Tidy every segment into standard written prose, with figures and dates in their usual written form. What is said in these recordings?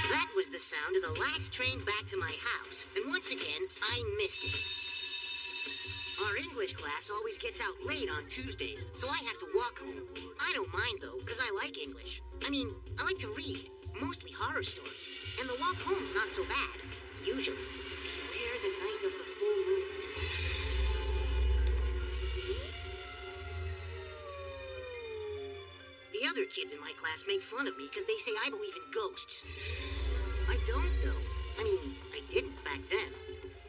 That was the sound of the last train back to my house, and once again, I missed it. Our English class always gets out late on Tuesdays, so I have to walk home. I don't mind, though, because I like English. I mean, I like to read, mostly horror stories, and the walk home's not so bad. Usually, beware the night of the full moon. The other kids in my class make fun of me because they say I believe in ghosts. I don't, though. I mean, I didn't back then.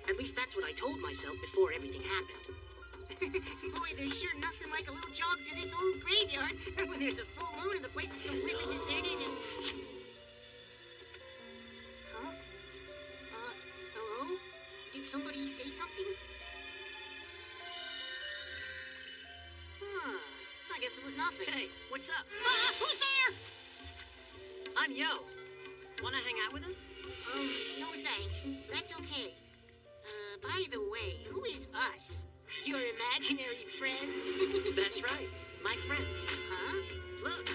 At least that's what I told myself before everything happened. Boy, there's sure nothing like a little jog through this old graveyard when there's a full moon and the place is completely deserted and... Huh? Hello? Did somebody say something? Huh. I guess it was nothing. Hey, what's up? Who's there? I'm Yo. Wanna hang out with us? No thanks. That's okay. By the way, who is us? Your imaginary friends? That's right. My friends. Huh? Look.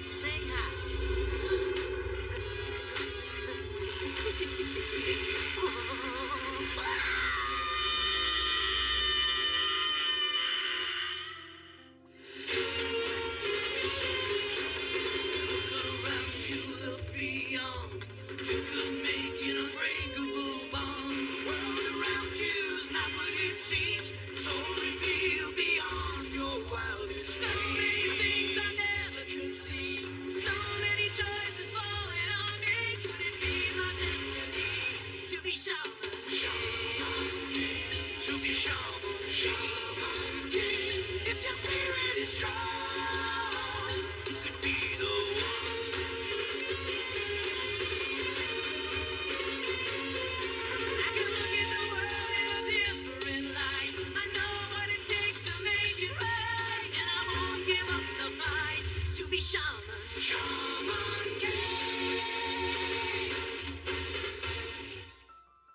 Say hi.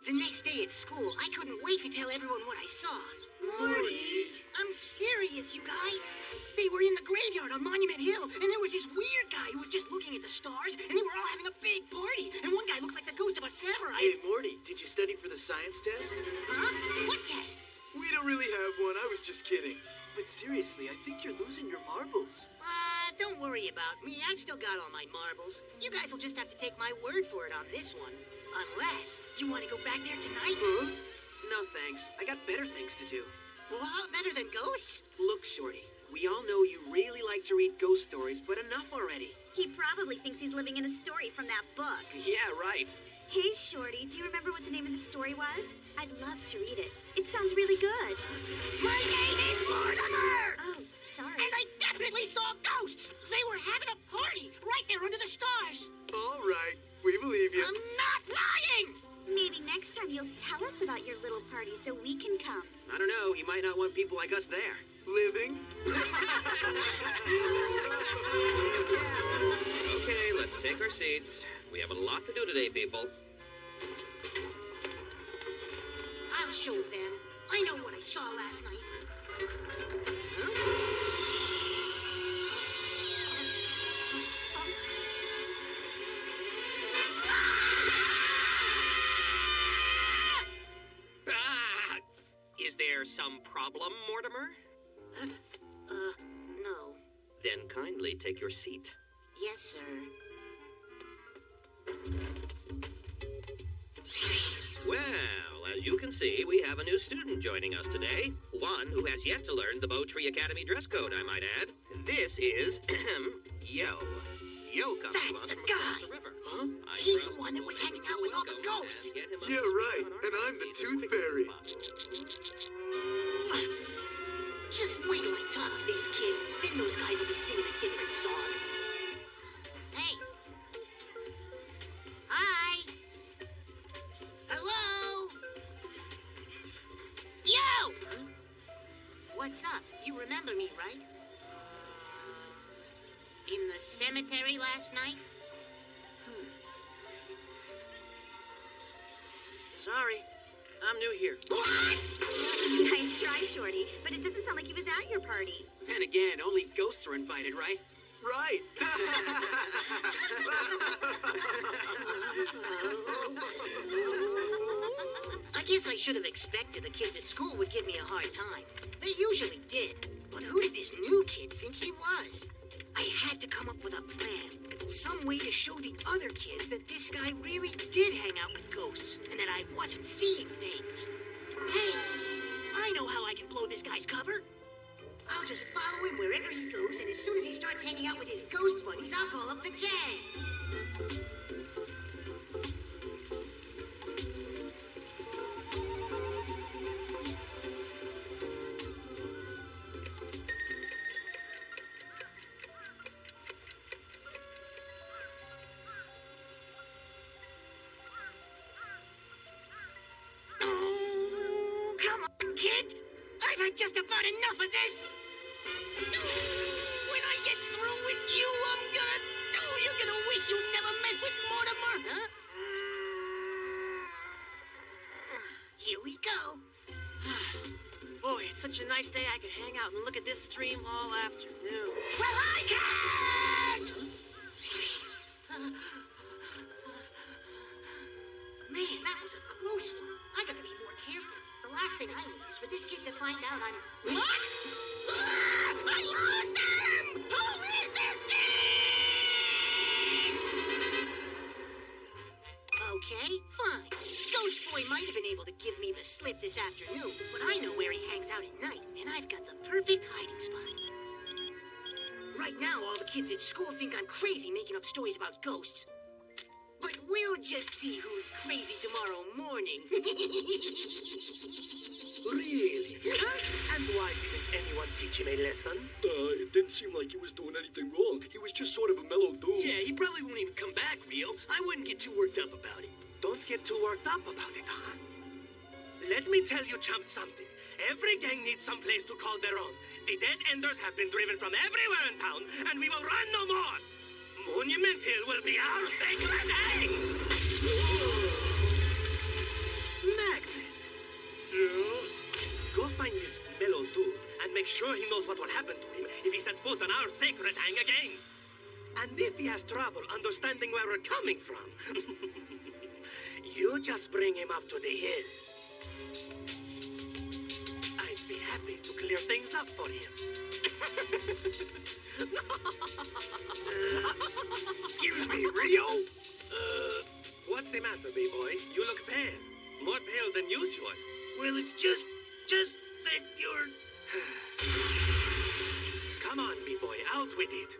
The next day at school, I couldn't wait to tell everyone what I saw. Morty! I'm serious, you guys. They were in the graveyard on Monument Hill, and there was this weird guy who was just looking at the stars, and they were all having a big party, and one guy looked like the ghost of a samurai. Hey, Morty, did you study for the science test? Huh? What test? We don't really have one, I was just kidding. But seriously, I think you're losing your marbles. Don't worry about me. I've still got all my marbles. You guys will just have to take my word for it on this one. Unless you want to go back there tonight? Huh? No thanks. I got better things to do. What? Better than ghosts? Look, Shorty. We all know you really like to read ghost stories, but enough already. He probably thinks he's living in a story from that book. Yeah, right. Hey, Shorty, do you remember what the name of the story was? I'd love to read it. It sounds really good. My name is Mortimer! Oh, sorry. And I definitely saw ghosts! They were having a party right there under the stars! All right, we believe you. I'm not lying! Maybe next time you'll tell us about your little party so we can come. I don't know. You might not want people like us there. Living? Okay, let's take our seats. We have a lot to do today, people. I'll show them. I know what I saw last night. Ah! Is there some problem, Mortimer? No. Then kindly take your seat. Yes, sir. Well, as you can see, we have a new student joining us today. One who has yet to learn the Bowtree Academy dress code, I might add. This is Yo. Yo comes to That's us the from guy. across the river. Huh? He's the one that was hanging out with all the ghosts. Yeah, right. And I'm the Tooth Fairy. Just wait till I talk to this kid. Then those guys will be singing a different song. Hey. Hi. Hello. Yo! Huh? What's up? You remember me, right? In the cemetery last night? Sorry. I'm new here. What? Nice try, Shorty, but it doesn't sound like he was at your party. And again, only ghosts are invited, right? Right. guess I should have expected the kids at school would give me a hard time. They usually did. But who did this new kid think he was? I had to come up with a plan. Some way to show the other kids that this guy really did hang out with ghosts and that I wasn't seeing things. Hey, I know how I can blow this guy's cover. I'll just follow him wherever he goes, and as soon as he starts hanging out with his ghost buddies, I'll call up the gang. Oh, come on, kid. I've had just about enough of this. When I get through with you, you're gonna wish you never messed with Mortimer. Huh? Here we go. Boy, it's such a nice day I could hang out and look at this stream all afternoon. Well, I can't! Man, that was a close one. I gotta be more careful. The last thing I need is for this kid to find out I'm... What? Ah! I lost him! Who is this kid? Okay, fine. Ghost Boy might have been able to give me the slip this afternoon, but I know where he hangs out at night, and I've got the perfect hiding spot. Right now, all the kids at school think I'm crazy making up stories about ghosts. But we'll just see who's crazy tomorrow morning. Really? Huh? And why didn't anyone teach him a lesson? It didn't seem like he was doing anything wrong. He was just sort of a mellow dude. Yeah, he probably won't even come back, Rio. I wouldn't get too worked up about it. Don't get too worked up about it, huh? Let me tell you, chump, something. Every gang needs some place to call their own. The Dead Enders have been driven from everywhere in town, and we will run no more. Monument Hill will be our sacred hang! Magnet! Yeah? Go find this mellow dude and make sure he knows what will happen to him if he sets foot on our sacred hang again. And if he has trouble understanding where we're coming from, you just bring him up to the hill. I'd be happy to clear things up for him. Excuse me, Rio? What's the matter, B-boy? You look pale. More pale than usual. Well, it's just that you're... Come on, B-boy, out with it.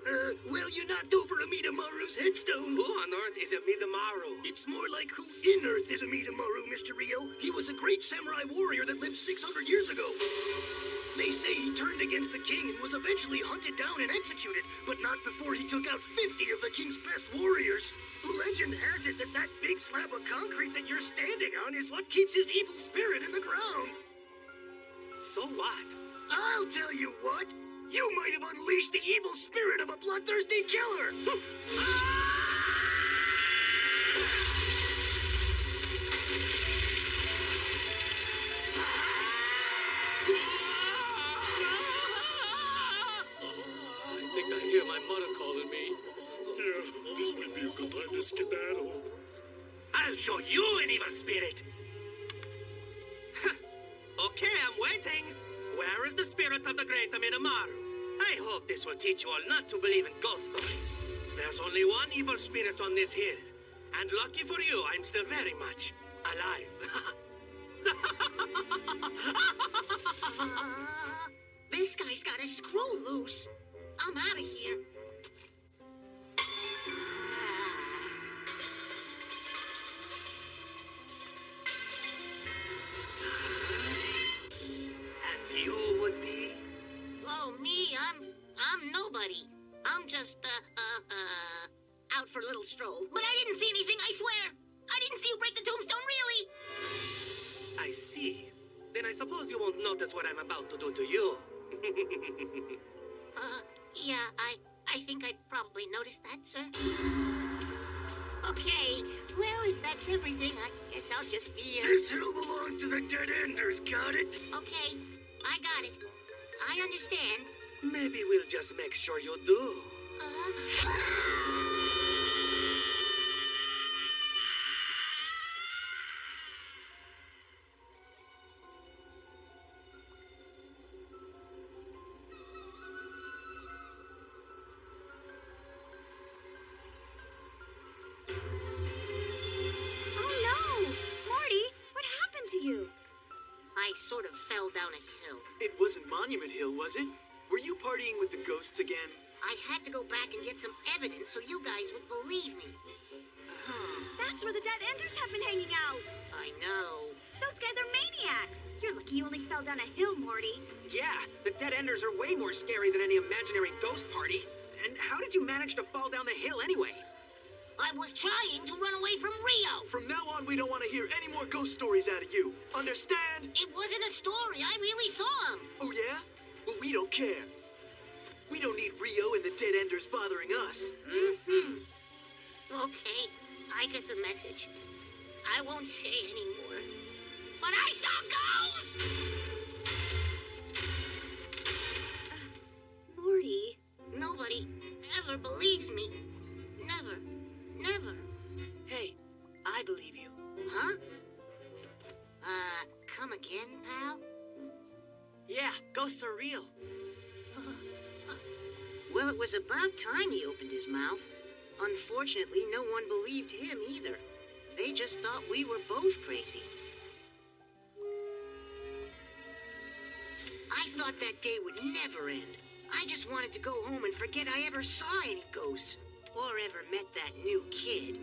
Well, you knocked over Amidamaru's headstone. Who on earth is Amidamaru? It's more like who in Earth is Amidamaru, Mr. Rio. He was a great samurai warrior that lived 600 years ago. They say he turned against the king and was eventually hunted down and executed, but not before he took out 50 of the king's best warriors. Legend has it that that big slab of concrete that you're standing on is what keeps his evil spirit in the ground. So what? I'll tell you what. You might have unleashed the evil spirit of a bloodthirsty killer. I think I hear my mother calling me. Yeah, this might be a good time to skedaddle. I'll show you an evil spirit. Okay, I'm waiting. Where is the spirit of the great Amidamaru? I hope this will teach you all not to believe in ghost stories. There's only one evil spirit on this hill. And lucky for you, I'm still very much alive. This guy's got a screw loose. I'm out of here. And you would be? Oh, me, I'm nobody. I'm just, out for a little stroll. But I didn't see anything, I swear. I didn't see you break the tombstone, really. I see. Then I suppose you won't notice what I'm about to do to you. Yeah, I think I'd probably notice that, sir. Okay, well, if that's everything, I guess I'll just be, This hill belongs to the Dead Enders, got it? Okay, I got it. I understand. Maybe we'll just make sure you do. sort of fell down a hill. It wasn't Monument Hill, was it? Were you partying with the ghosts again? I had to go back and get some evidence so you guys would believe me. That's where the Dead Enders have been hanging out. I know. Those guys are maniacs. You're lucky you only fell down a hill, Morty. Yeah, the Dead Enders are way more scary than any imaginary ghost party. And how did you manage to fall down the hill anyway? I was trying to run away from Rio. From now on, we don't want to hear any more ghost stories out of you. Understand? It wasn't a story. I really saw him. Oh, yeah? Well, we don't care. We don't need Rio and the Dead Enders bothering us. Mm-hmm. Okay, I get the message. I won't say anymore. But I saw ghosts! Morty. Nobody ever believes me. Never. Never. Hey, I believe you. Huh? Come again, pal? Yeah, ghosts are real. Well, it was about time he opened his mouth. Unfortunately, no one believed him either. They just thought we were both crazy. I thought that day would never end. I just wanted to go home and forget I ever saw any ghosts. Or ever met that new kid.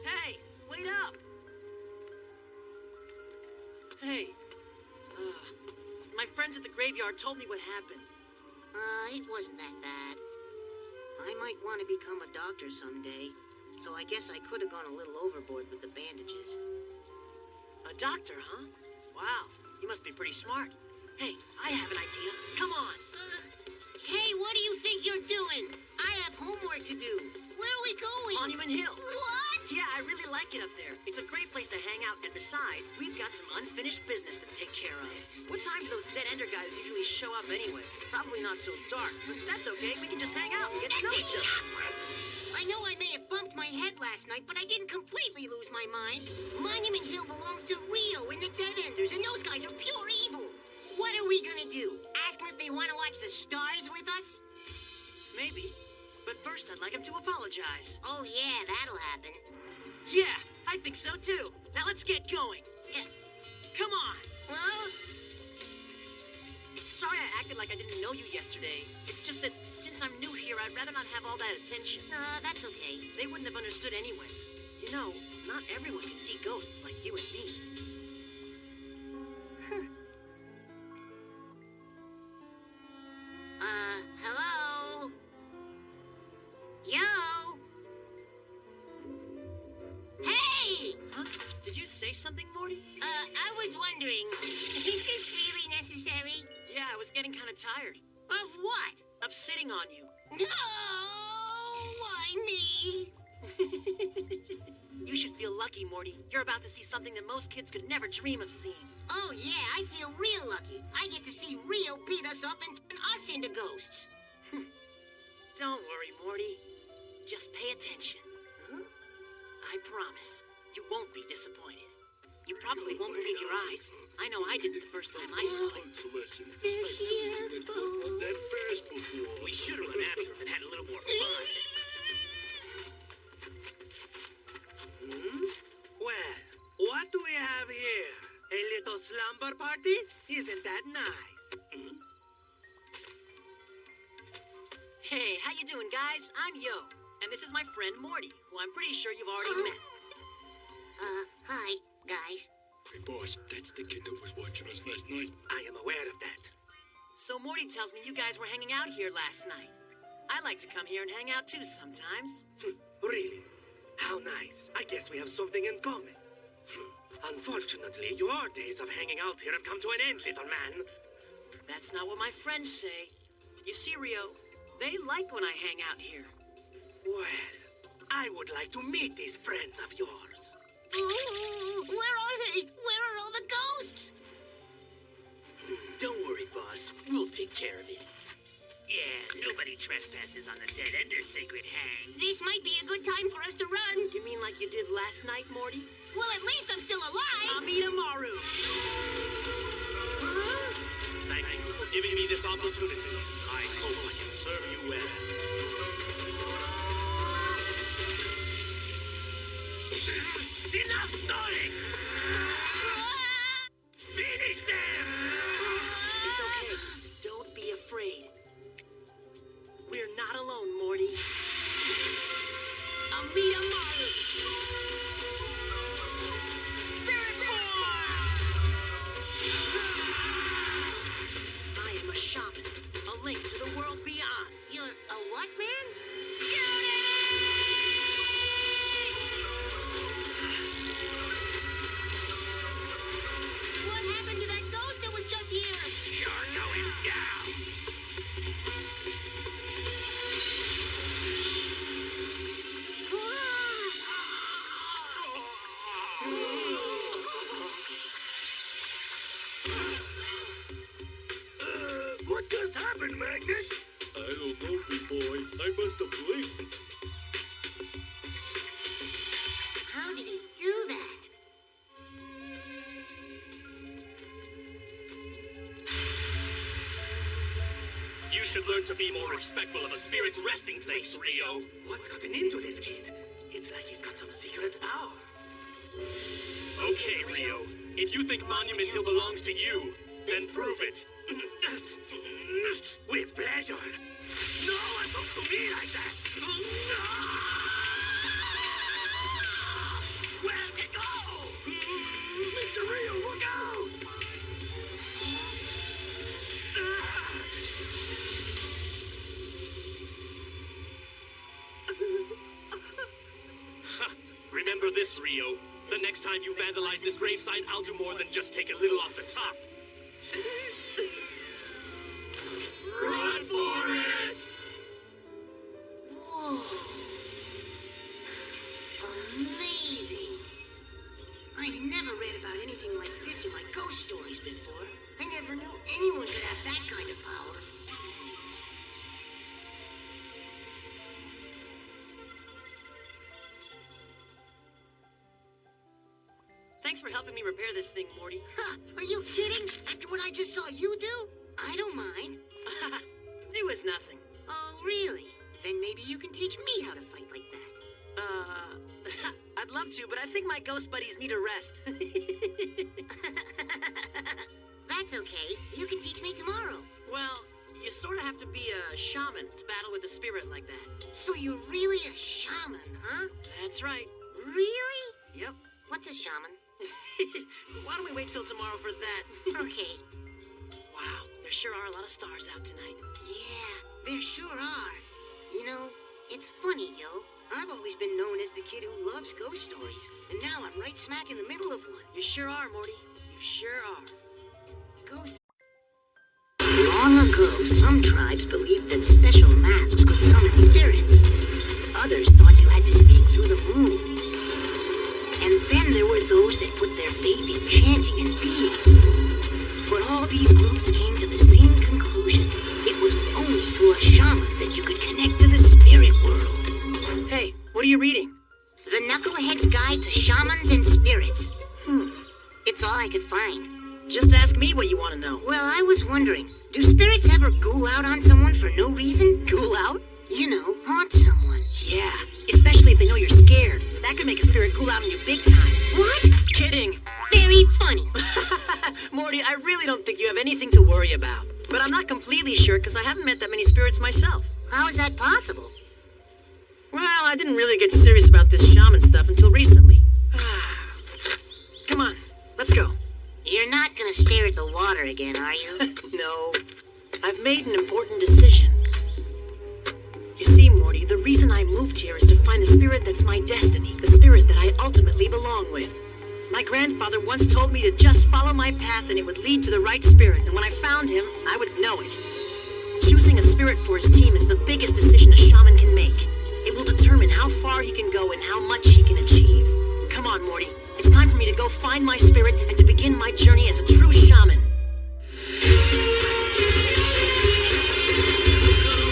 Hey, wait up! Hey, my friends at the graveyard told me what happened. It wasn't that bad. I might want to become a doctor someday, so I guess I could have gone a little overboard with the bandages. A doctor, huh? Wow, you must be pretty smart. Hey, I have an idea. Come on. Hey, what do you think you're doing? I have homework to do. Where are we going? Monument Hill. What? Yeah, I really like it up there. It's a great place to hang out, and besides, we've got some unfinished business to take care of. What time do those Dead Ender guys usually show up anyway? Probably not till dark, but that's okay. We can just hang out and get to know each other. I know I may have bumped my head last night, but I didn't completely lose my mind. Monument Hill belongs to Rio and the Dead Enders, and those guys are pure evil. What are we gonna do? Ask them if they want to watch the stars with us? Maybe. But first, I'd like him to apologize. Oh, yeah, that'll happen. Yeah, I think so too. Now let's get going. Yeah. Come on. Well, Sorry I acted like I didn't know you yesterday. It's just that since I'm new here, I'd rather not have all that attention. that's okay. They wouldn't have understood anyway. You know, not everyone can see ghosts like you and me. Hello? Yo? Hey! Huh? Did you say something, Morty? I was wondering, is this really necessary? Yeah, I was getting kind of tired. Of what? Of sitting on you. No! Why me? You should feel lucky, Morty. You're about to see something that most kids could never dream of seeing. Oh, yeah, I feel real lucky. I get to see Rio beat us up and turn us into ghosts. Don't worry, Morty. Just pay attention. Huh? I promise, you won't be disappointed. You probably won't believe your eyes. I know I didn't the first time I saw it. They're here. We should have run after him and had a little more fun. Well, what do we have here? A little slumber party? Isn't that nice? Hey, how you doing, guys? I'm Yo, and this is my friend Morty, who I'm pretty sure you've already met. Hi, guys. Hey, boss, that's the kid that was watching us last night. I am aware of that. So Morty tells me you guys were hanging out here last night. I like to come here and hang out too sometimes. Really? How nice. I guess we have something in common. Unfortunately, your days of hanging out here have come to an end, little man. That's not what my friends say. You see, Rio, they like when I hang out here. Well, I would like to meet these friends of yours. Oh, where are they? Where are all the ghosts? Don't worry, boss. We'll take care of it. Yeah, nobody trespasses on the Dead Ender sacred hang. This might be a good time for us to run. You mean like you did last night, Morty? Well, at least I'm still alive. Amita Maru! Thank you for giving me this opportunity. I hope I can serve you well. Enough! should learn to be more respectful of a spirit's resting place, Rio. What's gotten into this kid? It's like he's got some secret power. Okay, Rio. If you think Monument Hill belongs to you, then prove it. With pleasure. No one talks to me like that. Where'd it go? Mr. Rio, look out! Remember this, Rio. The next time you vandalize this gravesite, I'll do more than just take a little off the top. Run for it! Whoa. Amazing. I never read about anything like this in my ghost stories before. I never knew anyone could have that kind of power. Thanks for helping me repair this thing, Morty. Huh, are you kidding? After what I just saw you do? I don't mind. It was nothing. Oh, really? Then maybe you can teach me how to fight like that. I'd love to, but I think my ghost buddies need a rest. That's okay. You can teach me tomorrow. Well, you sort of have to be a shaman to battle with a spirit like that. So you're really a shaman, huh? That's right. Really? Yep. What's a shaman? Why don't we wait till tomorrow for that? Okay. Wow, there sure are a lot of stars out tonight. Yeah, there sure are. You know, it's funny, yo. I've always been known as the kid who loves ghost stories, and now I'm right smack in the middle of one. You sure are, Morty. You sure are. Ghost. Long ago, some tribes believed that special masks could summon spirits. Others thought you had to speak through the moon. And then there were those that put their faith in chanting and beads. But all these groups came to the same conclusion. It was only through a shaman that you could connect to the spirit world. Hey, what are you reading? The Knucklehead's Guide to Shamans and Spirits. It's all I could find. Just ask me what you want to know. Well, I was wondering, do spirits ever ghoul out on someone for no reason? Ghoul out? You know, haunt someone. Yeah, especially if they know you're scared. That could make a spirit ghoul out on you big time. What? Kidding. Very funny. Morty, I really don't think you have anything to worry about. But I'm not completely sure because I haven't met that many spirits myself. How is that possible? Well, I didn't really get serious about this shaman stuff until recently. Come on, let's go. You're not gonna stare at the water again, are you? No. I've made an important decision. You see, Morty, the reason I moved here is to find the spirit that's my destiny, the spirit that I ultimately belong with. My grandfather once told me to just follow my path and it would lead to the right spirit, and when I found him, I would know it. Choosing a spirit for his team is the biggest decision a shaman can make. It will determine how far he can go and how much he can achieve. Come on, Morty. It's time for me to go find my spirit and to begin my journey as a true shaman.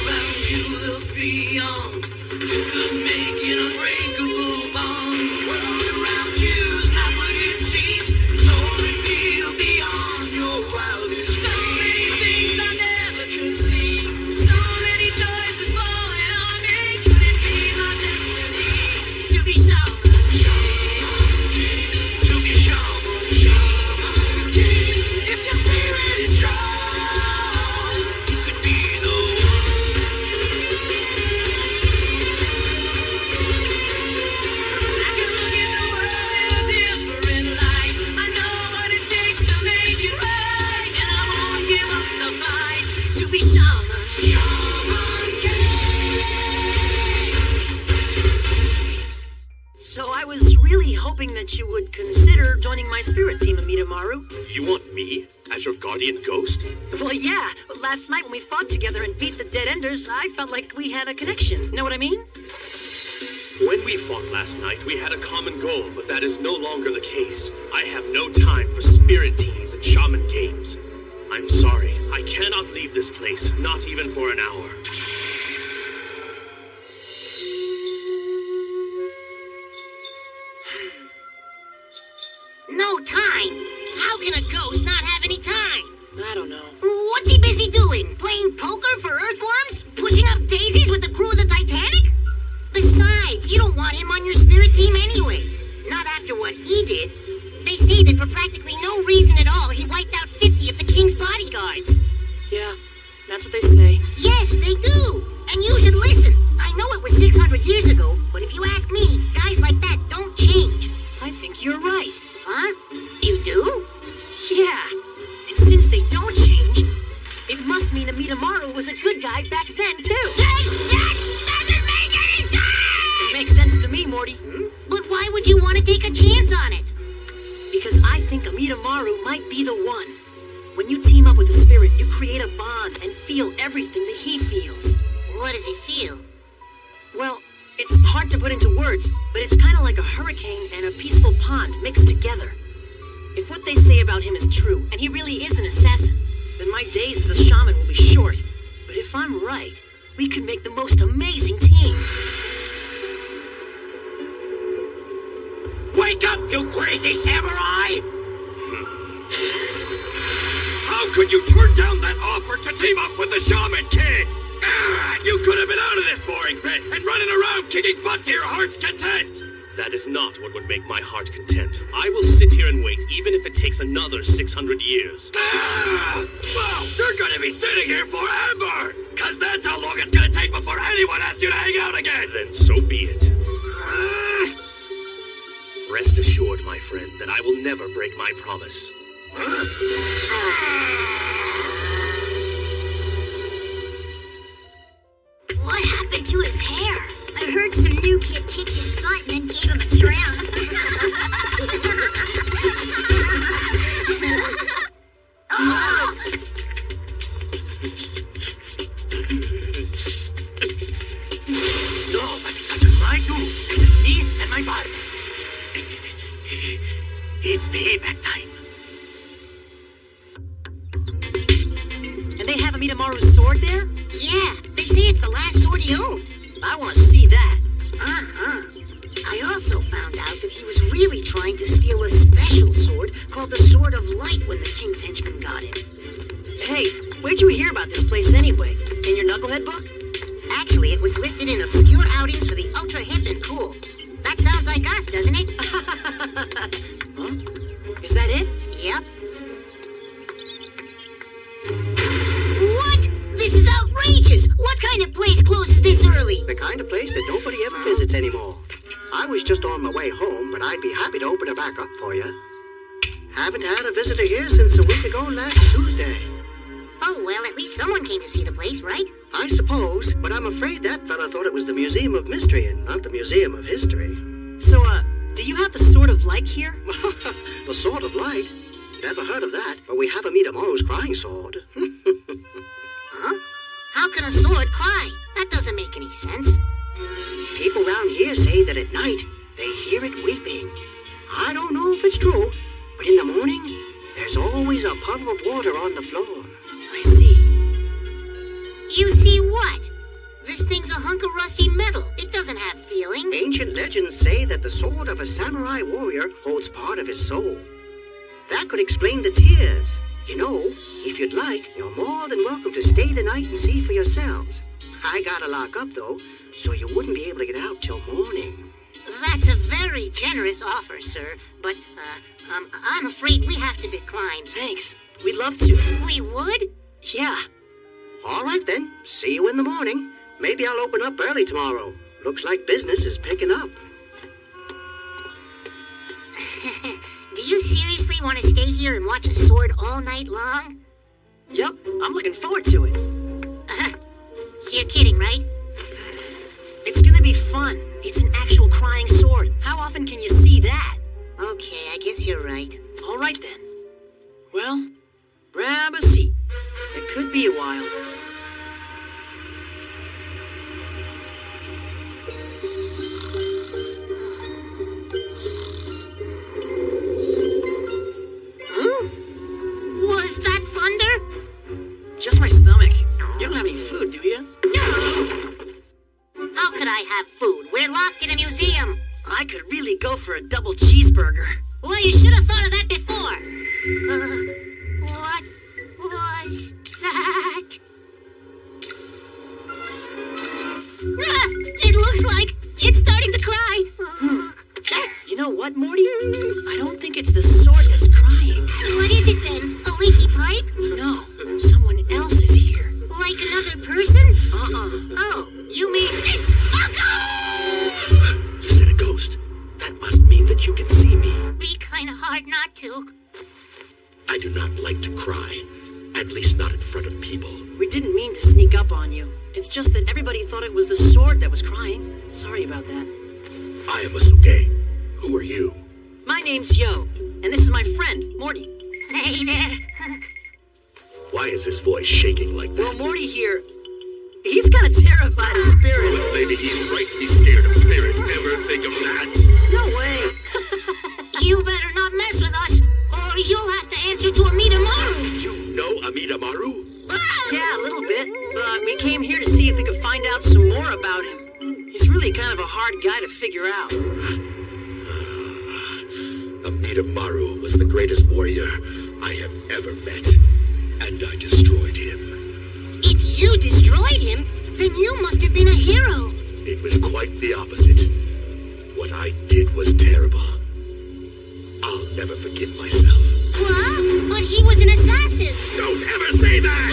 Around you look beyond. You could make an unbreakable bond. The world around you's not what it seems. So reveal beyond your wildest dreams. So many things I never could see. So many choices falling on me. Could it be my destiny to be shaman? To be shaman. If your spirit is strong, you could be the I can look at the world in a different light. I know what it takes to make it right, and I won't give up the fight to be shaman. So I was really hoping that you would consider joining my spirit team, Amidamaru. You want me as your guardian ghost? Well, yeah. Last night when we fought together and beat the Dead Enders, I felt like we had a connection. Know what I mean? When we fought last night, we had a common goal, but that is no longer the case. I have no time for spirit teams and shaman games. I'm sorry, I cannot leave this place, not even for an hour. No time! How can a ghost not have any time? I don't know. What's he busy doing? Playing poker for Earth after what he did. They say that for practically no reason at all, he wiped out 50 of the king's bodyguards. Yeah, that's what they say. Yes, they do. And you should listen. I know it was 600 years ago, but if you ask me, guys like that don't change. I think you're right. Huh? You do? Yeah. And since they don't change, it must mean Amidamaru was a good guy back then, too. That doesn't make any sense! It makes sense to me, Morty. But why would you want to take a chance on it? Because I think Amidamaru might be the one. When you team up with a spirit, you create a bond and feel everything that he feels. What does he feel? Well, it's hard to put into words, but it's kind of like a hurricane and a peaceful pond mixed together. If what they say about him is true, and he really is an assassin, then my days as a shaman will be short. But if I'm right, we could make the most amazing team. Wake up, you crazy samurai! How could you turn down that offer to team up with the shaman kid? You could have been out of this boring pit and running around kicking butt to your heart's content! That is not what would make my heart content. I will sit here and wait, even if it takes another 600 years. Well, you're gonna be sitting here forever! Cause that's how long it's gonna take before anyone asks you to hang out again! Then so be it. Rest assured, my friend, that I will never break my promise. What happened to his hair? I heard some new kid kicked his butt and then gave him a trim. Nobody touches my doom except me and my body. It's payback time. And they have Amidamaru's sword there? Yeah, they say it's the last sword he owned. I want to see that. Uh-huh. I also found out that he was really trying to steal a special sword called the Sword of Light when the King's henchmen got it. Hey, where'd you hear about this place anyway? In your Knucklehead book? Actually, it was listed in obscure outings for the ultra hip and cool. That sounds like us, doesn't it? Huh? Is that it? Yep. What? This is outrageous! What kind of place closes this early? The kind of place that nobody ever visits anymore. I was just on my way home, but I'd be happy to open it back up for you. Haven't had a visitor here since a week ago last Tuesday. Oh, well, at least someone came to see the place, right? I suppose, but I'm afraid that fella thought it was the Museum of Mystery and not the Museum of History. So, do you have the Sword of Light here? The Sword of Light? Never heard of that, but we have Amidamaru's crying sword. Huh? How can a sword cry? That doesn't make any sense. People round here say that at night they hear it weeping. I don't know if it's true, but in the morning, there's always a puddle of water on the floor. I see. You see what? This thing's a hunk of rusty metal. It doesn't have feelings. Ancient legends say that the sword of a samurai warrior holds part of his soul. That could explain the tears. You know, if you'd like, you're more than welcome to stay the night and see for yourselves. I gotta lock up, though, so you wouldn't be able to get out till morning. That's a very generous offer, sir, but, I'm afraid we have to decline. Thanks. We'd love to. We would? Yeah. All right, then. See you in the morning. Maybe I'll open up early tomorrow. Looks like business is picking up. Do you seriously want to stay here and watch a sword all night long? Yep, I'm looking forward to it. You're kidding, right? It's gonna be fun. It's an actual crying sword. How often can you see that? Okay, I guess you're right. All right, then. Well, grab a seat. It could be a while. Was that thunder? Just my stomach. You don't have any food, do you? No! How could I have food? We're locked in a museum. I could really go for a double cheeseburger. Well, you should have thought of that before. What was that? It looks like it's starting to cry. You know what, Morty? it's the sword that's crying. What is it then? A leaky pipe? No, someone else is here. Like another person? Uh-uh. Oh, you mean it's a ghost! You said a ghost. That must mean that you can see me. Be kind of hard not to. I do not like to cry. At least not in front of people. We didn't mean to sneak up on you. It's just that everybody thought it was the sword that was crying. Sorry about that. I am Masuke. Who are you? My name's Yo, and this is my friend, Morty. Hey there. Why is his voice shaking like that? Well, Morty here, he's kind of terrified of spirits. Maybe he's right to be scared of spirits. Ever think of that? No way. You better not mess with us, or you'll have to answer to Amidamaru. You know Amidamaru? Yeah, a little bit. We came here to see if we could find out some more about him. He's really kind of a hard guy to figure out. Amidamaru was the greatest warrior I have ever met, and I destroyed him. If you destroyed him, then you must have been a hero. It was quite the opposite. What I did was terrible. I'll never forgive myself. What? But he was an assassin. Don't ever say that!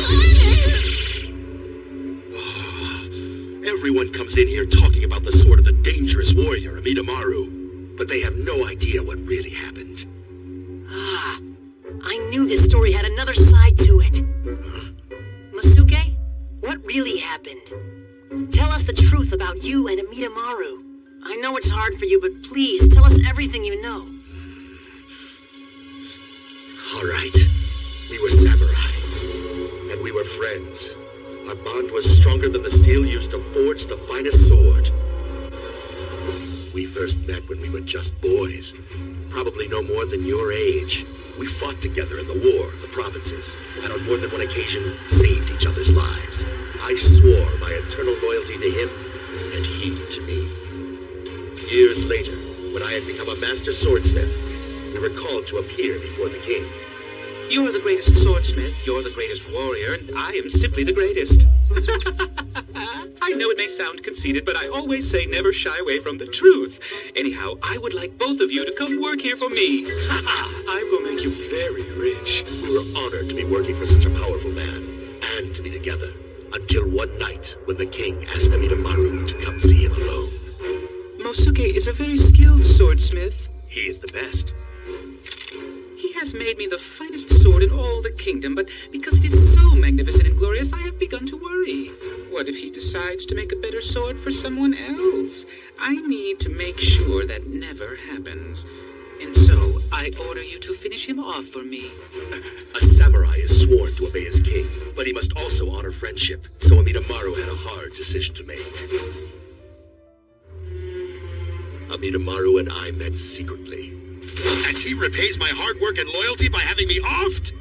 Everyone comes in here talking about the sword of the dangerous warrior, Amidamaru. But they have no idea what really happened. Ah, I knew this story had another side to it. Masuke, what really happened? Tell us the truth about you and Amidamaru. I know it's hard for you, but please, tell us everything you know. All right. We were samurai. And we were friends. Our bond was stronger than the steel used to forge the finest sword. We first met when we were just boys. Probably no more than your age. We fought together in the War of the Provinces, and on more than one occasion, saved each other's lives. I swore my eternal loyalty to him, and he to me. Years later, when I had become a master swordsmith, we were called to appear before the king. You're the greatest swordsmith, you're the greatest warrior, and I am simply the greatest. I know it may sound conceited, but I always say never shy away from the truth. Anyhow, I would like both of you to come work here for me. I will make you very rich. We were honored to be working for such a powerful man, and to be together, until one night when the king asked Amidamaru to come see him alone. Mosuke is a very skilled swordsmith. He is the best. He has made me the finest sword in all the kingdom, but because it is so magnificent and glorious, I have begun to worry. What if he decides to make a better sword for someone else? I need to make sure that never happens. And so, I order you to finish him off for me. A samurai is sworn to obey his king, but he must also honor friendship, so Amidamaru had a hard decision to make. Amidamaru and I met secretly. And he repays my hard work and loyalty by having me offed?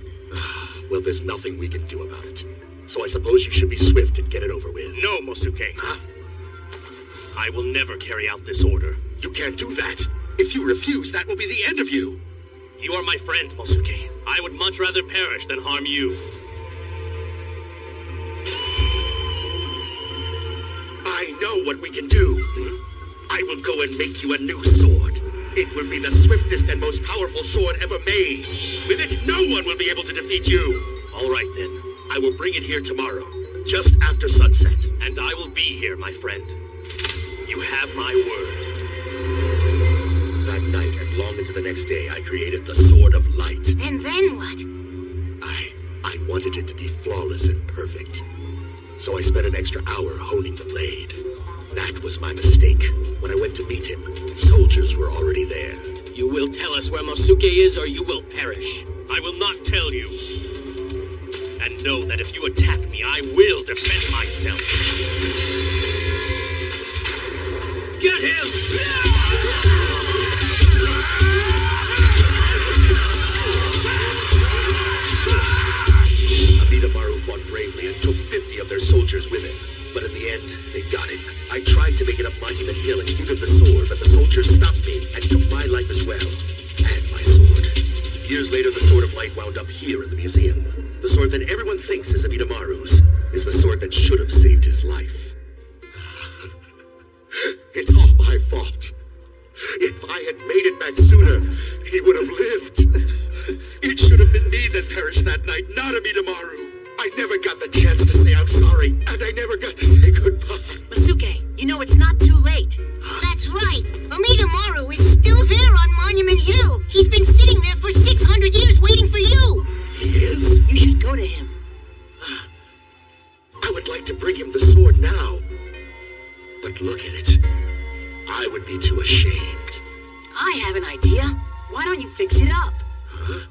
Well, there's nothing we can do about it. So I suppose you should be swift and get it over with. No, Mosuke. Huh? I will never carry out this order. You can't do that. If you refuse, that will be the end of you. You are my friend, Mosuke. I would much rather perish than harm you. I know what we can do. I will go and make you a new sword. It will be the swiftest and most powerful sword ever made. With it, no one will be able to defeat you. All right, then. I will bring it here tomorrow, just after sunset. And I will be here, my friend. You have my word. That night and long into the next day, I created the Sword of Light. And then what? I wanted it to be flawless and perfect. So I spent an extra hour honing the blade. That was my mistake. When I went to meet him, soldiers were already there. You will tell us where Mosuke is, or you will perish. I will not tell you. And know that if you attack me, I will defend myself. Get him! Amidamaru fought bravely and took 50 of their soldiers with him. But in the end, they got him. I tried to make it up Monument Hill and give him the sword, but the soldiers stopped me and took my life as well. And my sword. Years later, the Sword of Light wound up here in the museum. The sword that everyone thinks is Amidamaru's is the sword that should have saved his life. It's all my fault. If I had made it back sooner, he would have lived. It should have been me that perished that night, not Amidamaru. I never got the chance to say I'm sorry, and I never got to say goodbye. Masuke, you know it's not too late. That's right. Amidamaru is still there on Monument Hill. He's been sitting there for 600 years waiting for you. He is? You should go to him. I would like to bring him the sword now. But look at it. I would be too ashamed. I have an idea. Why don't you fix it up? Huh?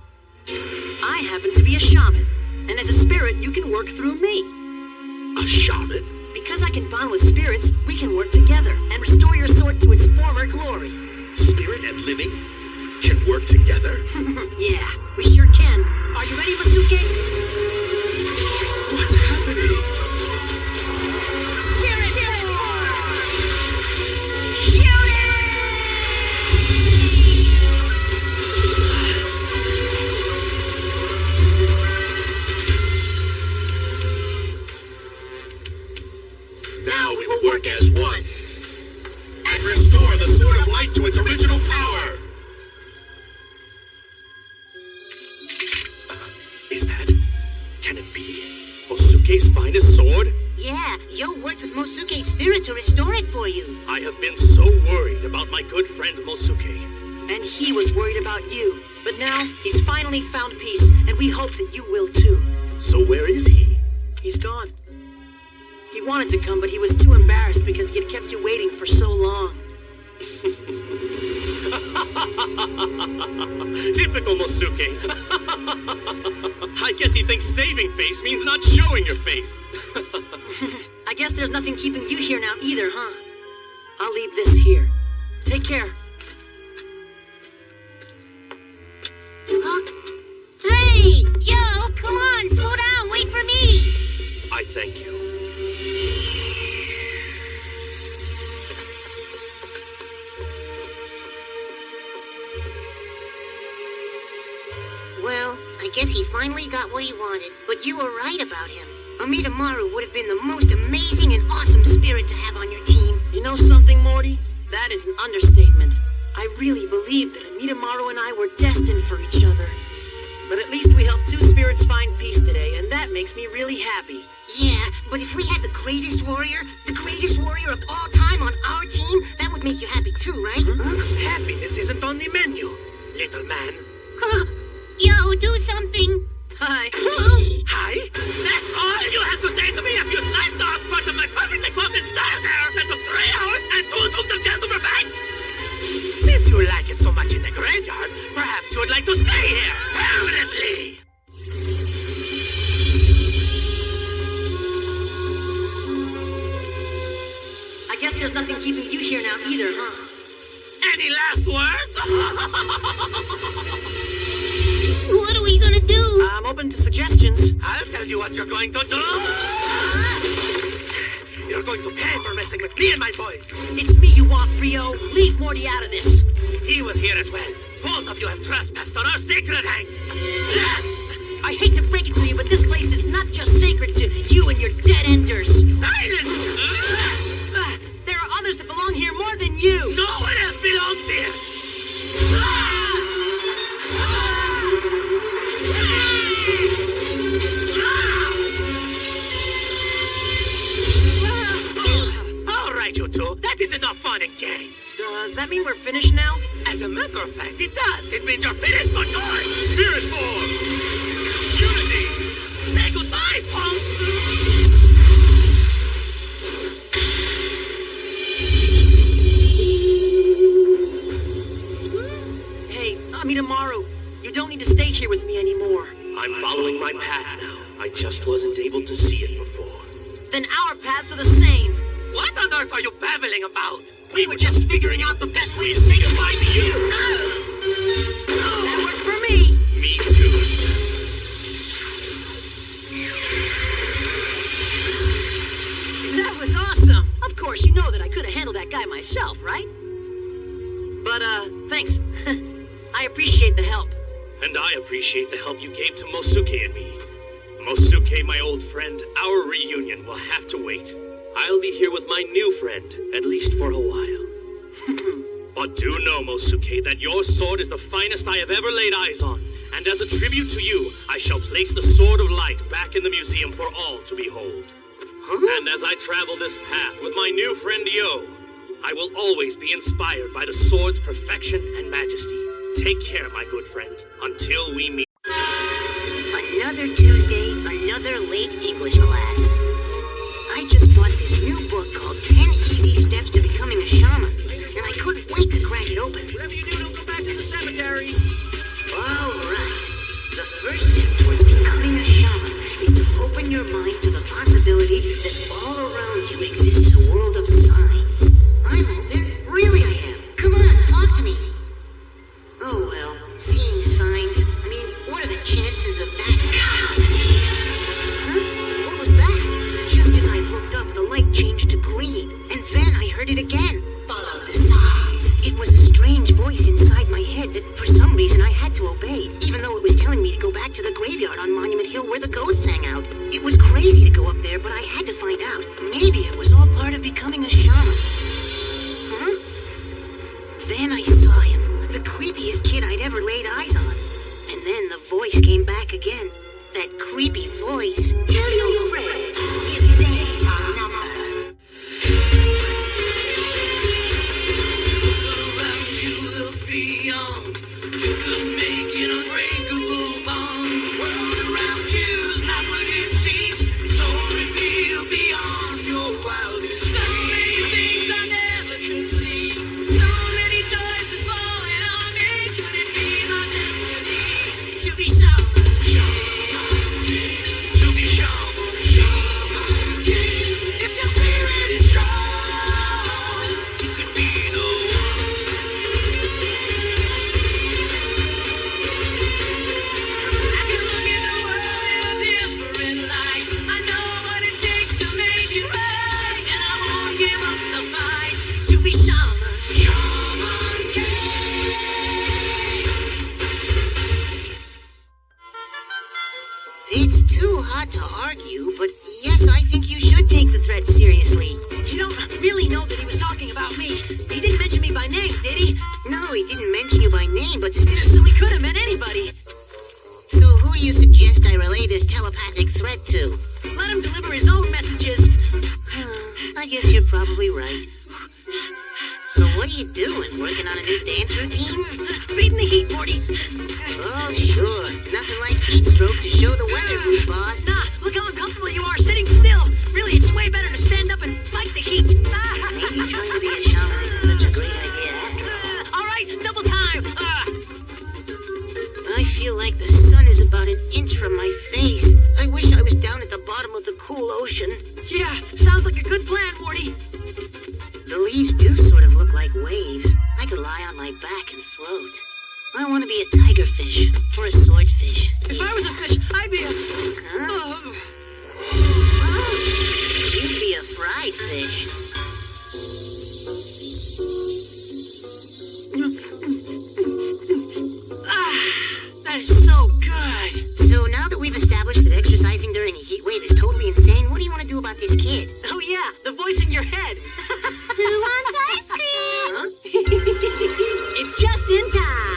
I happen to be a shaman, and as a spirit, you can work through me. A shaman? Because I can bond with spirits, we can work together and restore your sword to its former glory. Spirit and living can work together? Yeah, we sure can. Are you ready, Masuke? What's happening? Spirit Shoot it! Now we will work as one and restore the Sword of Light to its original power. Is that? Can it be Mosuke's finest sword? Yeah, Yo worked with Mosuke's spirit to restore it for you. I have been so worried about my good friend Mosuke. And he was worried about you. But now, he's finally found peace, and we hope that you will too. So where is he? He's gone. He wanted to come, but he was too embarrassed because he had kept you waiting for so long. Typical Mosuke. I guess he thinks saving face means not showing your face. I guess there's nothing keeping you here now either, huh? I'll leave this here. Take care. Hey! Yo, come on, slow down, wait for me! I thank you. Well, I guess he finally got what he wanted, but you were right about him. Amidamaru would have been the most amazing and awesome spirit to have on your team. You know something, Morty? That is an understatement. I really believe that Amidamaru and I were destined for each other. But at least we helped two spirits find peace today, and that makes me really happy. Yeah, but if we had the greatest warrior of all time on our team, that would make you happy too, right? Huh? Happiness isn't on the menu, little man. Yo, do something. Hi. Hi? That's all you have to say to me if you sliced off part of my perfectly quilted style hair that took 3 hours and 2 tubes of gel to perfect? Since you like it so much in the graveyard, perhaps you would like to stay here permanently. I guess there's nothing keeping you here now either, huh? Any last words? What are we gonna do? I'm open to suggestions. I'll tell you what you're going to do. You're going to pay for messing with me and my boys. It's me you want, Rio. Leave Morty out of this. He was here as well. Both of you have trespassed on our sacred hang. I hate to break it to you, but this place is not just sacred to you and your dead enders. Silence! There are others that belong here more than you. No one else belongs here. All right, you two. That is enough fun and games. Does that mean we're finished now? As a matter of fact, it does. It means you're finished for good. Spirit form. Unity. Say goodbye, punk. Hey, Amidamaru, you don't need to stay here with me anymore. I'm following my path now. I just wasn't able to see it before. Then our paths are the same. What on earth are you babbling about? We were just figuring out the best way to say goodbye to you. That worked for me. Me too. That was awesome. Of course, you know that I could have handled that guy myself, right? But, thanks. I appreciate the help. And I appreciate the help you gave to Mosuke and me. Mosuke, my old friend, our reunion will have to wait. I'll be here with my new friend, at least for a while. But do know, Mosuke, that your sword is the finest I have ever laid eyes on. And as a tribute to you, I shall place the Sword of Light back in the museum for all to behold. And as I travel this path with my new friend Yo, I will always be inspired by the sword's perfection and majesty. Take care, my good friend, until we meet. Another Tuesday, another late English class. I just bought this new book called 10 Easy Steps to Becoming a Shaman, and I couldn't wait to crack it open. Whatever you do, don't go back to the cemetery. All right. The first step towards becoming a shaman is to open your mind to the possibility that all around you exists a world of signs. I'm open. Really I am. Come on, talk to me. Oh well, seeing signs. I mean, what are the chances of that? Huh? What was that? Just as I looked up, the light changed to green, and then I heard it again. Follow the signs. It was a strange voice inside my head that for some reason I had to obey, even though it was telling me to go back to the graveyard on Monument Hill where the ghosts hang out. It was crazy to go up there, but I had to find out. Maybe it was all part of becoming a shaman. Huh? Then I saw him, the creepiest kid I'd ever laid eyes on. And then the voice came back again. That creepy voice. Tell your friend his days are numbered. Around you look beyond. You could make an unbreakable bond. The world around you's not what it seems. It's all revealed beyond your wildest dreams. So many things I never conceived. So many choices falling on me. Could it be my destiny to be shaman? To be shaman, shaman, if your spirit is strong, you could be the one. I can look at the world in a different light. I know what it takes to make it right, and I won't give up the fight to be shaman. It's too hot to argue, but yes, I think you should take the threat seriously. You don't really know that he was talking about me. He didn't mention me by name, did he? No, he didn't mention you by name, but still. So he could have meant anybody. So who do you suggest I relay this telepathic threat to? Let him deliver his own messages. I guess you're probably right. So what are you doing? Working on a new dance routine? Beating the heat, Morty. Oh, sure. Nothing like heat stroke to show the weather, big boss. Nah, look how uncomfortable you are sitting still. Really, it's way better to stand up and fight the heat. Maybe trying to be a shaman isn't such a great idea after all. All right, double time. I feel like the sun is about an inch from my face. I wish I was down at the bottom of the cool ocean. Yeah, sounds like a good plan, Morty. The leaves do sort of look like waves. I could lie on my back and float. I want to be a tigerfish or a swordfish. If I was a fish, I'd be a... Huh? You'd be a fried fish. That is so good. So now that we've established that exercising during a heat wave is totally insane, what do you want to do about this kid? Oh yeah, the voice in your head. Who wants ice cream? Huh? It's just in time.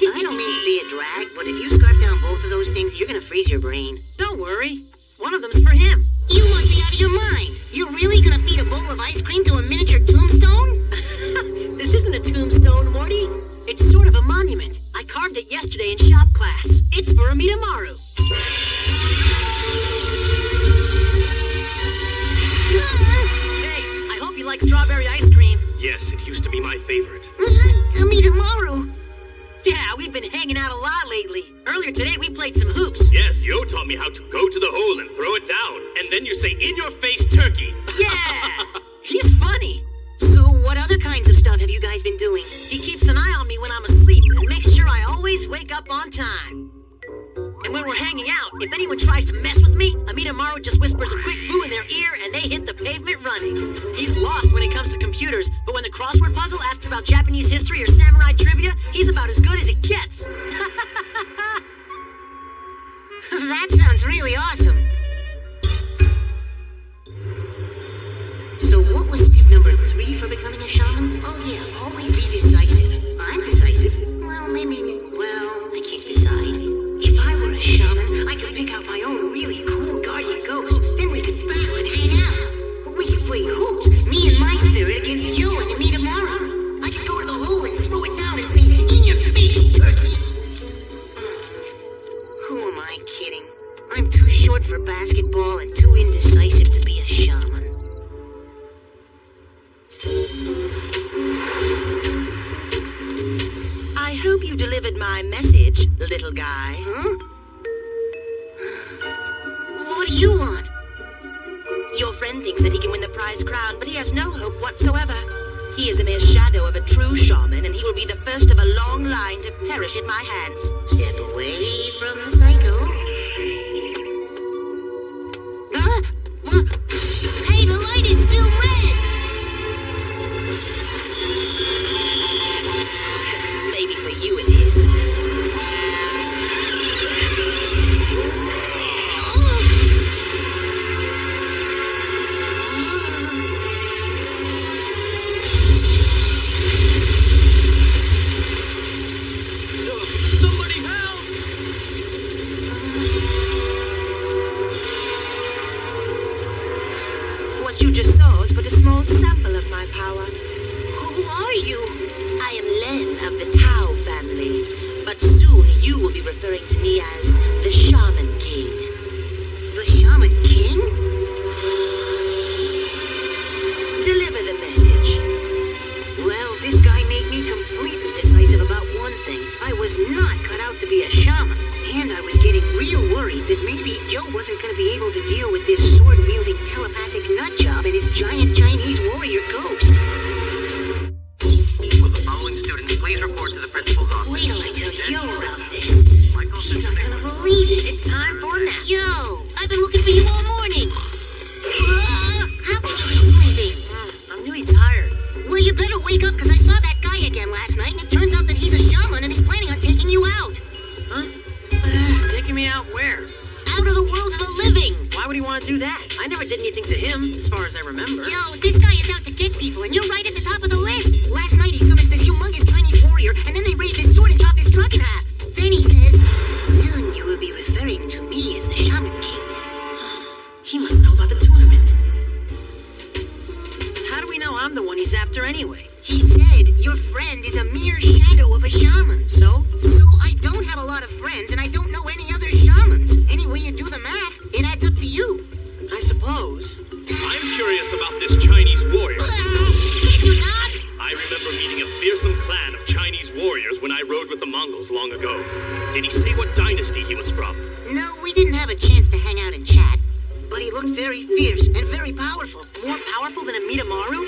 I don't mean to be a drag, but if you scarf down both of those things, you're gonna freeze your brain. Don't worry. One of them's for him. You must be out of your mind. You're really gonna feed a bowl of ice cream to a miniature tombstone? This isn't a tombstone, Morty. It's sort of a monument. I carved it yesterday in shop class. It's for Amidamaru. Hey, I hope you like strawberry ice cream. Yes, it used to be my favorite. Amidamaru. Yeah, we've been hanging out a lot lately. Earlier today, we played some hoops. Yes, Yo taught me how to go to the hole and throw it down. And then you say, in your face, turkey. Yeah, he's funny. So what other kinds of stuff have you guys been doing? He keeps an eye on me when I'm asleep and makes sure I always wake up on time. And when we're hanging out, if anyone tries to mess with me, Amidamaru just whispers a quick boo in their ear and they hit the pavement running. He's lost when it comes to computers, but when the crossword puzzle asks about Japanese history or samurai trivia, he's about as good as it gets. That sounds really awesome. So what was tip number 3 for becoming a shaman? Oh yeah, always be delivered my message, little guy. Huh? What do you want? Your friend thinks that he can win the prize crown, but he has no hope whatsoever. He is a mere shadow of a true shaman, and he will be the first of a long line to perish at my hands. Step away from the psycho. What? Hey, the light is still red! Maybe for you it is. Somebody help! What you just saw is but a small sample of my power. Who are you? I am Len of the Tao family, but soon you will be referring to me as the Shaman King. The Shaman King? Deliver the message. Well, this guy made me completely decisive about one thing. I was not cut out to be a shaman. And I was getting real worried that maybe Joe wasn't going to be able to deal with this sword-wielding telepathic nutjob and his giant Chinese warrior ghost. Will the following students please report to the principal's office? Wait till I tell Joe about this. He's not going to believe it. It's time for a nap. Yo, I've been looking for you all morning. How could you be sleeping? I'm really tired. Well, you better wake up because I saw that guy again last night, and it turns out that he's a shaman and he's planning on taking you out. Huh? Taking me out where? Out of the world of the living. Why would he want to do that? I never did anything to him, as far as I remember. Yo, this guy is out to get people, and you're right at the top of the list. Last night he summons this humongous Chinese warrior, and then they raised his sword and chopped his truck in half. Then he says, soon you will be referring to me as the Shaman King. He must know about the tournament. How do we know I'm the one he's after anyway? He said your friend is a mere shadow of a shaman. So? So I don't have a lot of friends, and I don't know any other shamans. Any way you do the math, it adds up to you. I suppose. I'm curious about this Chinese warrior. Did you not? I remember meeting a fearsome clan of Chinese warriors when I rode with the Mongols long ago. Did he say what dynasty he was from? No, we didn't have a chance to hang out and chat. But he looked very fierce and very powerful. More powerful than a Midamaru?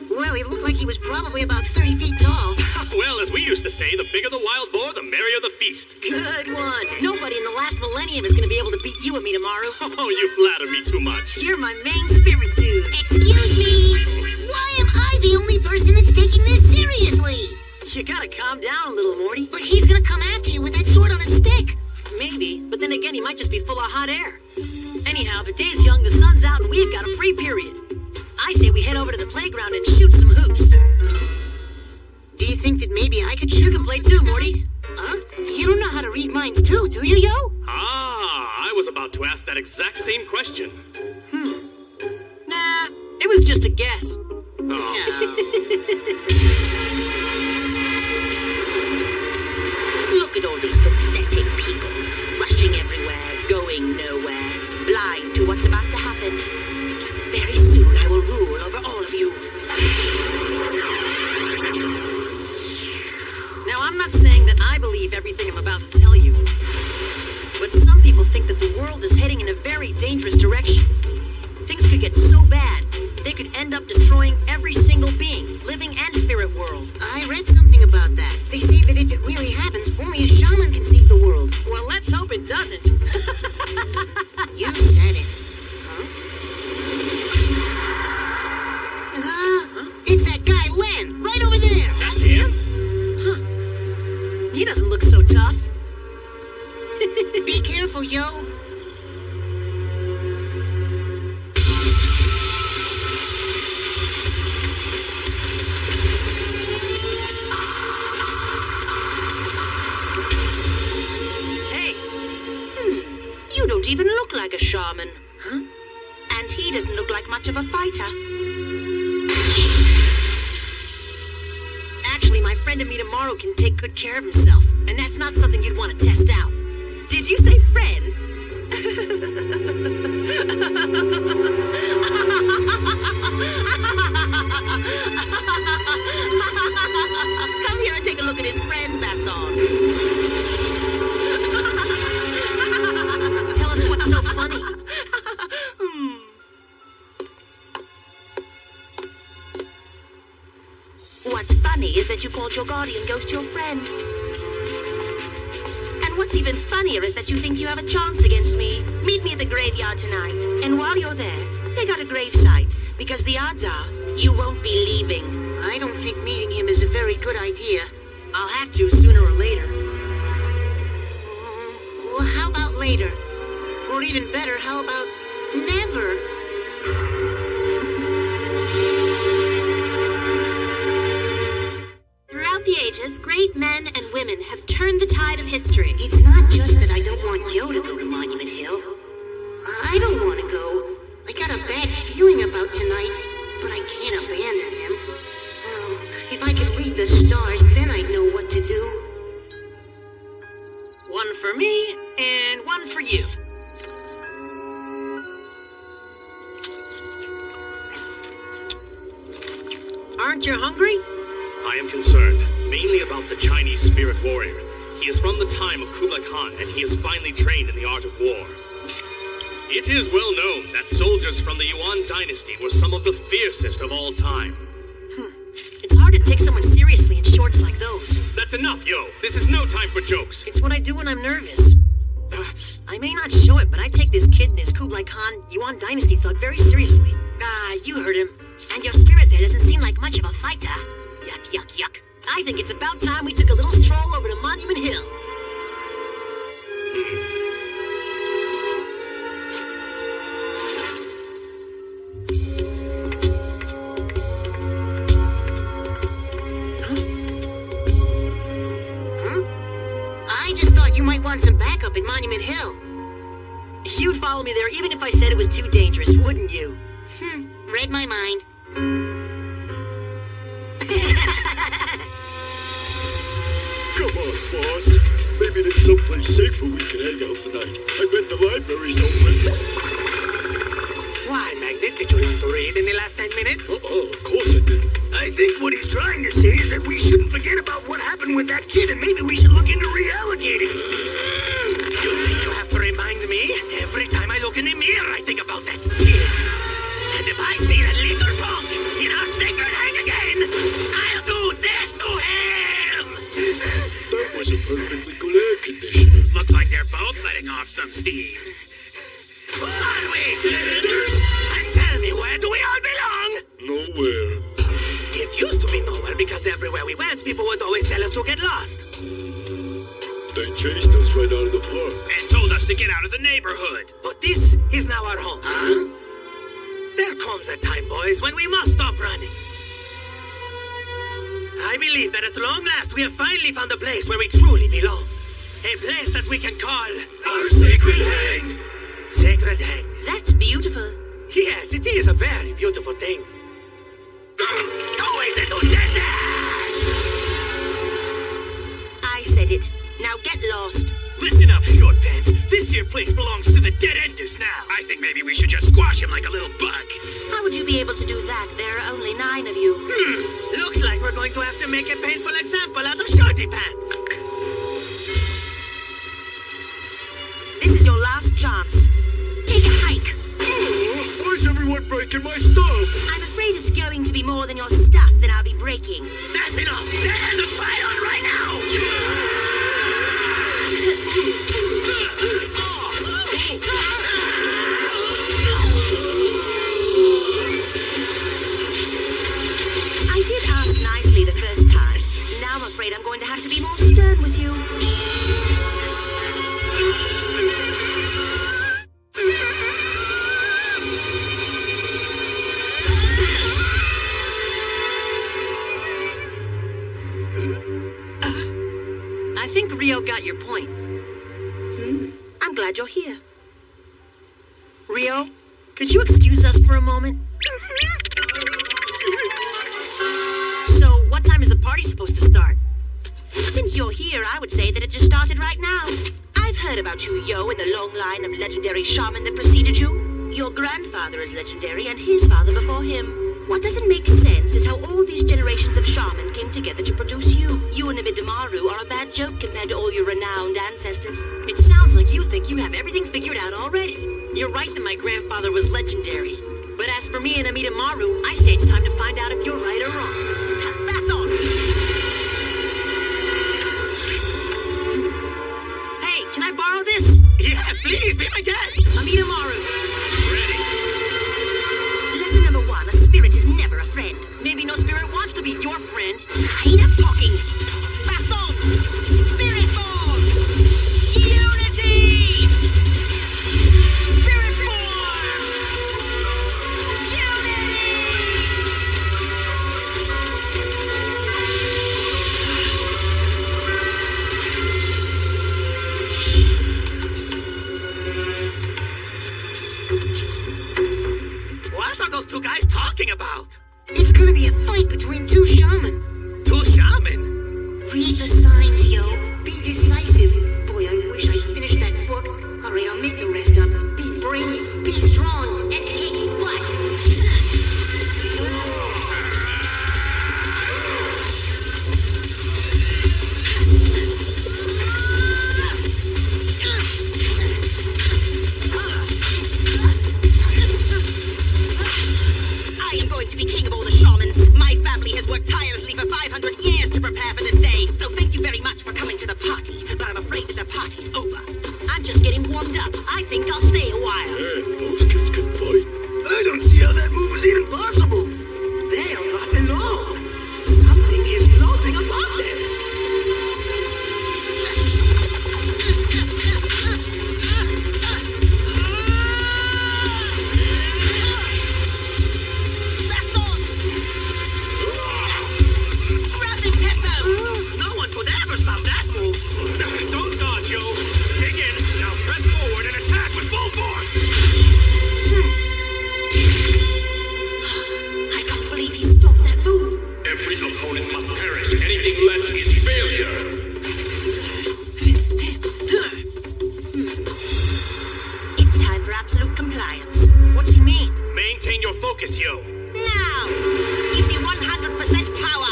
Well, he looked like he was probably about 30 feet tall. Well, as we used to say, the bigger the wild boar, the merrier the feast. Good one. Nobody in the last millennium is going to be able to beat you, Amidamaru. Oh, you flatter me too much. You're my main spirit dude. Excuse me. Why am I the only person that's taking this seriously? You gotta calm down a little, Morty. But he's gonna come after you with that sword on a stick. Maybe, but then again, he might just be full of hot air. Anyhow, the day's young, the sun's out, and we've got a free period. I say we head over to the playground and shoot some hoops. Do you think that maybe I could shoot? You can play too, Morty. Huh? You don't know how to read minds too, do you, yo? Ah, I was about to ask that exact same question. Nah, it was just a guess. Look at all these pathetic people, rushing everywhere, going nowhere, blind to what's about to happen. Very soon I will rule over all of you. Now, I'm not saying that I believe everything I'm about to tell you. But some people think that the world is heading in a very dangerous direction. Things could get so bad, they could end up destroying every single being, living and spirit world. I read something about that. They say that if it really happens, only a shaman can save the world. Well, let's hope it doesn't. You said it. Huh? It's that guy, Len, right over there. That's him? Huh. He doesn't look so tough. Be careful, yo. Hey. You don't even look like a shaman. Huh? And he doesn't look like much of a fighter. Actually, my friend Amidamaru can take good care of himself, and that's not something you'd want to test out. Did you say friend? Come here and take a look at his friend, Basson. What's funny is that you called your guardian ghost your friend. And what's even funnier is that you think you have a chance against me. Meet me at the graveyard tonight. And while you're there, pick out a gravesite, because the odds are you won't be leaving. I don't think meeting him is a very good idea. I'll have to sooner or later. Well, how about later? Or even better, how about never? Throughout the ages, great men and women have turned the tide of history. It's not just that I don't want Yo to go to Monument Hill. I don't want to go. I got a bad feeling about tonight, but I can't abandon him. Oh, if I could read the stars, then I'd know what to do. One for me, and one for you. Aren't you hungry? I am concerned, mainly about the Chinese spirit warrior. He is from the time of Kublai Khan, and he is finely trained in the art of war. It is well known that soldiers from the Yuan dynasty were some of the fiercest of all time. It's hard to take someone seriously in shorts like those. That's enough, Yo. This is no time for jokes. It's what I do when I'm nervous. I may not show it, but I take this kid and his Kublai Khan Yuan dynasty thug very seriously. You heard him. And your spirit there doesn't seem like much of a fighter. Yuck, yuck, yuck. I think it's about time we took a little stroll over to Monument Hill. I just thought you might want some backup in Monument Hill. You'd follow me there even if I said it was too dangerous, wouldn't you? Read my mind. Come on, boss. Maybe there's someplace safer we can hang out tonight. I bet the library's open. Why, Magnet? Did you learn to read in the last 10 minutes? Of course I didn't. I think what he's trying to say is that we shouldn't forget about what happened with that kid, and maybe we should look into reallocating. You think you have to remind me? Every time I look in the mirror, I think about that kid. And if I see that little punk in our sacred hang again, I'll do this to him! That was a perfectly good air conditioner. Looks like they're both letting off some steam. Onward, Deadenders! And tell me, where do we all belong? Nowhere. It used to be nowhere because everywhere we went, people would always tell us to get lost. They chased us right out of the park. And told us to get out of the neighborhood. But this is now our home. There comes a time, boys, when we must stop running. I believe that at long last we have finally found a place where we truly belong. A place that we can call our Sacred Hang. Sacred Hang. That's beautiful. Yes, it is a very beautiful thing. Who is it who said that? I said it. Now get lost. Listen up, short pants. This here place belongs to the Dead Enders now. I think maybe we should just squash him like a little bug. How would you be able to do that? There are only 9 of you. Looks like we're going to have to make a painful example out of Shorty Pants. This is your last chance. Take a hike. Why's everyone breaking my stuff? I'm afraid it's going to be more than your stuff that I'll be breaking. That's enough. Dead Enders, fight on right now. I did ask nicely the first time. Now I'm afraid I'm going to have to be more stern with you. I think Rio got your point. I'm glad you're here. Rio, could you excuse us for a moment? So, what time is the party supposed to start? Since you're here, I would say that it just started right now. I've heard about you, Yo, in the long line of legendary shaman that preceded you. Your grandfather is legendary, and his father before him. What doesn't make sense is how all these generations of shaman came together to produce you. You and Abidamaru are a bad joke compared to all your renowned ancestors. It sounds like you think you have everything figured out already. You're right that my grandfather was legendary. But as for me and Abidamaru, I say it's time to find out if you're right or wrong. That's all. maybe no spirit wants to be your friend. Enough talking! Basson! Spirit form! Unity! Spirit form! What are those two guys talking about? It's gonna be a fight between two shaman. Two shaman? Read the signs, yo. Be decisive. Boy, I wish I'd finished that book. All right, I'll make the rest up. Be brave, be strong, and kick butt. I am going to be king of all the shamans. My family has worked tirelessly for 500 years to prepare for this day. So thank you very much for coming to the party. But I'm afraid that the party's over. I'm just getting warmed up. I think I'll stay a while. Hey, those kids can fight. I don't see how that move is even possible. They are not alone. Something is floating above them. Rapid tempo! No one could ever stop that move. Don't dodge, yo. Dig in. Now press forward and attack with full force. I can't believe he stopped that move. Every opponent must perish. Anything less is failure. It's time for absolute compliance. What's he mean? Maintain your focus, yo. Now! Give me 100% power!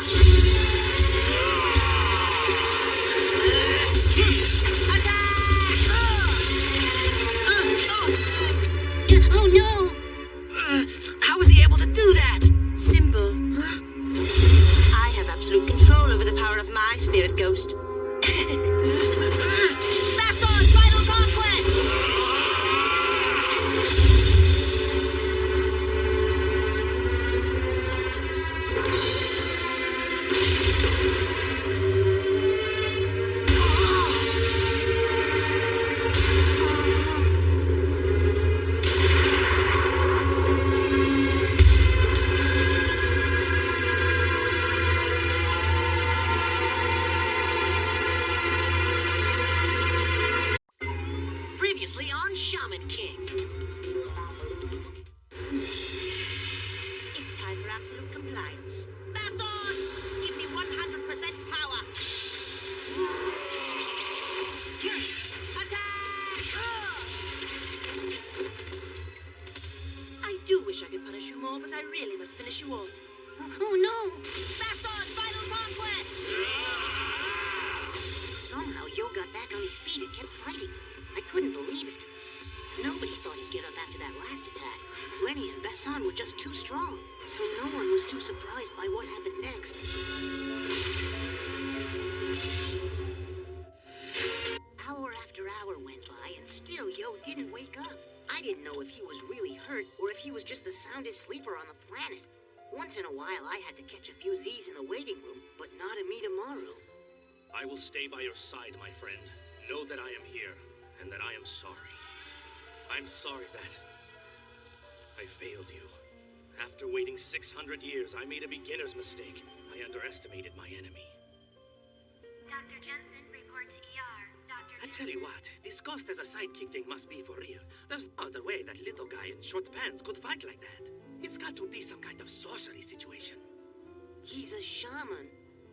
Oh no! How was he able to do that? Simple. I have absolute control over the power of my spirit ghost. Basson, final conquest! Previously on Shaman King. It's time for absolute compliance. Basson! Give me 100% power! Attack! I do wish I could punish you more, but I really must finish you off. Oh no! Basson, final conquest! Somehow Yo got back on his feet and kept fighting. I couldn't believe it. Nobody thought he'd get up after that last attack. Lenny and Basson were just too strong, so no one was too surprised by what happened next. Hour after hour went by, and still Yo didn't wake up. I didn't know if he was really hurt or if he was just the soundest sleeper on the planet. Once in a while, I had to catch a few Z's in the waiting room, but not a Midamaru. I will stay by your side, my friend. Know that I am here, and that I am sorry. I'm sorry that I failed you. After waiting 600 years, I made a beginner's mistake. I underestimated my enemy. Dr. Jensen, report to ER. Dr. I tell you what, this ghost as a sidekick thing must be for real. There's no other way that little guy in short pants could fight like that. It's got to be some kind of sorcery situation. He's a shaman.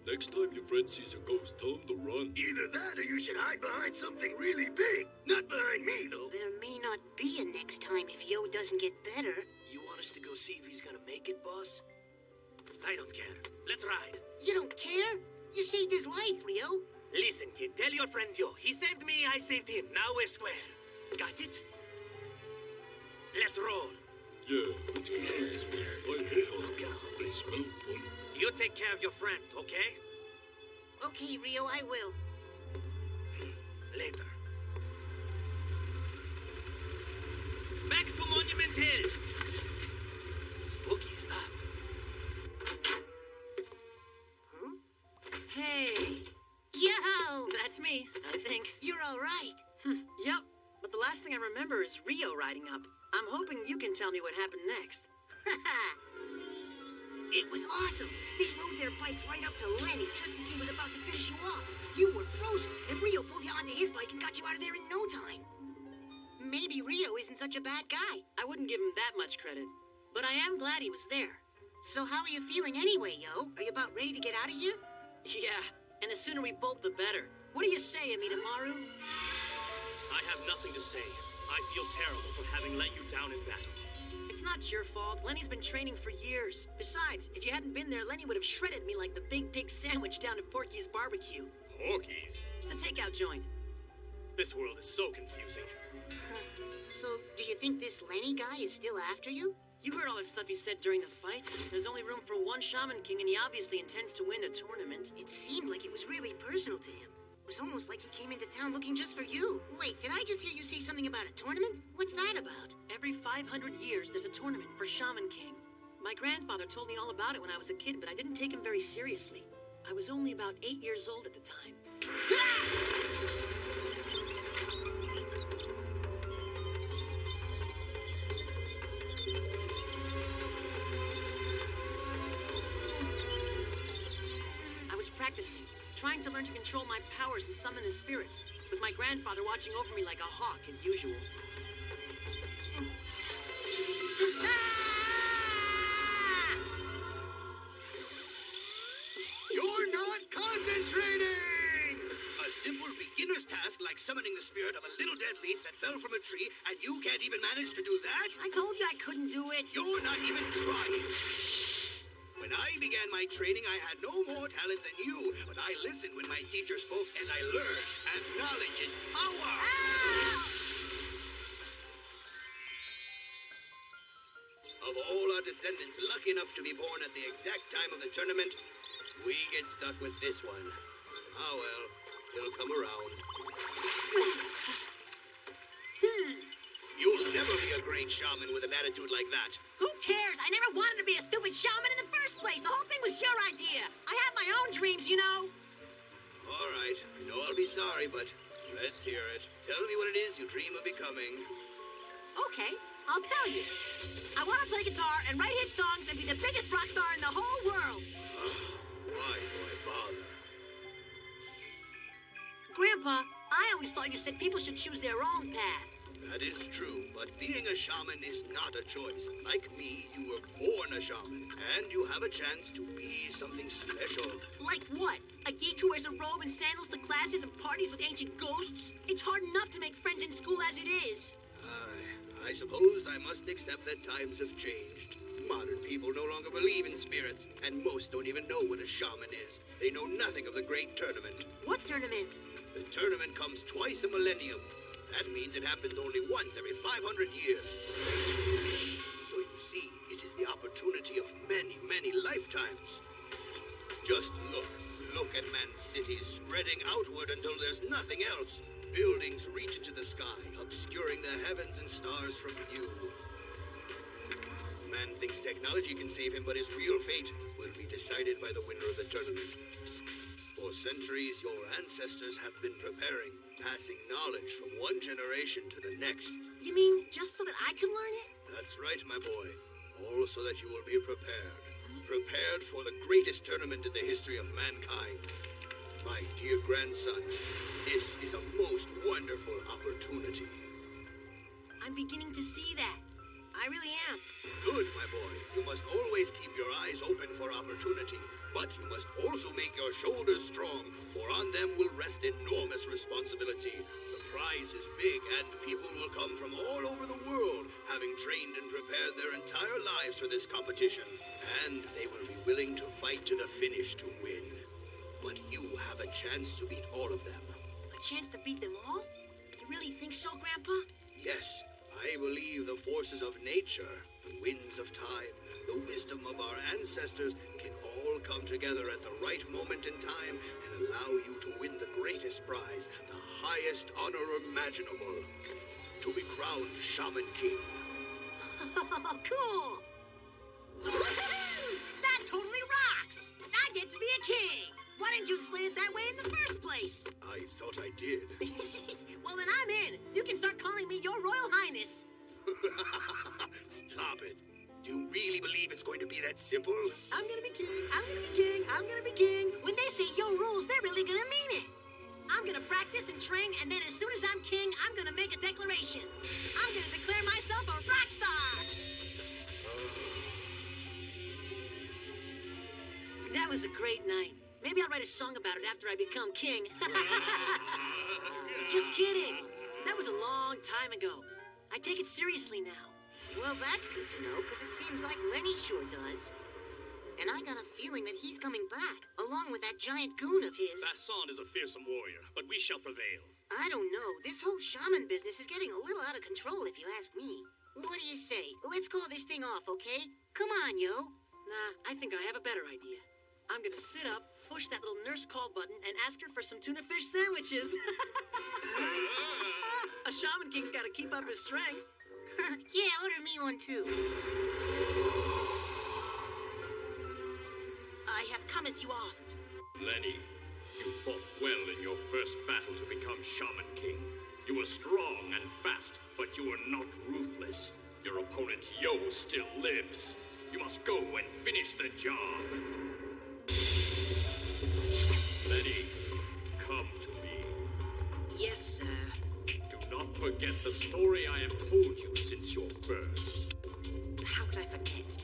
Next time your friend sees a ghost, tell him to run. Either that or you should hide behind something really big. Not behind me, though. There may not be a next time if Yo doesn't get better. You want us to go see if he's gonna make it, boss? I don't care. Let's ride. You don't care? You saved his life, Rio. Listen, kid, tell your friend Yo. He saved me, I saved him. Now we're square. Got it? Let's roll. Yeah, let's get out of this place. I hate hospitals. They smell funny. You take care of your friend, okay? Okay, Rio, I will. Later. Back to Monument Hill. Spooky stuff. me, I think. You're all right. Yep, but the last thing I remember is Rio riding up. I'm hoping you can tell me what happened next. It was awesome. They rode their bikes right up to Lenny just as he was about to finish you off. You were frozen, and Rio pulled you onto his bike and got you out of there in no time. Maybe Rio isn't such a bad guy. I wouldn't give him that much credit, but I am glad he was there. So how are you feeling anyway, yo? Are you about ready to get out of here? Yeah, and the sooner we bolt, the better. What do you say, Amidamaru? I have nothing to say. I feel terrible for having let you down in battle. It's not your fault. Lenny's been training for years. Besides, if you hadn't been there, Lenny would have shredded me like the Big Pig sandwich down at Porky's Barbecue. Porky's? It's a takeout joint. This world is so confusing. So, do you think this Lenny guy is still after you? You heard all that stuff he said during the fight. There's only room for one Shaman King, and he obviously intends to win the tournament. It seemed like it was really personal to him. It was almost like he came into town looking just for you. Wait, did I just hear you say something about a tournament? What's that about? Every 500 years, there's a tournament for Shaman King. My grandfather told me all about it when I was a kid, but I didn't take him very seriously. I was only about 8 years old at the time. I was practicing, trying to learn to control my powers and summon the spirits, with my grandfather watching over me like a hawk, as usual. You're not concentrating! A simple beginner's task like summoning the spirit of a little dead leaf that fell from a tree, and you can't even manage to do that? I told you I couldn't do it. You're not even trying. When I began my training, I had no more talent than you, but I listened when my teacher spoke and I learned, and knowledge is power! Of all our descendants lucky enough to be born at the exact time of the tournament, we get stuck with this one. Ah well, it'll come around. You'll never be a great shaman with an attitude like that. Who cares? I never wanted to be a stupid shaman in the first place. The whole thing was your idea. I have my own dreams, you know. All right, I know I'll be sorry, but let's hear it. Tell me what it is you dream of becoming. Okay, I'll tell you. I want to play guitar and write hit songs and be the biggest rock star in the whole world. Why do I bother? Grandpa, I always thought you said people should choose their own path. That is true, but being a shaman is not a choice. Like me, you were born a shaman, and you have a chance to be something special. Like what? A geek who wears a robe and sandals to classes and parties with ancient ghosts? It's hard enough to make friends in school as it is. I suppose I must accept that times have changed. Modern people no longer believe in spirits, and most don't even know what a shaman is. They know nothing of the great tournament. What tournament? The tournament comes twice a millennium. That means it happens only once every 500 years. So you see, it is the opportunity of many, many lifetimes. Just look at man's cities spreading outward until there's nothing else. Buildings reach into the sky, obscuring the heavens and stars from view. Man thinks technology can save him, but his real fate will be decided by the winner of the tournament. For centuries, your ancestors have been preparing, passing knowledge from one generation to the next. You mean just so that I can learn it? That's right, my boy. All so that you will be prepared. Prepared for the greatest tournament in the history of mankind. My dear grandson, this is a most wonderful opportunity. I'm beginning to see that. I really am. Good, my boy. You must always keep your eyes open for opportunity. But you must also make your shoulders strong, for on them will rest enormous responsibility. The prize is big, and people will come from all over the world, having trained and prepared their entire lives for this competition. And they will be willing to fight to the finish to win. But you have a chance to beat all of them. A chance to beat them all? You really think so, Grandpa? Yes, I believe the forces of nature, the winds of time, the wisdom of our ancestors can all come together at the right moment in time and allow you to win the greatest prize, the highest honor imaginable, to be crowned Shaman King. Cool! That totally rocks! I get to be a king! Why didn't you explain it that way in the first place? I thought I stop it. Do you really believe it's going to be that simple? I'm gonna be king. I'm gonna be king. I'm gonna be king. When they say yo rules, they're really gonna mean it. I'm gonna practice and train, and then as soon as I'm king, I'm gonna make a declaration. I'm gonna declare myself a rock star. That was a great night. Maybe I'll write a song about it after I become king. Just kidding. That was a long time ago. I take it seriously now. Well, that's good to know, because it seems like Lenny sure does. And I got a feeling that he's coming back, along with that giant goon of his. Basson is a fearsome warrior, but we shall prevail. I don't know. This whole shaman business is getting a little out of control, if you ask me. What do you say? Let's call this thing off, okay? Come on, yo. Nah, I think I have a better idea. I'm gonna sit up, push that little nurse call button, and ask her for some tuna fish sandwiches. A shaman king's gotta keep up his strength. Yeah, order me one too. I have come as you asked. Lenny, you fought well in your first battle to become Shaman King. You were strong and fast, but you were not ruthless. Your opponent, Yo, still lives. You must go and finish the job. Lenny, come to me. Yes, sir. Do not forget the story I have told you since your birth. How could I forget?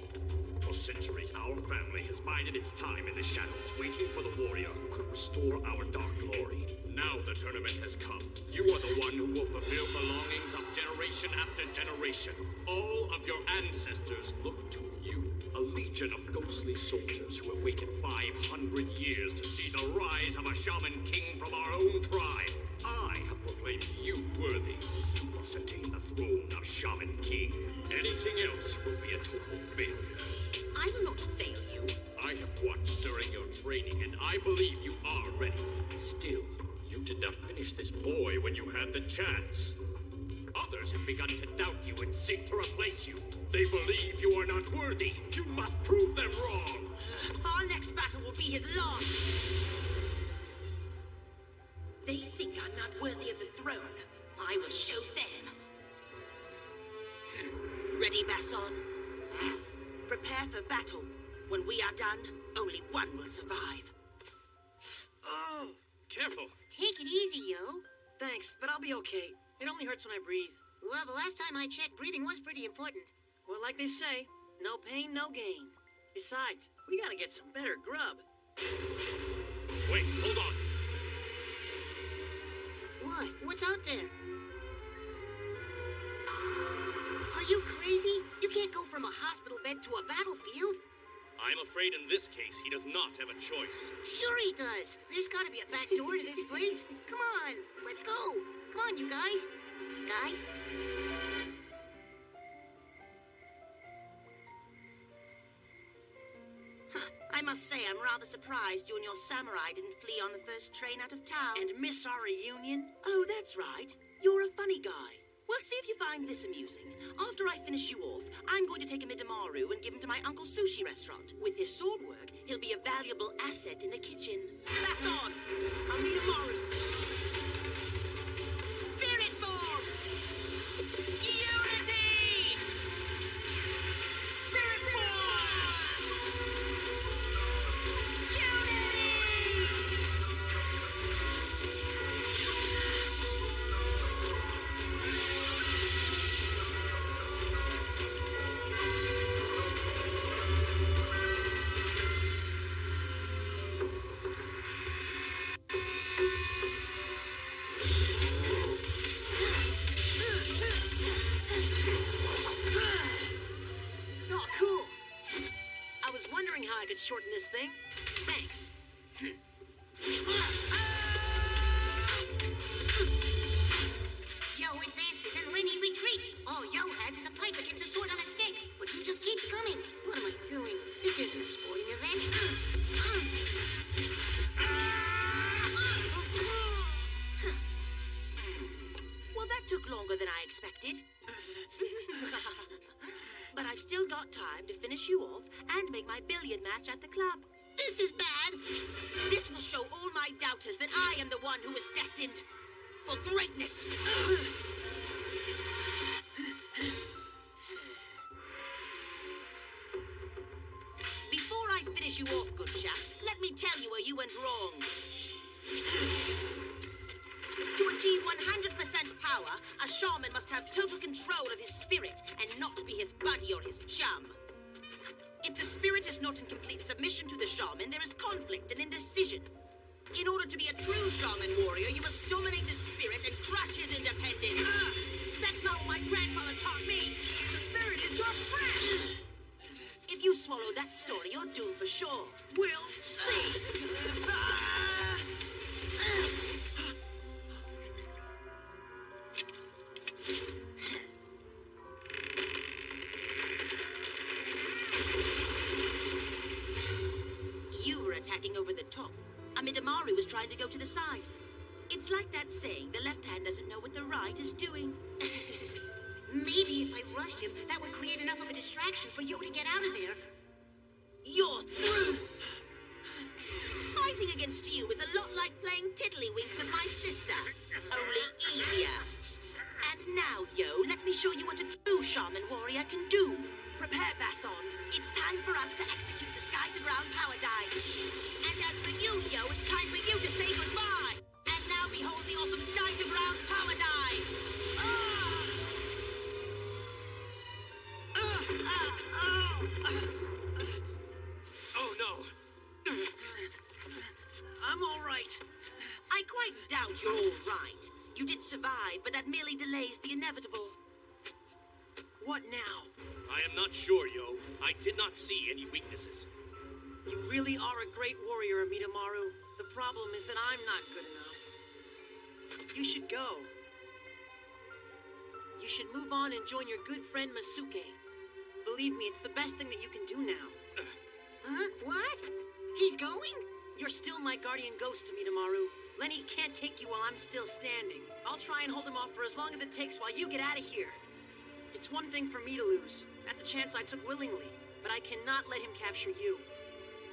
For centuries, our family has bided its time in the shadows, waiting for the warrior who could restore our dark glory. Now the tournament has come. You are the one who will fulfill the longings of generation after generation. All of your ancestors look to you. A legion of ghostly soldiers who have waited 500 years to see the rise of a shaman king from our own tribe. I have proclaimed you worthy. You must attain the throne of Shaman King. Anything else will be a total failure. I will not fail you. I have watched during your training, and I believe you are ready. Still, you did not finish this boy when you had the chance. Others have begun to doubt you and seek to replace you. They believe you are not worthy. You must prove them wrong. Our next battle will be his last. They think I'm not worthy of the throne. I will show them. Ready, Basson? Prepare for battle. When we are done, only one will survive. Oh, careful. Take it easy, yo. Thanks, but I'll be okay. It only hurts when I breathe. Well, the last time I checked, breathing was pretty important. Well, like they say, no pain, no gain. Besides, we gotta get some better grub. Wait, hold on. What? What's out there? Are you crazy? You can't go from a hospital bed to a battlefield. I'm afraid in this case, he does not have a choice. Sure he does. There's gotta be a back door to this place. Come on, let's go. Come on, you guys. Guys? I must say, I'm rather surprised you and your samurai didn't flee on the first train out of town. And miss our reunion? Oh, that's right. You're a funny guy. Well, see if you find this amusing. After I finish you off, I'm going to take him into Maru and give him to my uncle's sushi restaurant. With his sword work, he'll be a valuable asset in the kitchen. Basson! I'll meet him Maru. Spirit form! Unity! Spirit form! Unity! Oh, cool. I was wondering how I could shorten this thing. Thanks. Yo advances and Lenny retreats. All Yo has is a pipe against a sword on a stick, but he just keeps coming. What am I doing? This isn't a sporting event. Well, that took longer than I expected. But I've still got time to finish you off and make my billiard match at the club. This is bad. This will show all my doubters that I am the one who is destined for greatness. you went wrong. To achieve 100% power, a shaman must have total control of his spirit and not be his buddy or his chum. If the spirit is not in complete submission to the shaman, there is conflict and indecision. In order to be a true shaman warrior, you must dominate the spirit and crush his independence. That's not what my grandfather taught me. The spirit is your friend. If you swallow that story, you're doomed for sure. We'll see. You were attacking over the top. Amidamaru was trying to go to the side. It's like that saying, the left hand doesn't know what the right is doing. Maybe if I rushed him, that would create enough of a distraction for you to get out of there. You're through! Fighting against you is a lot like playing tiddlywinks with my sister, only easier. And now, Yo, let me show you what a true shaman warrior can do. Prepare, Basson. It's time for us to execute the sky-to-ground power dive. And as for you, Yo, it's time for you to say goodbye. And now behold the awesome sky-to-ground power dive. Oh, no. I'm all right. I quite doubt you're all right. You did survive, but that merely delays the inevitable. What now? I am not sure, Yo. I did not see any weaknesses. You really are a great warrior, Amidamaru. The problem is that I'm not good enough. You should go. You should move on and join your good friend Masuke. Believe me, it's the best thing that you can do now. Huh? What? He's going? You're still my guardian ghost, Amidamaru. Lenny can't take you while I'm still standing. I'll try and hold him off for as long as it takes while you get out of here. It's one thing for me to lose. That's a chance I took willingly. But I cannot let him capture you.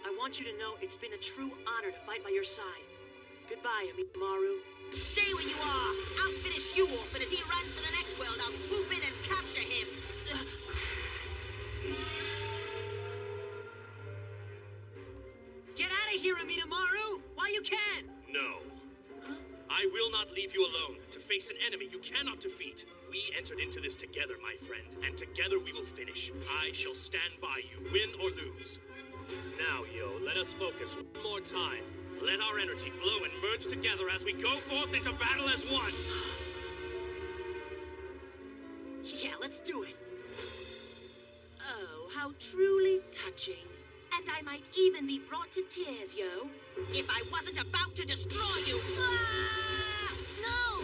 I want you to know it's been a true honor to fight by your side. Goodbye, Amidamaru. Stay where you are! I'll finish you off, and as he runs for the next world, I'll swoop in and capture him! Get out of here, Amidamaru! While you can! No. I will not leave you alone to face an enemy you cannot defeat. We entered into this together, my friend, and together we will finish. I shall stand by you, win or lose. Now, Yo, let us focus one more time. Let our energy flow and merge together as we go forth into battle as one. Yeah, let's do it. Oh, how truly touching. And I might even be brought to tears, Yo, if I wasn't about to destroy you. Ah! No!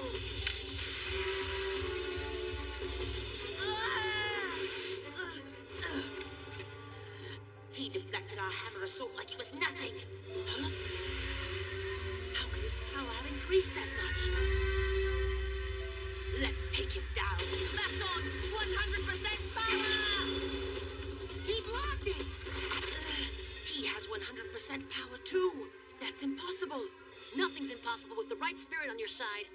He deflected our hammer assault like it was nothing. Huh? How could his power have increased that much? Let's take him down. That's on 100% power! He blocked it! He has 100% power too. That's impossible. Nothing's impossible with the right spirit on your side.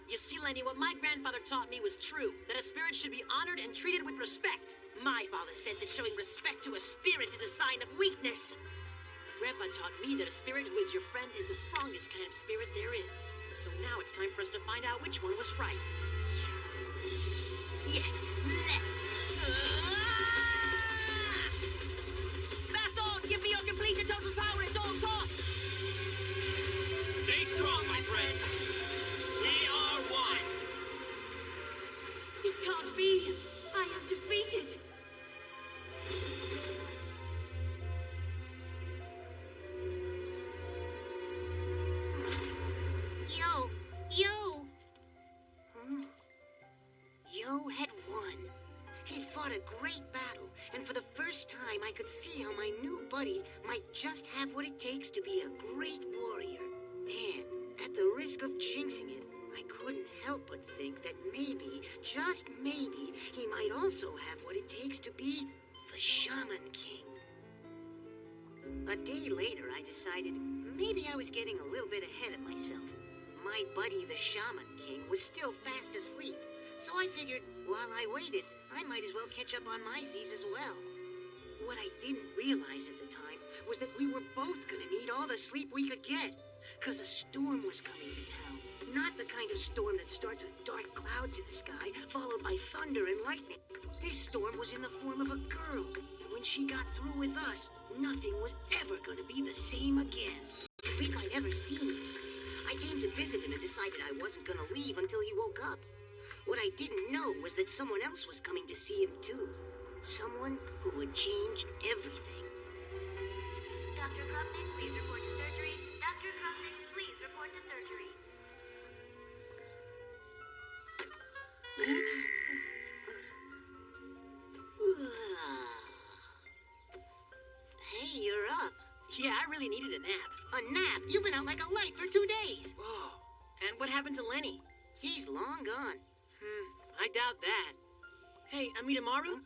You see, Lenny, what my grandfather taught me was true. That a spirit should be honored and treated with respect. My father said that showing respect to a spirit is a sign of weakness. Grandpa taught me that a spirit who is your friend is the strongest kind of spirit there is. So now it's time for us to find out which one was right. Yes, let's. That's all! Give me your complete and total power at all costs! Stay strong, my friend. We are one. It can't be. I am defeated. Yo! Huh? Yo had won. He fought a great battle, and for the first time I could see how my new buddy might just have what it takes to be a great warrior. And at the risk of jinxing it, I couldn't help but think that maybe, just maybe, he might also have what it takes to be the Shaman King. A day later, I decided maybe I was getting a little bit ahead of myself. My buddy, the Shaman King, was still fast asleep, so I figured while I waited, I might as well catch up on my Z's as well. What I didn't realize at the time was that we were both gonna need all the the sleep we could get. Because a storm was coming to town. Not the kind of storm that starts with dark clouds in the sky, followed by thunder and lightning. This storm was in the form of a girl. And when she got through with us, nothing was ever going to be the same again. Sleep I'd ever seen. I came to visit him and decided I wasn't going to leave until he woke up. What I didn't know was that someone else was coming to see him too. Someone who would change everything. Dr. Krupnik, please report to surgery. Dr. Krupnik, please report to surgery. Hey, you're up. Yeah, I really needed a nap. A nap? You've been out like a light for 2 days. Whoa. And what happened to Lenny? He's long gone. I doubt that. Hey, Amidamaru?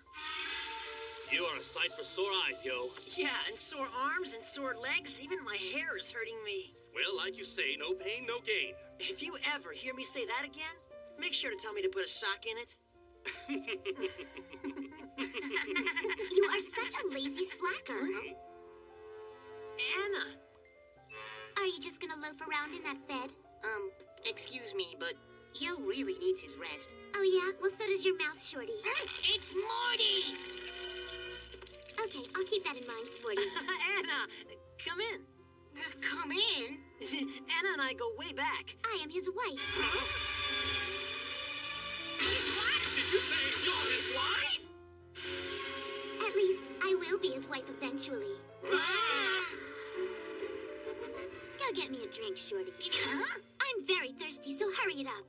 You are a sight for sore eyes, yo. Yeah, and sore arms and sore legs. Even my hair is hurting me. Well, like you say, no pain, no gain. If you ever hear me say that again, make sure to tell me to put a sock in it. You are such a lazy slacker. Anna! Are you just gonna loaf around in that bed? Excuse me, but Yo really needs his rest. Oh yeah? Well, so does your mouth, Shorty. It's Morty! Okay, I'll keep that in mind, Sporty. Anna, come in. Come in? Anna and I go way back. I am his wife. His what? Did you say you're his wife? At least, I will be his wife eventually. Go get me a drink, Shorty. Huh? I'm very thirsty, so hurry it up.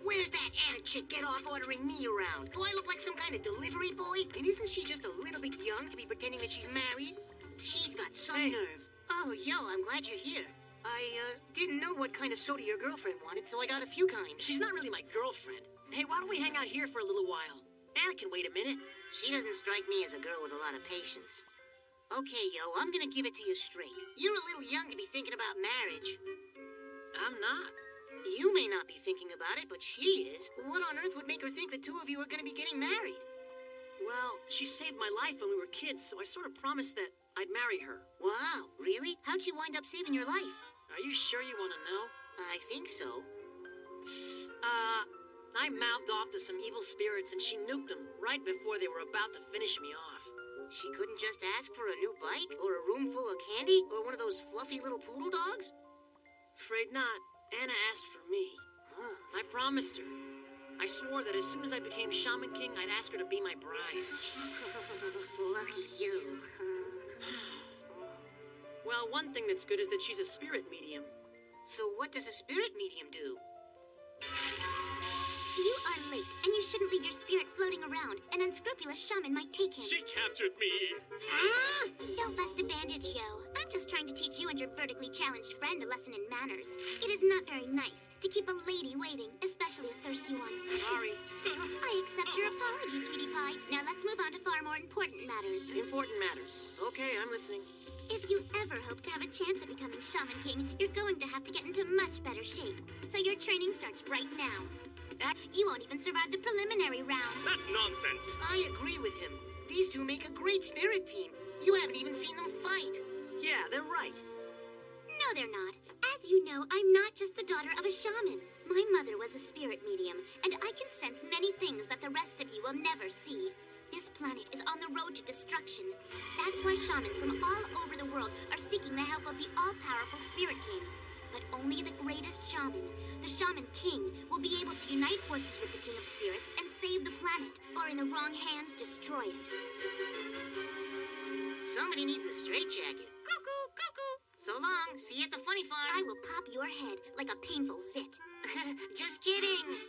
Where's that Anna chick get off ordering me around? Do I look like some kind of delivery boy? And isn't she just a little bit young to be pretending that she's married? She's got some nerve. Oh, yo, I'm glad you're here. I, didn't know what kind of soda your girlfriend wanted, so I got a few kinds. She's not really my girlfriend. Hey, why don't we hang out here for a little while? Anna can wait a minute. She doesn't strike me as a girl with a lot of patience. Okay, yo, I'm gonna give it to you straight. You're a little young to be thinking about marriage. I'm not. You may not be thinking about it, but she is. What on earth would make her think the two of you are gonna be getting married? Well, she saved my life when we were kids, so I sort of promised that I'd marry her. Wow, really? How'd she wind up saving your life? Are you sure you want to know? I think so. I mouthed off to some evil spirits and she nuked them right before they were about to finish me off. She couldn't just ask for a new bike, or a room full of candy, or one of those fluffy little poodle dogs? Afraid not. Anna asked for me. I promised her. I swore that as soon as I became Shaman King, I'd ask her to be my bride. Lucky you. Well, one thing that's good is that she's a spirit medium. So what does a spirit medium do? You are late, and you shouldn't leave your spirit floating around. An unscrupulous shaman might take him. She captured me. Don't bust a bandage, yo. I'm just trying to teach you and your vertically challenged friend a lesson in manners. It is not very nice to keep a lady waiting, especially a thirsty one. Sorry. I accept your apology, sweetie pie. Now let's move on to far more important matters. Important matters. Okay, I'm listening. If you ever hope to have a chance at becoming Shaman King, you're going to have to get into much better shape. So your training starts right now. You won't even survive the preliminary rounds. That's nonsense. I agree with him. These two make a great spirit team. You haven't even seen them fight. Yeah, they're right. No, they're not. As you know, I'm not just the daughter of a shaman. My mother was a spirit medium, and I can sense many things that the rest of you will never see. This planet is on the road to destruction. That's why shamans from all over the world are seeking the help of the all-powerful Spirit King. But only the greatest shaman, the Shaman King, will be able to unite forces with the King of Spirits and save the planet, or in the wrong hands, destroy it. Somebody needs a straitjacket. Cuckoo, cuckoo. So long. See you at the funny farm. I will pop your head like a painful zit. Just kidding.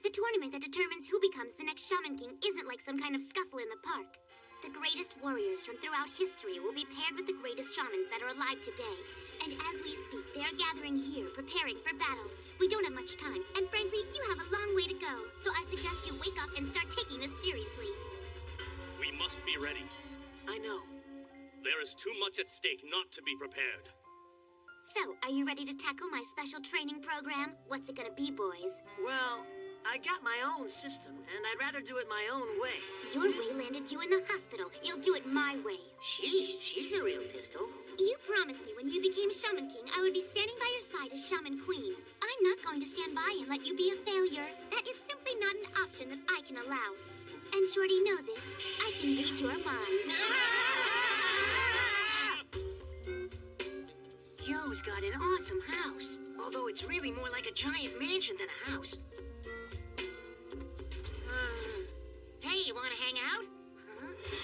The tournament that determines who becomes the next Shaman King isn't like some kind of scuffle in the park. The greatest warriors from throughout history will be paired with the greatest shamans that are alive today. And as we speak, they are gathering here, preparing for battle. We don't have much time, and frankly, you have a long way to go. So I suggest you wake up and start taking this seriously. We must be ready. I know. There is too much at stake not to be prepared. So, are you ready to tackle my special training program? What's it gonna be, boys? Well, I got my own system, and I'd rather do it my own way. Your way landed you in the hospital. You'll do it my way. She's a real pistol. You promised me when you became Shaman King, I would be standing by your side as Shaman Queen. I'm not going to stand by and let you be a failure. That is simply not an option that I can allow. And Shorty, know this. I can read your mind. Yo's got an awesome house. Although it's really more like a giant mansion than a house. Hey, you want to hang out?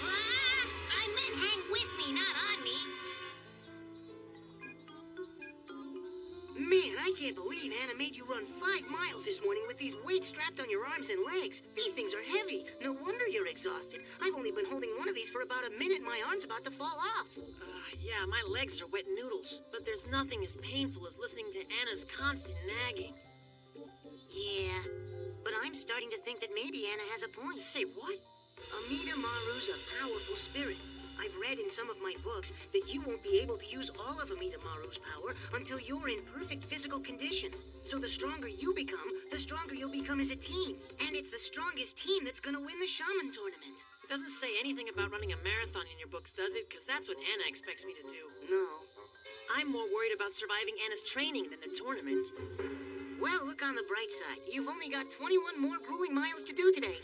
Huh? I meant hang with me, not on me. Man, I can't believe Anna made you run 5 miles this morning with these weights strapped on your arms and legs. These things are heavy. No wonder you're exhausted. I've only been holding one of these for about a minute. My arm's about to fall off. Yeah, my legs are wet noodles, but there's nothing as painful as listening to Anna's constant nagging. Yeah, but I'm starting to think that maybe Anna has a point. Say what? Amida Maru's a powerful spirit. I've read in some of my books that you won't be able to use all of Amida Maru's power until you're in perfect physical condition. So the stronger you become, the stronger you'll become as a team. And it's the strongest team that's gonna win the Shaman tournament. It doesn't say anything about running a marathon in your books, does it? Because that's what Anna expects me to do. No. I'm more worried about surviving Anna's training than the tournament. Well, look on the bright side. You've only got 21 more grueling miles to do today.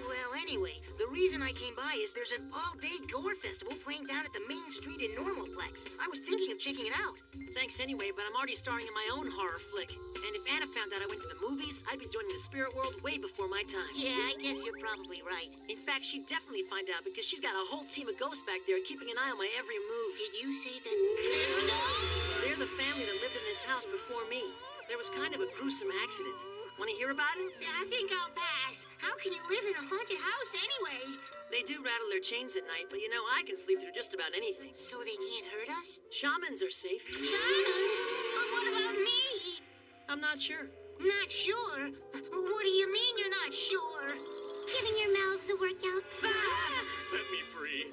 Well, anyway, the reason I came by is there's an all-day gore festival playing down at the main street in Normalplex. I was thinking of checking it out. Thanks anyway, but I'm already starring in my own horror flick. And if Anna found out I went to the movies, I'd be joining the spirit world way before my time. Yeah, I guess you're probably right. In fact, she'd definitely find out because she's got a whole team of ghosts back there keeping an eye on my every move. Did you say that? They're the family that lived in this house before me. There was kind of a gruesome accident. Want to hear about it? I think I'll pass. How can you live in a haunted house anyway? They do rattle their chains at night, but you know, I can sleep through just about anything. So they can't hurt us? Shamans are safe. Shamans? But what about me? I'm not sure. Not sure? What do you mean you're not sure? Giving your mouths a workout. Set me free.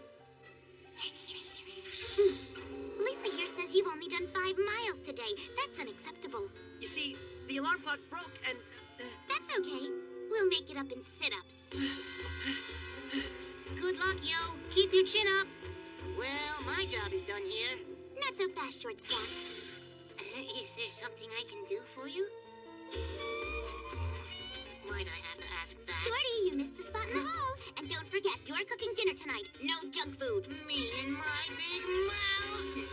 Lisa here says you've only done 5 miles today. That's unacceptable. You see, the alarm clock broke and... That's okay. We'll make it up in sit-ups. Good luck, yo. Keep your chin up. Well, my job is done here. Not so fast, short staff. Is there something I can do for you? Why'd I have to ask that? Shorty, you missed a spot in the hall. And don't forget, you're cooking dinner tonight. No junk food. Me and my big mouth.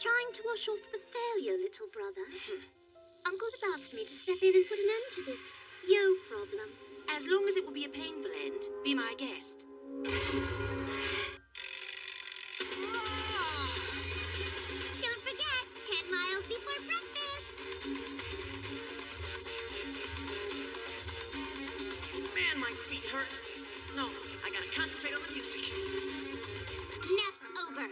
Trying to wash off the failure, little brother. Uncle has asked me to step in and put an end to this yo problem. As long as it will be a painful end, be my guest. Don't forget, 10 miles before breakfast. Man, my feet hurt. No, I gotta concentrate on the music. Nap's over.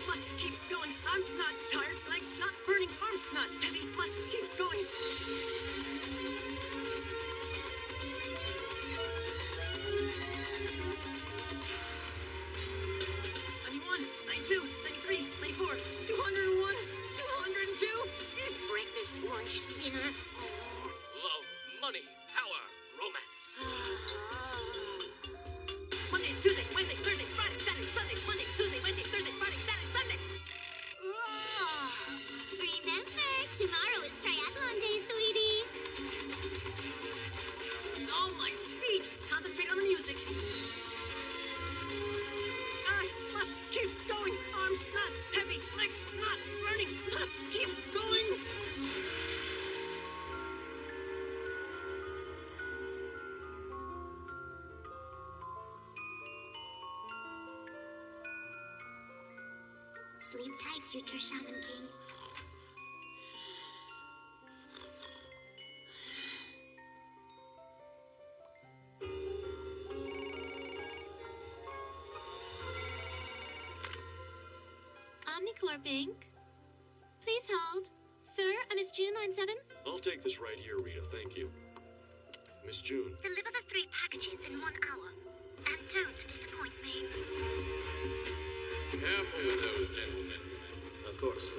Must keep going. I'm not tired. Legs not burning. Arms not heavy. Must keep going. 91, 92, 93, 94, 201, 202. Breakfast, lunch, dinner. Love, money, power, romance. Monday, Tuesday, Wednesday, Thursday, Friday, Saturday, Sunday, Monday, Tuesday, Wednesday, Thursday, Friday, Saturday, Sunday. Remember, tomorrow is triathlon day, sweetie. Oh, my feet. Concentrate on the music. I must keep going. Arms not heavy. Legs not burning. Must keep going. Sleep tight, future Shaman King. Pink. Please hold. Sir, Miss June, line 7. I'll take this right here, Rita. Thank you. Miss June. Deliver the 3 packages in 1 hour. And don't disappoint me. Careful with those, gentlemen. Of course.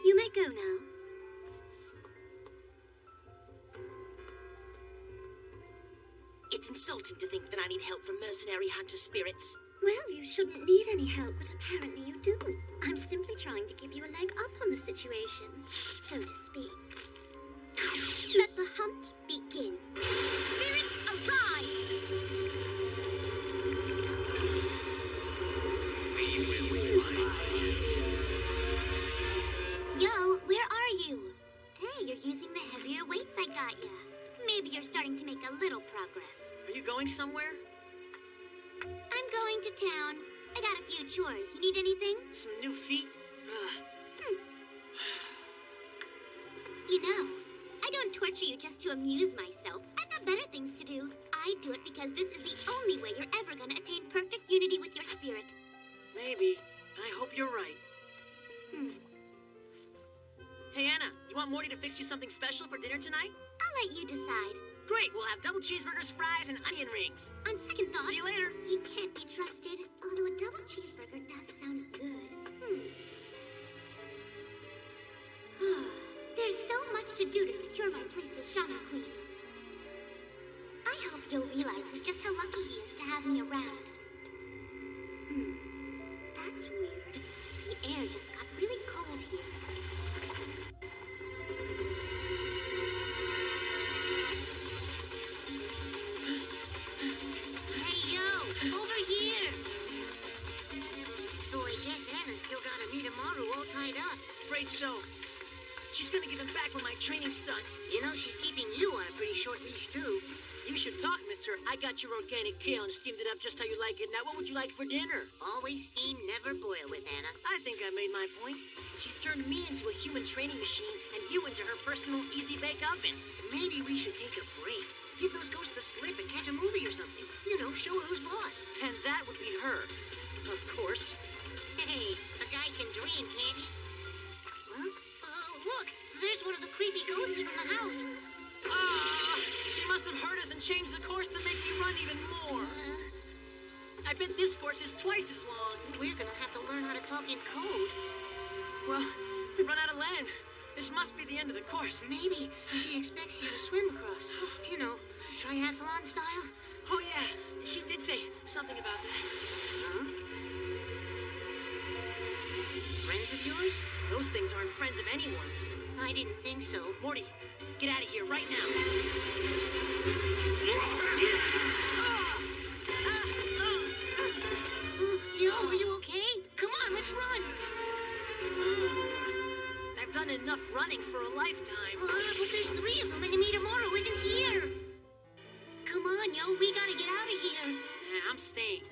You may go now. It's insulting to think that I need help from mercenary hunter spirits. Well, you shouldn't need any help, but apparently you do. I'm simply trying to give you a leg up on the situation, so to speak. Let the hunt begin. Spirits arise! Yo, where are you? Hey, you're using the heavier weights I got ya. Maybe you're starting to make a little progress. Are you going somewhere? I'm going to town. I got a few chores. You need anything? Some new feet? You know, I don't torture you just to amuse myself. I've got better things to do. I do it because this is the only way you're ever gonna attain perfect unity with your spirit. Maybe. I hope you're right. Hey, Anna, you want Morty to fix you something special for dinner tonight? I'll let you decide. Great, we'll have double cheeseburgers, fries, and onion rings. On second thought... See you later. He can't be trusted, although a double cheeseburger does sound good. There's so much to do to secure my place as Shaman Queen. I hope Yo realizes just how lucky he is to have me around. That's weird. The air just got really cold here. Hey, Yo! Over here! So I guess Anna's still got Amidamaru all tied up. Afraid so. She's gonna give him back when my training's done. You know, she's keeping you on a pretty short leash, too. You should talk, mister. I got your organic kale and steamed it up just how you like it. Now, what would you like for dinner? Always steam, never boil with Anna. I think I made my point. She's turned me into a human training machine and you into her personal easy-bake oven. Maybe we should take a break. Give those ghosts the slip and catch a movie or something. You know, show who's boss. And that would be her. Of course. Hey, a guy can dream, can't he? Huh? Look! There's one of the creepy ghosts from the house. She must have heard us and changed the course to make me run even more. I bet this course is twice as long. We're gonna have to learn how to talk in code. Well, we run out of land. This must be the end of the course. Maybe she expects you to swim across. You know, triathlon style. Oh, yeah. She did say something about that. Huh? Friends of yours? Those things aren't friends of anyone's. I didn't think so. Morty, get out of here right now. Yo, are you okay? Come on, let's run. I've done enough running for a lifetime. But there's 3 of them and Amidamaru isn't here. Come on, Yo, we gotta get out of here. Nah, I'm staying.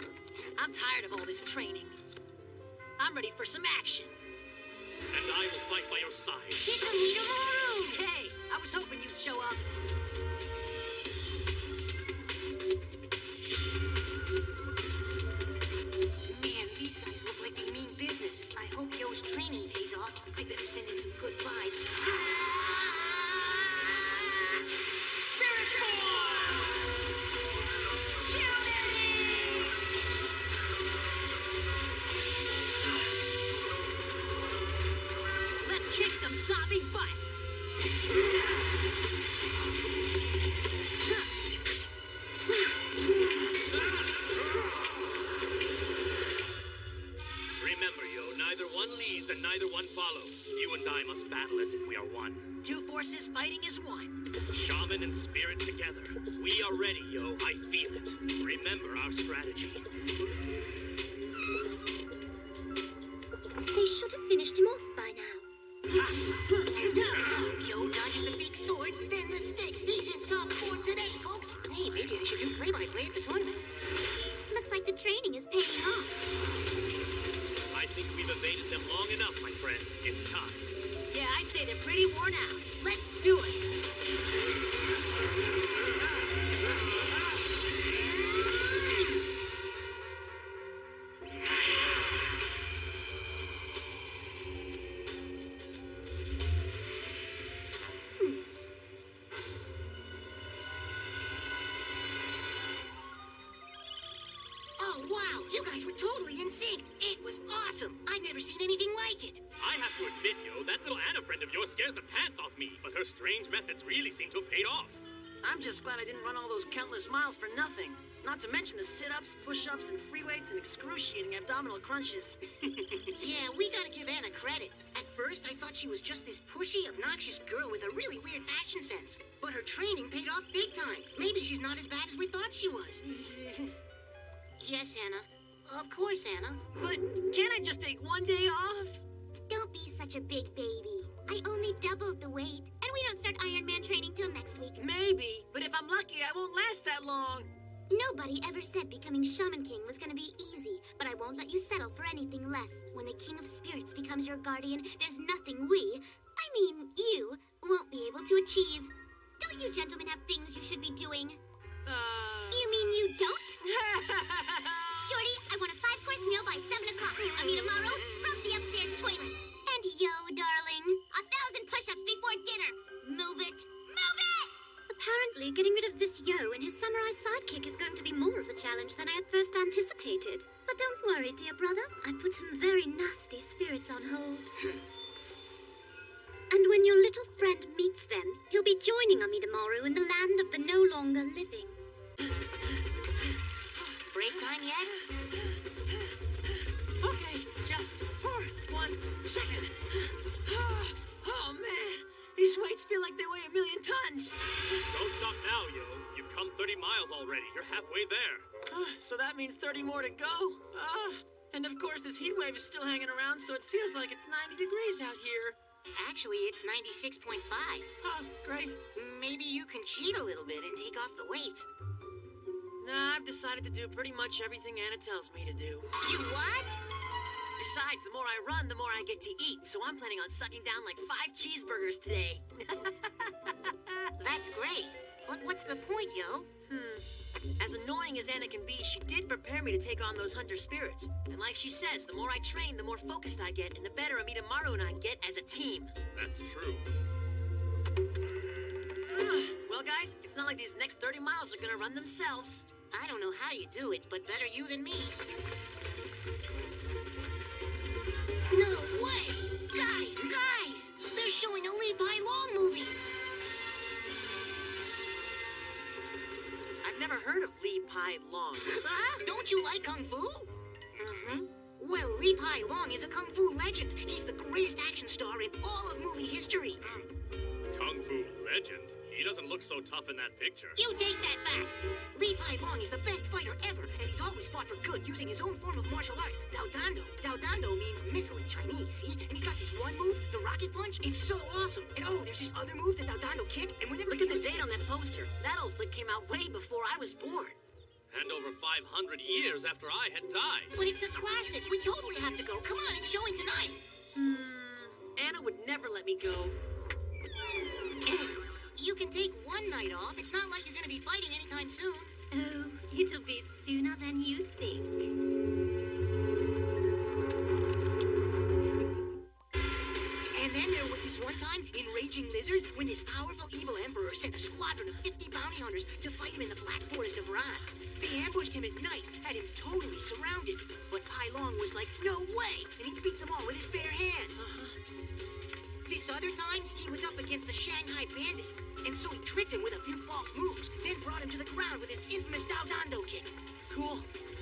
I'm tired of all this training. I'm ready for some action. And I will fight by your side. It's Amidamaru! Hey, I was hoping you'd show up. Man, these guys look like they mean business. I hope Yo's training pays off. I better send him some good vibes. Spirit Form! Let's kick some zombie butt! Remember, Yo, neither one leads and neither one follows. You and I must battle as if we are one. 2 forces fighting as one. Shaman and spirit together. We are ready, Yo. I feel it. Remember our strategy. They should have finished him off by now. Yo dodged the big sword, then the stick. He's in top 4 today, folks. Hey, maybe I should do play-by-play at the tournament. Looks like the training is paying off. I think we've evaded them long enough, my friend. It's time. Yeah, I'd say they're pretty worn out. Let's do it! almost scares the pants off me, but her strange methods really seem to have paid off. I'm just glad I didn't run all those countless miles for nothing. Not to mention the sit-ups, push-ups, and free weights and excruciating abdominal crunches. Yeah, we gotta give Anna credit. At first, I thought she was just this pushy, obnoxious girl with a really weird fashion sense. But her training paid off big time. Maybe she's not as bad as we thought she was. Yes, Anna. Of course, Anna. But can't I just take one day off? Don't be such a big baby. I only doubled the weight, and we don't start Iron Man training till next week. Maybe, but if I'm lucky, I won't last that long. Nobody ever said becoming Shaman King was gonna be easy, but I won't let you settle for anything less. When the King of Spirits becomes your guardian, there's nothing you, won't be able to achieve. Don't you gentlemen have things you should be doing? You mean you don't? Shorty, I want a 5-course meal by 7 o'clock. I'll meet tomorrow. Scrub the upstairs toilets. And yo, darling, 1,000 push-ups before dinner. Move it. Move it! Apparently, getting rid of this Yo and his samurai sidekick is going to be more of a challenge than I had first anticipated. But don't worry, dear brother. I've put some very nasty spirits on hold. And when your little friend meets them, he'll be joining Amidomaru in the land of the no longer living. Break time yet? Okay, just for 1 second. Oh, man. These weights feel like they weigh 1,000,000 tons. Don't stop now, Yo. You've come 30 miles already. You're halfway there. So that means 30 more to go. And of course, this heat wave is still hanging around, so it feels like it's 90 degrees out here. Actually, it's 96.5. Oh, great. Maybe you can cheat a little bit and take off the weights. Nah, I've decided to do pretty much everything Anna tells me to do. You what? Besides, the more I run, the more I get to eat, so I'm planning on sucking down like 5 cheeseburgers today. That's great. But what's the point, Yo? As annoying as Anna can be, she did prepare me to take on those hunter spirits. And like she says, the more I train, the more focused I get, and the better Amidomaru and I get as a team. That's true. Well, guys, it's not like these next 30 miles are gonna run themselves. I don't know how you do it, but better you than me. No way! Guys! They're showing a Li Pai Long movie! I've never heard of Li Pai Long. Don't you like Kung Fu? Mm-hmm. Well, Li Pai Long is a Kung Fu legend. He's the greatest action star in all of movie history. Kung Fu legend? He doesn't look so tough in that picture. You take that back. Li Pai Long is the best fighter ever, and he's always fought for good using his own form of martial arts, Dao Dando. Dao Dando means missile in Chinese, see? And he's got this one move, the rocket punch. It's so awesome. And oh, there's this other move, the Dao Dando kick, and whenever Look at the date on that poster. That old flick came out way before I was born. And over 500 years after I had died. But it's a classic. We totally have to go. Come on, it's showing tonight. Anna would never let me go. You can take one night off. It's not like you're going to be fighting anytime soon. Oh, it'll be sooner than you think. And then there was this one time in Raging Lizard when this powerful evil emperor sent a squadron of 50 bounty hunters to fight him in the Black Forest of Ran. They ambushed him at night, had him totally surrounded. But Pai Long was like, no way! And he beat them all with his bare hands. This other time, he was up against the Shanghai Bandit. And so he tricked him with a few false moves, then brought him to the ground with his infamous Dao Dando kick. Cool.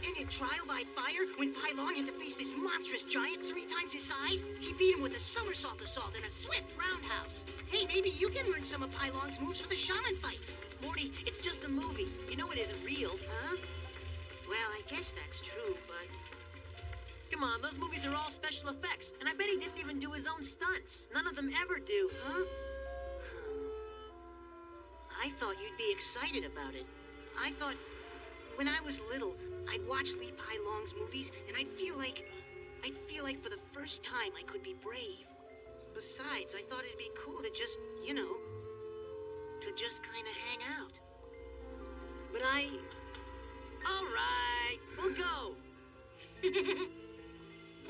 And in Trial by Fire, when Pai Long had to face this monstrous giant 3 times his size, he beat him with a somersault assault and a swift roundhouse. Hey, maybe you can learn some of Pai Long's moves for the shaman fights. Morty, it's just a movie. You know it isn't real. Huh? Well, I guess that's true, but... Come on, those movies are all special effects, and I bet he didn't even do his own stunts. None of them ever do. Huh? I thought you'd be excited about it. I thought, when I was little, I'd watch Li Pai Long's movies, and I'd feel like for the first time I could be brave. Besides, I thought it'd be cool to just, to just kind of hang out. But all right, we'll go.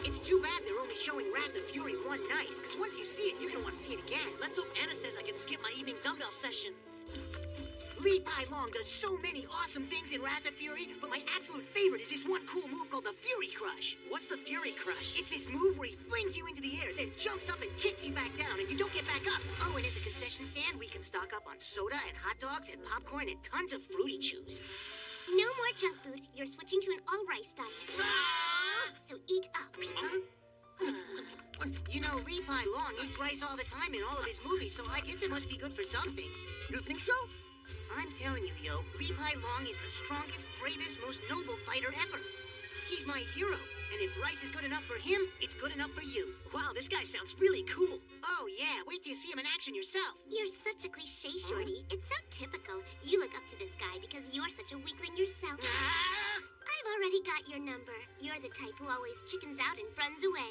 It's too bad they're only showing Wrath of Fury one night, because once you see it, you're gonna want to see it again. Let's hope Anna says I can skip my evening dumbbell session. Li Pai Long does so many awesome things in Wrath of Fury, but my absolute favorite is this one cool move called the Fury Crush. What's the Fury Crush? It's this move where he flings you into the air, then jumps up and kicks you back down, and you don't get back up. Oh, and at the concession stand, we can stock up on soda and hot dogs and popcorn and tons of Fruity Chews. No more junk food. You're switching to an all-rice diet. So eat up. Huh? You know, Li Pai Long eats rice all the time in all of his movies, so I guess it must be good for something. You think so? I'm telling you, yo, Li Pai Long is the strongest, bravest, most noble fighter ever. He's my hero, and if rice is good enough for him, it's good enough for you. Wow, this guy sounds really cool. Oh, yeah, wait till you see him in action yourself. You're such a cliche, Shorty. It's so typical. You look up to this guy because you're such a weakling yourself. I've already got your number. You're the type who always chickens out and runs away.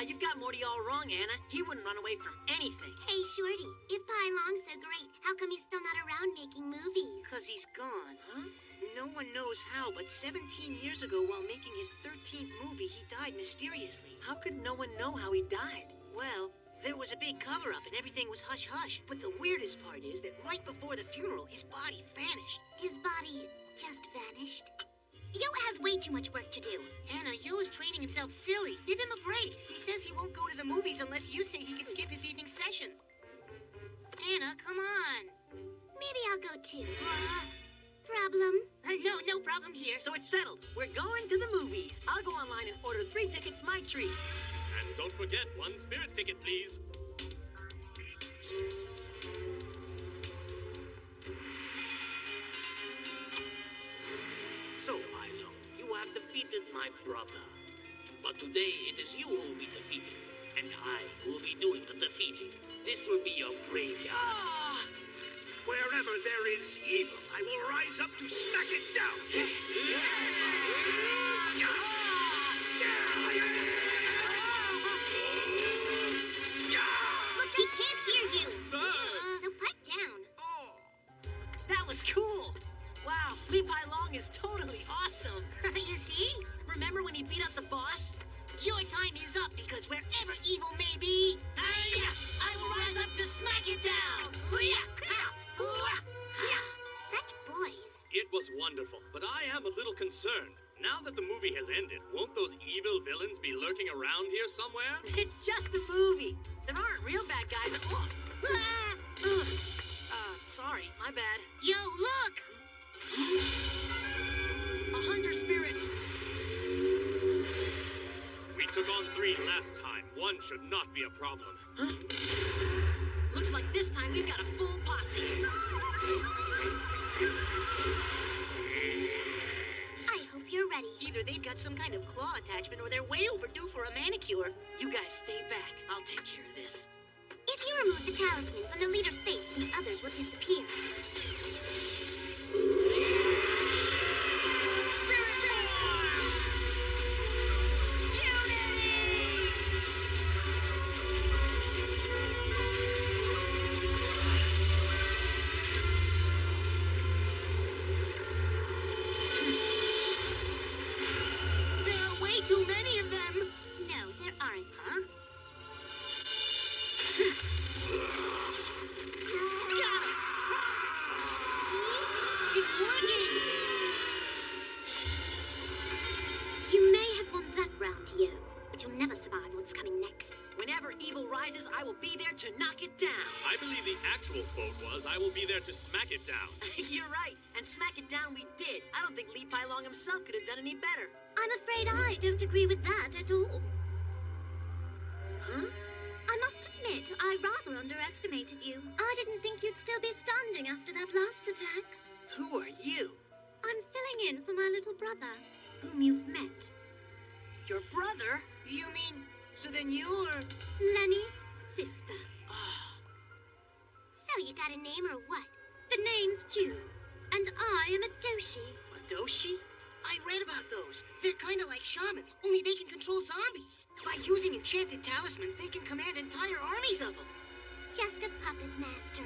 You've got Morty all wrong, Anna. He wouldn't run away from anything. Hey, Shorty, if Pai Long's so great, how come he's still not around making movies? Because he's gone. Huh? No one knows how, but 17 years ago, while making his 13th movie, he died mysteriously. How could no one know how he died? Well, there was a big cover-up and everything was hush-hush. But the weirdest part is that right before the funeral, his body vanished. His body just vanished? Yo has way too much work to do. Anna, Yo's training himself silly. Give him a break. He says he won't go to the movies unless you say he can skip his evening session. Anna, come on. Maybe I'll go too. Problem? No problem here. So it's settled. We're going to the movies. I'll go online and order 3 tickets, my treat. And don't forget, 1 spirit ticket, please. So, Milo, you have defeated my brother. But today it is you who will be defeated, and I who will be doing the defeating. This will be your graveyard. Wherever there is evil, I will rise up to smack it down. Look, he can't hear you. So pipe down. That was cool. Wow, Li Pai Long is totally awesome. You see? Remember when he beat up the boss? Your time is up because wherever evil may be, I will rise up to smack it down. Such boys. It was wonderful, but I am a little concerned. Now that the movie has ended, won't those evil villains be lurking around here somewhere? It's just a movie. There aren't real bad guys. Sorry, my bad. Yo, look! A hunter spirit. We took on 3 last time. 1 should not be a problem. Huh? Looks like this time we've got a full posse. I hope you're ready. Either they've got some kind of claw attachment or they're way overdue for a manicure. You guys stay back. I'll take care of this. If you remove the talisman from the leader's face, the others will disappear. Too many of them! No, there aren't. Huh? Got it! It's working! You may have won that round, Yo, but you'll never survive what's coming next. Whenever evil rises, I will be there to knock it down. I believe the actual quote was, I will be there to smack it down. You're right, and smack it down we did. I don't think Li Pai Long himself could have done any better. I'm afraid I don't agree with that at all. Huh? I must admit, I rather underestimated you. I didn't think you'd still be standing after that last attack. Who are you? I'm filling in for my little brother, whom you've met. Your brother? You mean, so then you're... Lenny's sister. So you got a name or what? The name's June, and I am a Doshi. A Doshi? I read about those. They're kind of like shamans, only they can control zombies. By using enchanted talismans, they can command entire armies of them. Just a puppet master.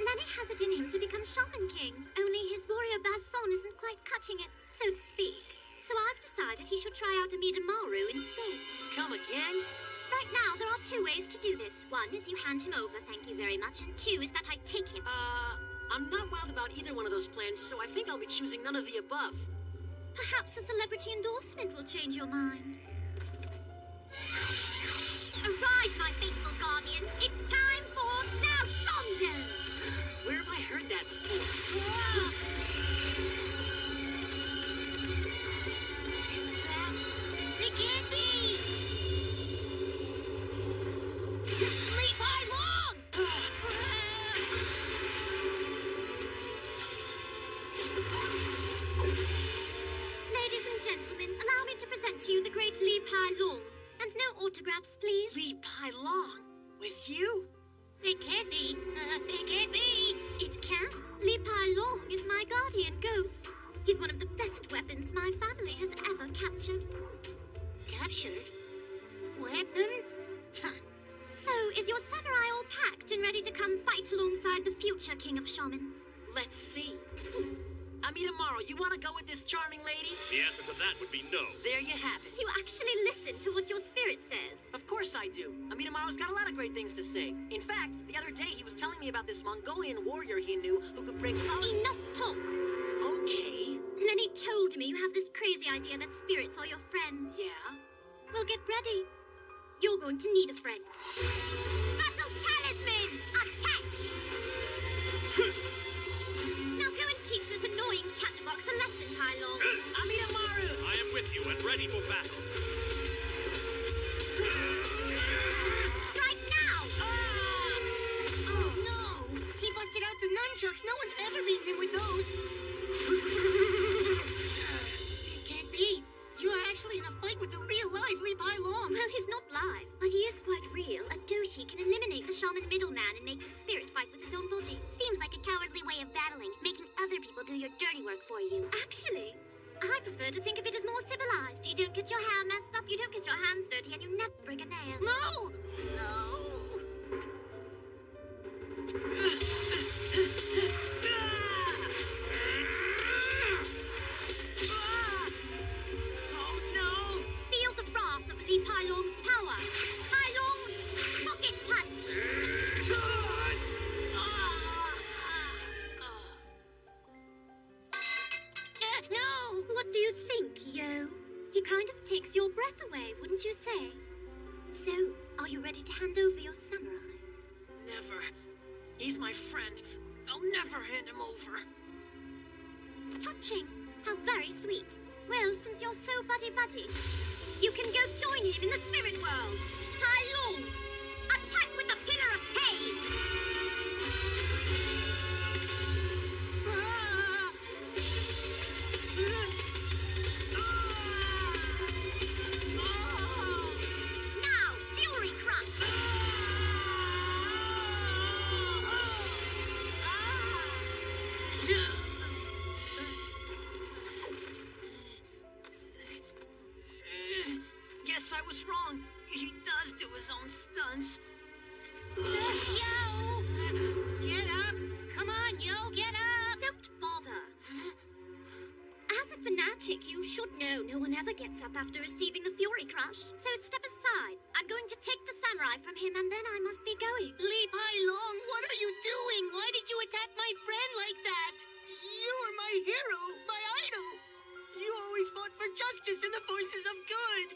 Lenny has it in him to become Shaman King, only his warrior Basson isn't quite cutting it, so to speak. So I've decided he should try out Amidamaru instead. Come again? Right now, there are 2 ways to do this. 1 is you hand him over, thank you very much, and 2 is that I take him. I'm not wild about either one of those plans, so I think I'll be choosing none of the above. Perhaps a celebrity endorsement will change your mind. Arise, my faithful guardian. It's time for Dalsondo! Where have I heard that before? Is that... It can't be! Leap high long! Ladies and gentlemen, allow me to present to you the great Li Pai Long. And no autographs, please. Li Pai Long? With you? It can't be. It can't be. It can. Li Pai Long is my guardian ghost. He's one of the best weapons my family has ever captured. Captured? Weapon? So, is your samurai all packed and ready to come fight alongside the future king of shamans? Let's see. Amidamaru, you want to go with this charming lady? The answer to that would be no. There you have it. You actually listen to what your spirit says. Of course I do. Amidamaru's got a lot of great things to say. In fact, the other day he was telling me about this Mongolian warrior he knew who could bring solid... Enough talk! Okay. Then he told me you have this crazy idea that spirits are your friends. Yeah? Well, get ready. You're going to need a friend. Battle Talisman! Attach! Now go and teach this annoying chatterbox a lesson, Pai Long. Amidamaru! I am with you and ready for battle. Strike now! Oh, no! He busted out the nunchucks. No one's ever beaten him with those. It can't be. You're actually in a fight with the real live Li Pai Long. Well, he's not live, but he is quite real. A doshi can eliminate the shaman middleman and make the spirit fight with his own body. Seems like a cowardly way of battling, making other people do your dirty work for you. Actually, I prefer to think of it as more civilized. You don't get your hair messed up, you don't get your hands dirty, and you never break a nail. No! No! Oh, no! Feel the wrath of Li Pai Long's power. Pai Long, pocket punch! No! What do you think, Yo? He kind of takes your breath away, wouldn't you say? So, are you ready to hand over your samurai? Never. He's my friend. I'll never hand him over. Touching. How very sweet. Well, since you're so buddy-buddy, you can go join him in the spirit world. Pai Long, attack with the Pillar of Haze! Now, Fury Crush! Guess I was wrong. He does do his own stunts. Yo! Get up! Come on, Yo, get up! Don't bother. As a fanatic, you should know no one ever gets up after receiving the Fury Crush. So step aside. I'm going to take the samurai from him, and then I must be going. Li Pai Long, what are you doing? Why did you attack my friend like that? You were my hero, my idol. You always fought for justice and the forces of good.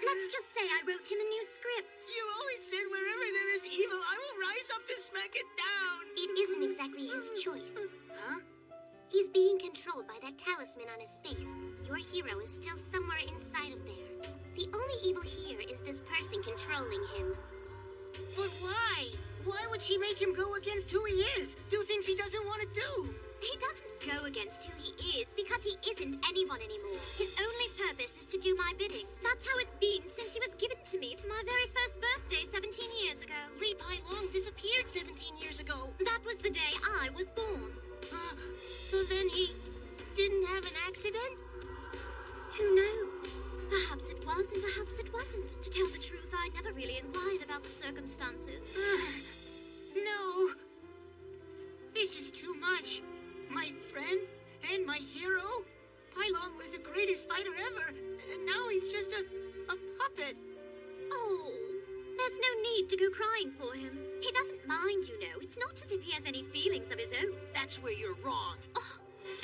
Let's just say I wrote him a new script. You always said wherever there is evil, I will rise up to smack it down. It isn't exactly his choice. Huh? He's being controlled by that talisman on his face. Your hero is still somewhere inside of there. The only evil here is this person controlling him. But why? Why would she make him go against who he is? Do things he doesn't want to do? He doesn't go against who he is because he isn't anyone anymore. His only purpose is to do my bidding. That's how it's been since he was given to me for my very first birthday 17 years ago. Li Pai Long disappeared 17 years ago. That was the day I was born. So then he didn't have an accident? Who knows? Perhaps it was and perhaps it wasn't. To tell the truth, I never really inquired about the circumstances. No. This is too much. My friend and my hero? Pai Long was the greatest fighter ever, and now he's just a puppet. Oh, There's no need to go crying for him. He doesn't mind, you know. It's not as if he has any feelings of his own. That's where you're wrong.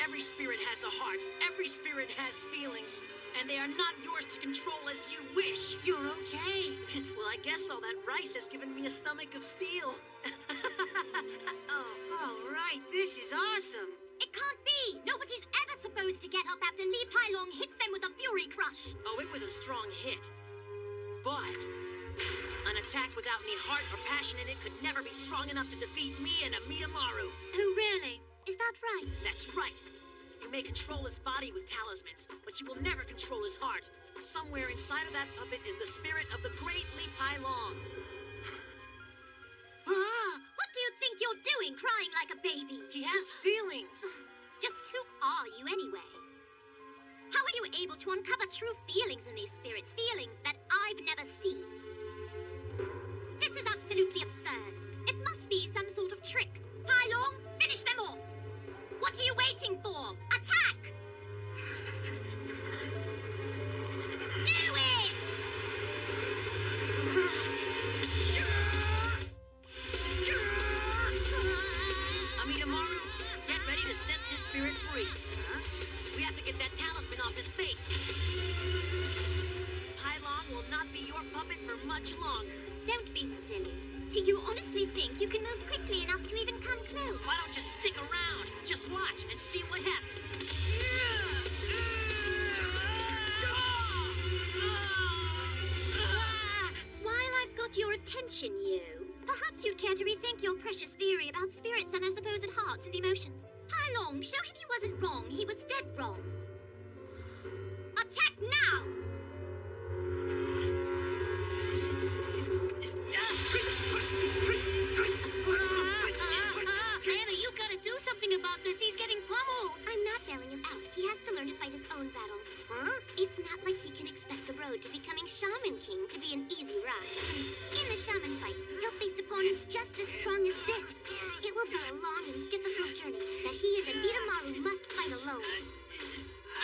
Every spirit has a heart. Every spirit has feelings. And they are not yours to control as you wish. You're okay. Well, I guess all that rice has given me a stomach of steel. All right, this is awesome. It can't be! Nobody's ever supposed to get up after Li Pailong hits them with a Fury Crush! Oh, it was a strong hit. But an attack without any heart or passion in it could never be strong enough to defeat me and Amidamaru. Oh, really? Is that right? That's right. You may control his body with talismans, but you will never control his heart. Somewhere inside of that puppet is the spirit of the great Li Pailong. What do you think you're doing, crying like a baby? He has feelings. Just who are you, anyway? How are you able to uncover true feelings in these spirits, feelings that I've never seen? This is absolutely absurd. It must be some sort of trick. Pailong, finish them off! What are you waiting for? Attack! Do it! Amidamaru, get ready to set this spirit free. We have to get that talisman off his face. Pailong will not be your puppet for much longer. Don't be silly. Do you honestly think you can move quickly enough to even come close? Why don't you stick around? Just watch and see what happens. While I've got your attention, you, perhaps you'd care to rethink your precious theory about spirits and their supposed hearts and emotions. Pailong, show him he wasn't wrong. He was dead wrong. Attack now! Anna, you gotta do something about this. He's getting pummeled. I'm not bailing him out. He has to learn to fight his own battles. It's not like he can expect the road to becoming Shaman King to be an easy ride. In the Shaman fights, he'll face opponents just as strong as this. It will be a long and difficult journey that he and Amidamaru must fight alone.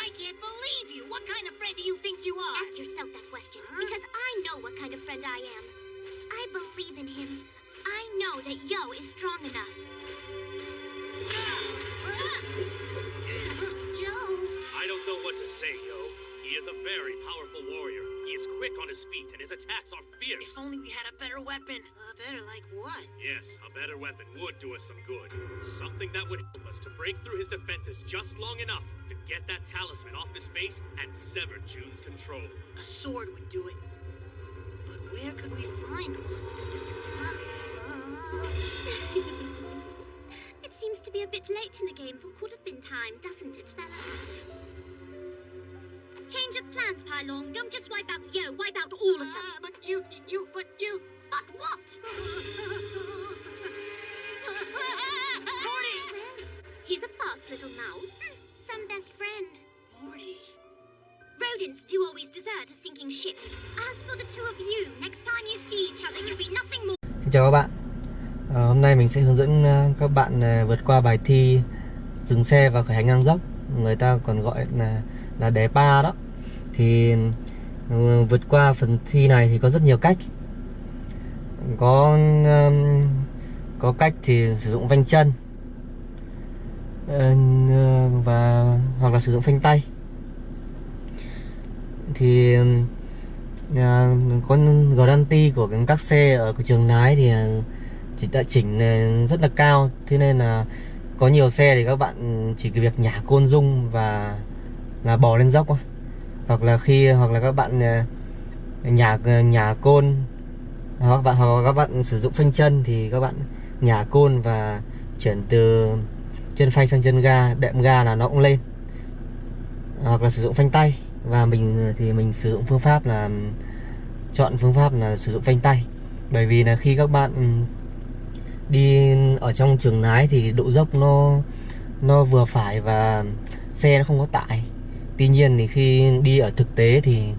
I can't believe you. What kind of friend do you think you are? Ask yourself that question, because I know what kind of friend I am. I believe in him. I know that Yo is strong enough. Yo! I don't know what to say, Yo. He is a very powerful warrior. He is quick on his feet, and his attacks are fierce. If only we had a better weapon. Better like what? Yes, a better weapon would do us some good. Something that would help us to break through his defenses just long enough to get that talisman off his face and sever June's control. A sword would do it. But where could we find one? It seems to be a bit late in the game for could-have-been time, doesn't it, fellas? Change of plans, Pailong. Don't just wipe out Yo, wipe out all of them. But you... But what? Morty! He's a fast little mouse. Some best friend. Morty. Rodents do always desert a sinking ship. As for the two of you, next time you see each other, you'll be nothing more. Xin chào các bạn. Hôm nay mình sẽ hướng dẫn các bạn vượt qua bài thi dừng xe và khởi hành ngang dốc. Người ta còn gọi là đề pa đó. Thì vượt qua phần thi này thì có rất nhiều cách. Có cách thì sử dụng phanh chân và hoặc là sử dụng phanh tay. Thì có guarantee của các xe ở trường lái thì chỉ đã chỉnh rất là cao, thế nên là có nhiều xe thì các bạn chỉ việc nhả côn rung và là bò lên dốc thôi. Hoặc là các bạn nhả côn hoặc các bạn sử dụng phanh chân thì các bạn nhả côn và chuyển từ chân phanh sang chân ga, đệm ga là nó cũng lên. Hoặc là sử dụng phanh tay, và mình sử dụng chọn phương pháp là sử dụng phanh tay. Bởi vì là khi các bạn đi ở trong trường lái thì độ dốc nó vừa phải và xe nó không có tải. Tuy nhiên thì khi đi ở thực tế thì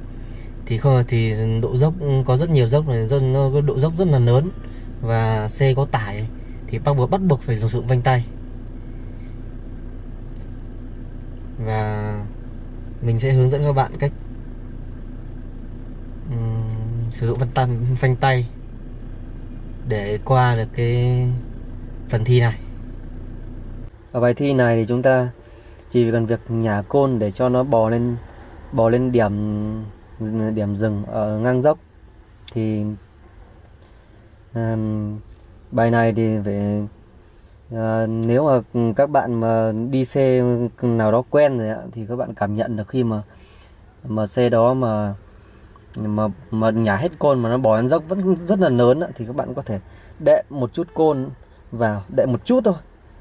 độ dốc có rất nhiều dốc này, độ dốc rất là lớn và xe có tải thì bắt buộc phải sử dụng phanh tay. Và mình sẽ hướng dẫn các bạn cách sử dụng phanh tay để qua được cái phần thi này. Ở bài thi này thì chúng ta chỉ cần việc nhả côn để cho nó bò lên điểm dừng ở ngang dốc. Thì bài này thì phải nếu mà các bạn mà đi xe nào đó quen rồi ạ, thì các bạn cảm nhận được khi mà xe đó mà nhả hết côn mà nó bò lên dốc vẫn rất là lớn ạ, thì các bạn có thể đệm một chút côn vào, đệm một chút thôi.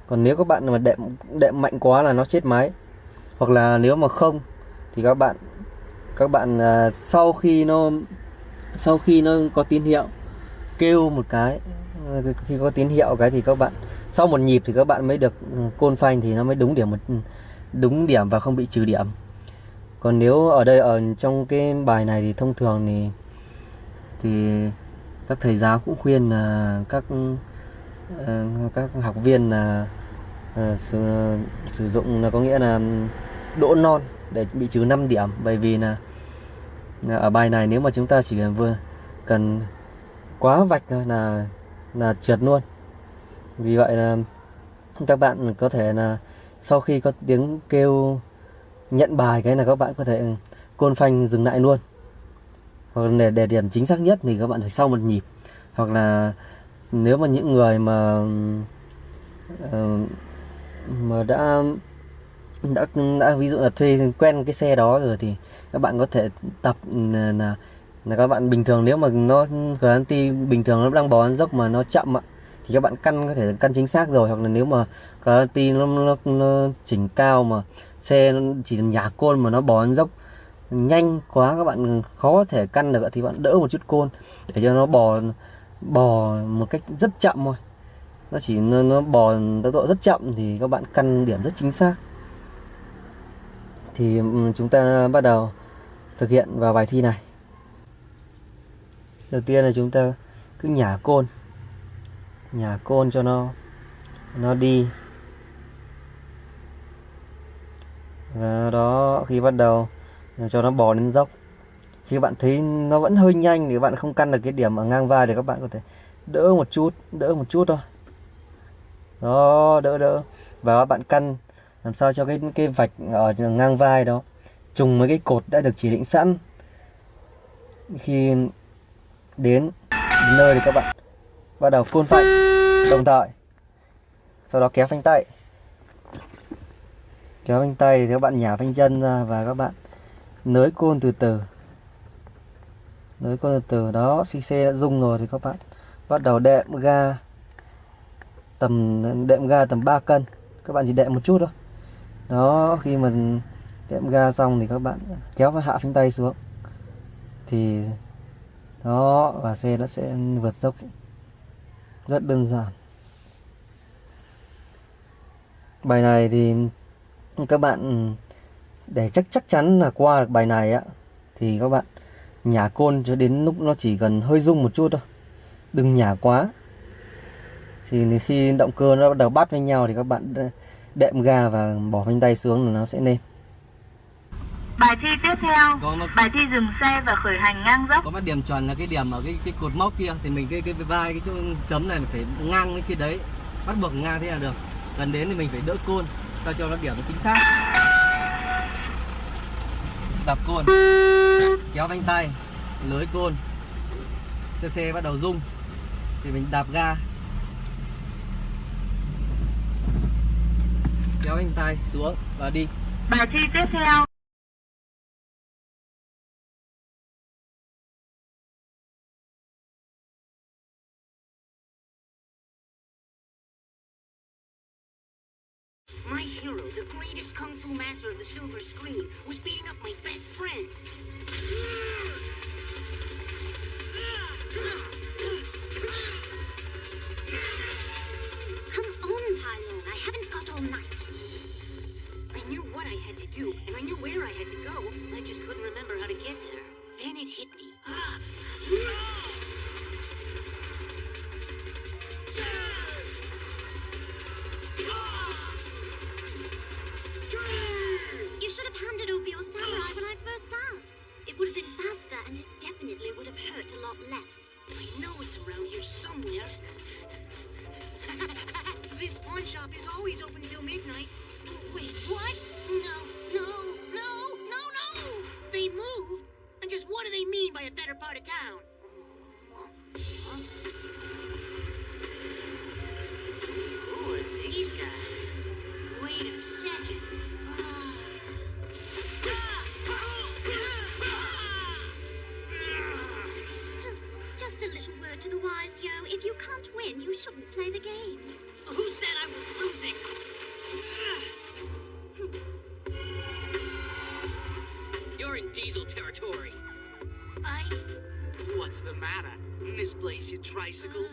Còn nếu các bạn mà đệm mạnh quá là nó chết máy. Hoặc là nếu mà không thì các bạn sau khi nó có tín hiệu kêu một cái, khi có tín hiệu cái thì các bạn sau một nhịp thì các bạn mới được côn phanh, thì nó mới đúng điểm và không bị trừ điểm. Còn nếu ở trong cái bài này thì thông thường thì các thầy giáo cũng khuyên là các học viên là sử dụng, là có nghĩa là đỗ non để bị trừ 5 điểm. Bởi vì là ở bài này nếu mà chúng ta chỉ cần quá vạch thôi là trượt luôn. Vì vậy là các bạn có thể là sau khi có tiếng kêu nhận bài cái là các bạn có thể côn phanh dừng lại luôn. Hoặc để điểm chính xác nhất thì các bạn phải sau một nhịp. Hoặc là nếu mà những người mà đã ví dụ là thuê quen cái xe đó rồi thì các bạn có thể tập là các bạn bình thường, nếu mà nó Granti bình thường nó đang bò lên dốc mà nó chậm ạ, thì các bạn có thể căn chính xác rồi. Hoặc là nếu mà Granti nó chỉnh cao mà xe chỉ nhả côn mà nó bò lên dốc nhanh quá, các bạn khó thể căn được thì bạn đỡ một chút côn để cho nó bò một cách rất chậm thôi. Nó bò tốc độ rất chậm thì các bạn căn điểm rất chính xác. Thì chúng ta bắt đầu thực hiện vào bài thi này. Đầu tiên là chúng ta cứ nhả côn cho nó đi. Và đó, khi bắt đầu cho nó bò lên dốc. Khi bạn thấy nó vẫn hơi nhanh thì các bạn không căn được cái điểm ở ngang vai thì các bạn có thể đỡ một chút thôi. Đó, đỡ. Và các bạn căn làm sao cho cái vạch ở ngang vai đó trùng với cái cột đã được chỉ định sẵn. Khi đến nơi thì các bạn bắt đầu côn phanh đồng thời, sau đó kéo phanh tay thì các bạn nhả phanh chân ra và các bạn nới côn từ từ. Đó, khi xe đã rung rồi thì các bạn bắt đầu đệm ga tầm 3 cân. Các bạn chỉ đệm một chút thôi. Đó, khi mình đệm ga xong thì các bạn kéo hạ phanh tay xuống. Thì đó, và xe nó sẽ vượt dốc rất đơn giản. Bài này thì các bạn để chắc chắn là qua được bài này á, thì các bạn nhả côn cho đến lúc nó chỉ cần hơi rung một chút thôi, đừng nhả quá. Thì khi động cơ nó bắt đầu bắt với nhau thì các bạn đệm ga và bỏ phanh tay xuống là nó sẽ lên. Bài thi tiếp theo, bài thi dừng xe và khởi hành ngang dốc. Có một điểm chuẩn là cái điểm ở cái cột mốc kia, thì mình cái vai, cái chỗ chấm này mình phải ngang với kia đấy, bắt buộc ngang thế là được. Gần đến thì mình phải đỡ côn sao cho nó điểm nó chính xác. Đập côn, kéo phanh tay, lưới côn, xe bắt đầu rung thì mình đạp ga, kéo phanh tay xuống và đi. Bài thi tiếp theo. My hero, the greatest kung fu master of the silver screen, was beating up my best friend. Come on, Pylon. I haven't got all night. I knew what I had to do, and I knew where I had to go. I just couldn't remember how to get there. Then it hit me. You should have handed over your samurai when I first asked. It would have been faster, and it definitely would have hurt a lot less. I know it's around here somewhere. somewhere. This pawn shop is always open till midnight. Wait, what? No. They moved? And just what do they mean by a better part of town? Who are these guys? Wait a second. Just a little word to the wise, Yo. If you can't win, you shouldn't play the game. Who said I was losing? You're in Diesel territory. What's the matter? Misplace your tricycle?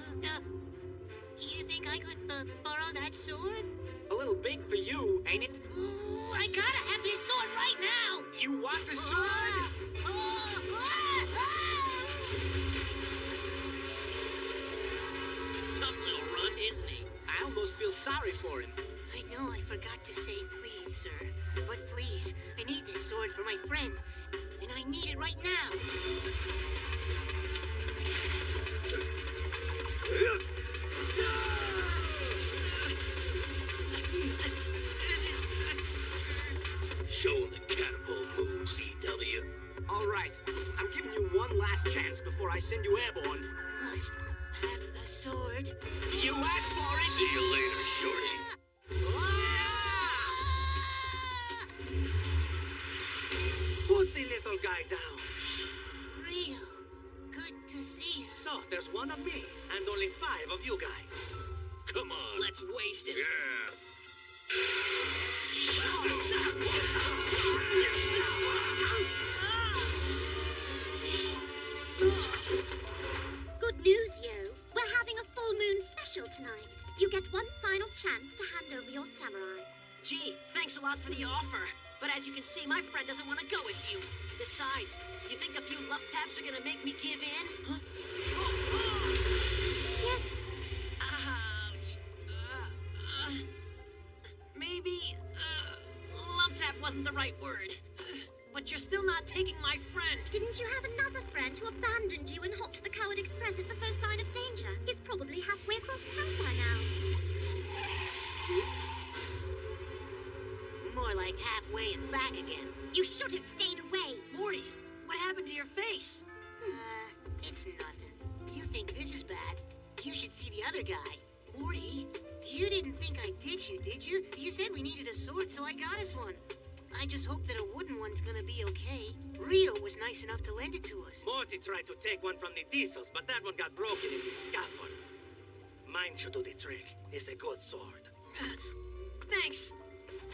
You think I could borrow that sword? A little big for you, ain't it? I gotta have this sword right now! You want the sword? Tough little runt, isn't he? I almost feel sorry for him. I know I forgot to say please, sir. But please, I need this sword for my friend. And I need it right now. Show him the catapult move, CW. All right. I'm giving you one last chance before I send you airborne. Must have the sword. You asked for it! See you later, shorty. Put the little guy down. Rio, good to see you. So, there's one of me, and only 5 of you guys. Come on. Let's waste it. Yeah. Good news, Yo. We're having a full moon special tonight. You get one final chance to hand over your samurai. Gee, thanks a lot for the offer. But as you can see, my friend doesn't want to go with you. Besides, you think a few love taps are gonna make me give in? Huh? Yes. Ouch. Maybe, love tap wasn't the right word. But you're still not taking my friend. Didn't you have another friend who abandoned you and hopped the Coward Express at the first sign of danger? He's probably halfway across town by now. More like halfway and back again. You should have stayed away. Morty, what happened to your face? It's nothing. You think this is bad? You should see the other guy. Morty? You didn't think I ditched you, did you? You said we needed a sword, so I got us one. I just hope that a wooden one's gonna be okay. Rio was nice enough to lend it to us. Morty tried to take one from the Diesels, but that one got broken in the scaffold. Mine should do the trick. It's a good sword. Thanks.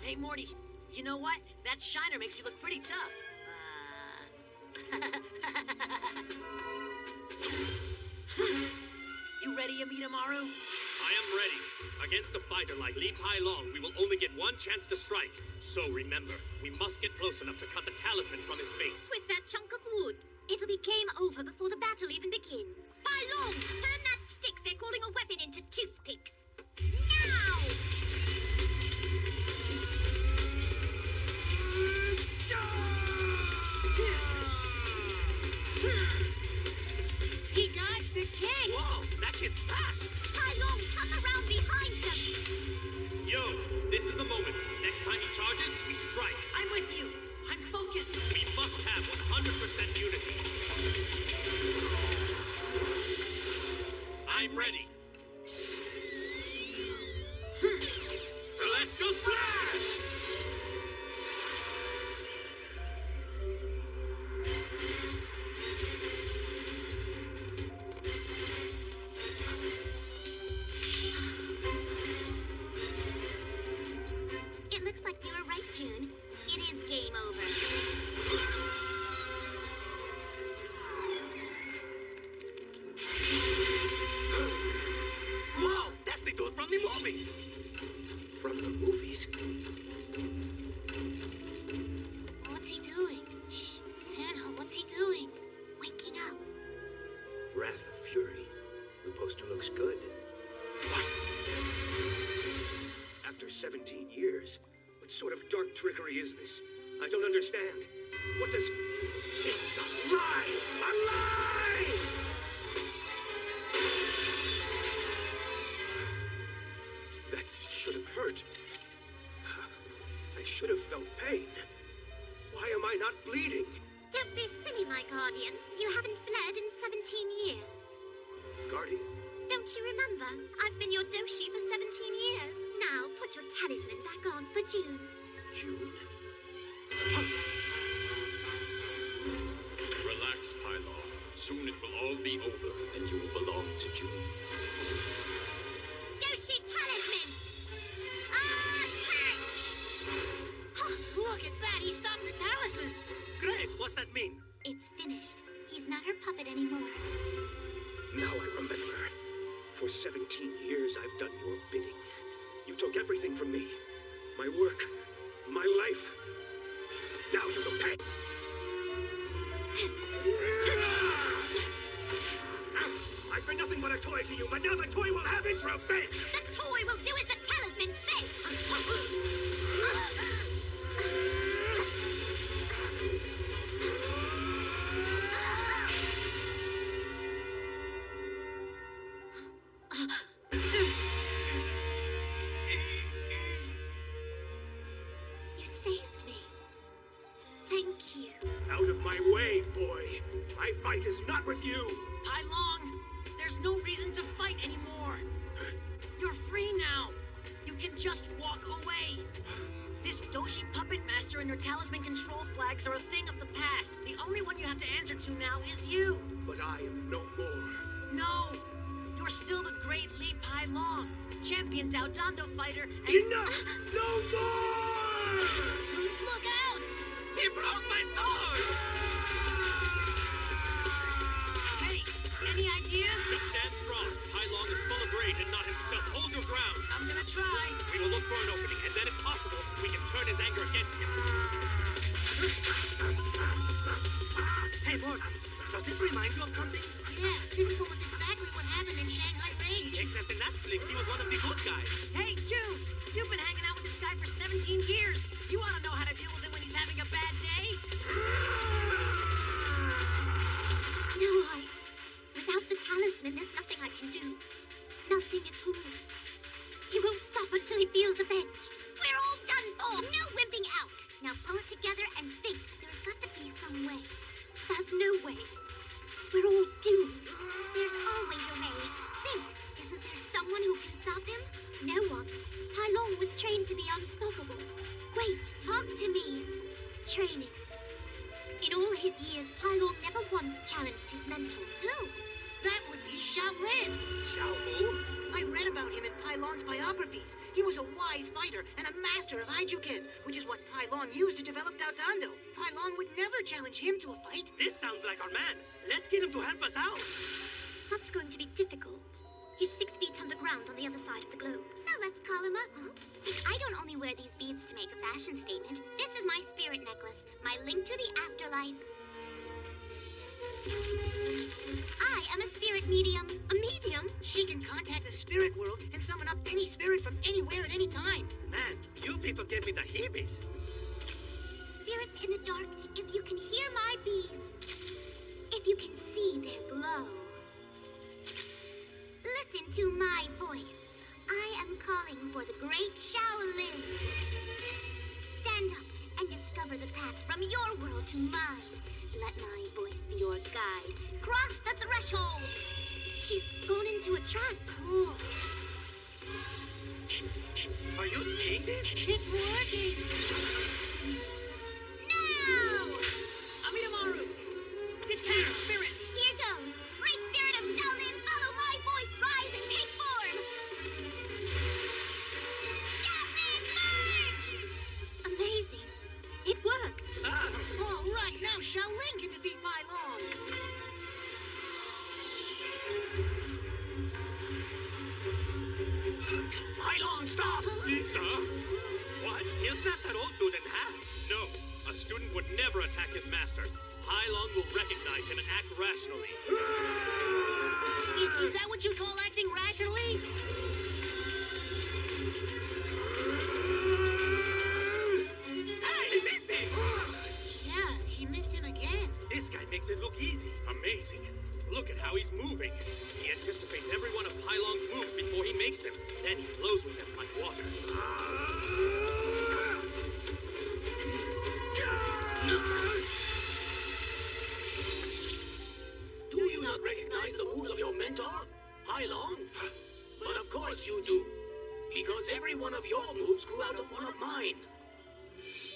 Hey, Morty, you know what? That shiner makes you look pretty tough. You ready, Amidamaru? I am ready. Against a fighter like Li Pai Long, we will only get one chance to strike. So remember, we must get close enough to cut the talisman from his face. With that chunk of wood. It'll be game over before the battle even begins. Bai Long, turn that stick they're calling a weapon into toothpicks. Now! He dodged the kick! Whoa, that kid's fast! Bai Long, come around behind them! Yo, this is the moment. Next time he charges, we strike. I'm with you. I'm focused. We must have 100% unity. I'm ready. Celestial Slash! It looks like you were right, June. It is game over. Whoa, that's the dude from the movie! From the movies? What's he doing? Shh, Hannah, what's he doing? Waking up. Wrath of Fury. The poster looks good. What? After 17 years, what sort of dark trickery is this? I don't understand. What does... It's alive! Alive! Guardian. You haven't bled in 17 years. Guardian? Don't you remember? I've been your doshi for 17 years. Now, put your talisman back on for June. June? Relax, Pylon. Soon it will all be over, and you will belong to June. Doshi talisman! Look at that! He stopped the talisman! Great! What's that mean? It's finished. He's not her puppet anymore. Now I remember. For 17 years, I've done your bidding. You took everything from me. My work. My life. Now you will pay. I've been nothing but a toy to you, but now the toy will have its revenge! The toy will do as the talisman says! You saved me. Thank you. Out of my way, boy! My fight is not with you! Hai Long, there's no reason to fight anymore. You're free now. You can just walk away. This Doshi puppet master and your talisman control flags are a thing of the past. The only one you have to answer to now is you. But I am no more. No, you're still the great Li Pai Long, champion Daodando fighter. And... Enough! No more! Look out! He broke my sword! Hey, any ideas? Just stand strong. Hai Long is full of rage and not himself. Hold your ground. I'm gonna try. We will look for an opening, and then if possible, we can turn his anger against him. Hey, Morty, does this remind you of something? Yeah, this is almost exactly what happened in Shanghai Rage. Except in that flick, he was one of the good guys. Hey, June, you've been hanging out with this guy for 17 years. You want to know how to deal with him when he's having a bad day? No, without the talisman, there's nothing I can do. Nothing at all. He won't stop until he feels avenged. We're all done for! No wimping out! Now pull it together and think. There's got to be some way. There's no way. We're all doomed. There's always a way. Think. Isn't there someone who can stop him? No one. Hai Long was trained to be unstoppable. Wait, talk to me. Training. In all his years, Hai Long never once challenged his mentor. Who? That would be Shaolin. Shao who? I read about him in Pai Long's biographies. He was a wise fighter and a master of Aijuken, which is what Pai Long used to develop Daodando. Pai Long would never challenge him to a fight. This sounds like our man. Let's get him to help us out. That's going to be difficult. He's 6 feet underground on the other side of the globe. So let's call him up, huh? I don't only wear these beads to make a fashion statement. This is my spirit necklace, my link to the afterlife. I am a spirit medium. A medium? She can contact the spirit world and summon up any spirit from anywhere at any time. Man, you people gave me the heebies. Spirits in the dark, if you can hear my beads, if you can see their glow. Listen to my voice. I am calling for the great Shaolin. Stand up and discover the path from your world to mine. Let my voice be your guide. Cross the threshold. She's gone into a trance. Cool. Are you seeing this? It's working. Now! Amidamaru, detach spirit. Here goes. Great spirit of Shaolin, follow my voice. Rise and take form. Shaolin merge! Amazing. It worked. All right, now Shaolin can defeat Pai Long. Pai Long, stop! What? He'll snap that old dude in half. No, a student would never attack his master. Hai Long will recognize him and act rationally. Is that what you call acting rationally? Hey, he missed it! Yeah, he missed him again. This guy makes it look easy. Amazing. Look at how he's moving. He anticipates every one of Hai Long's moves before he makes them. Then he flows with them like water. recognize the moves of your mentor, Hai Long? But of course you do, because every one of your moves grew out of one of mine.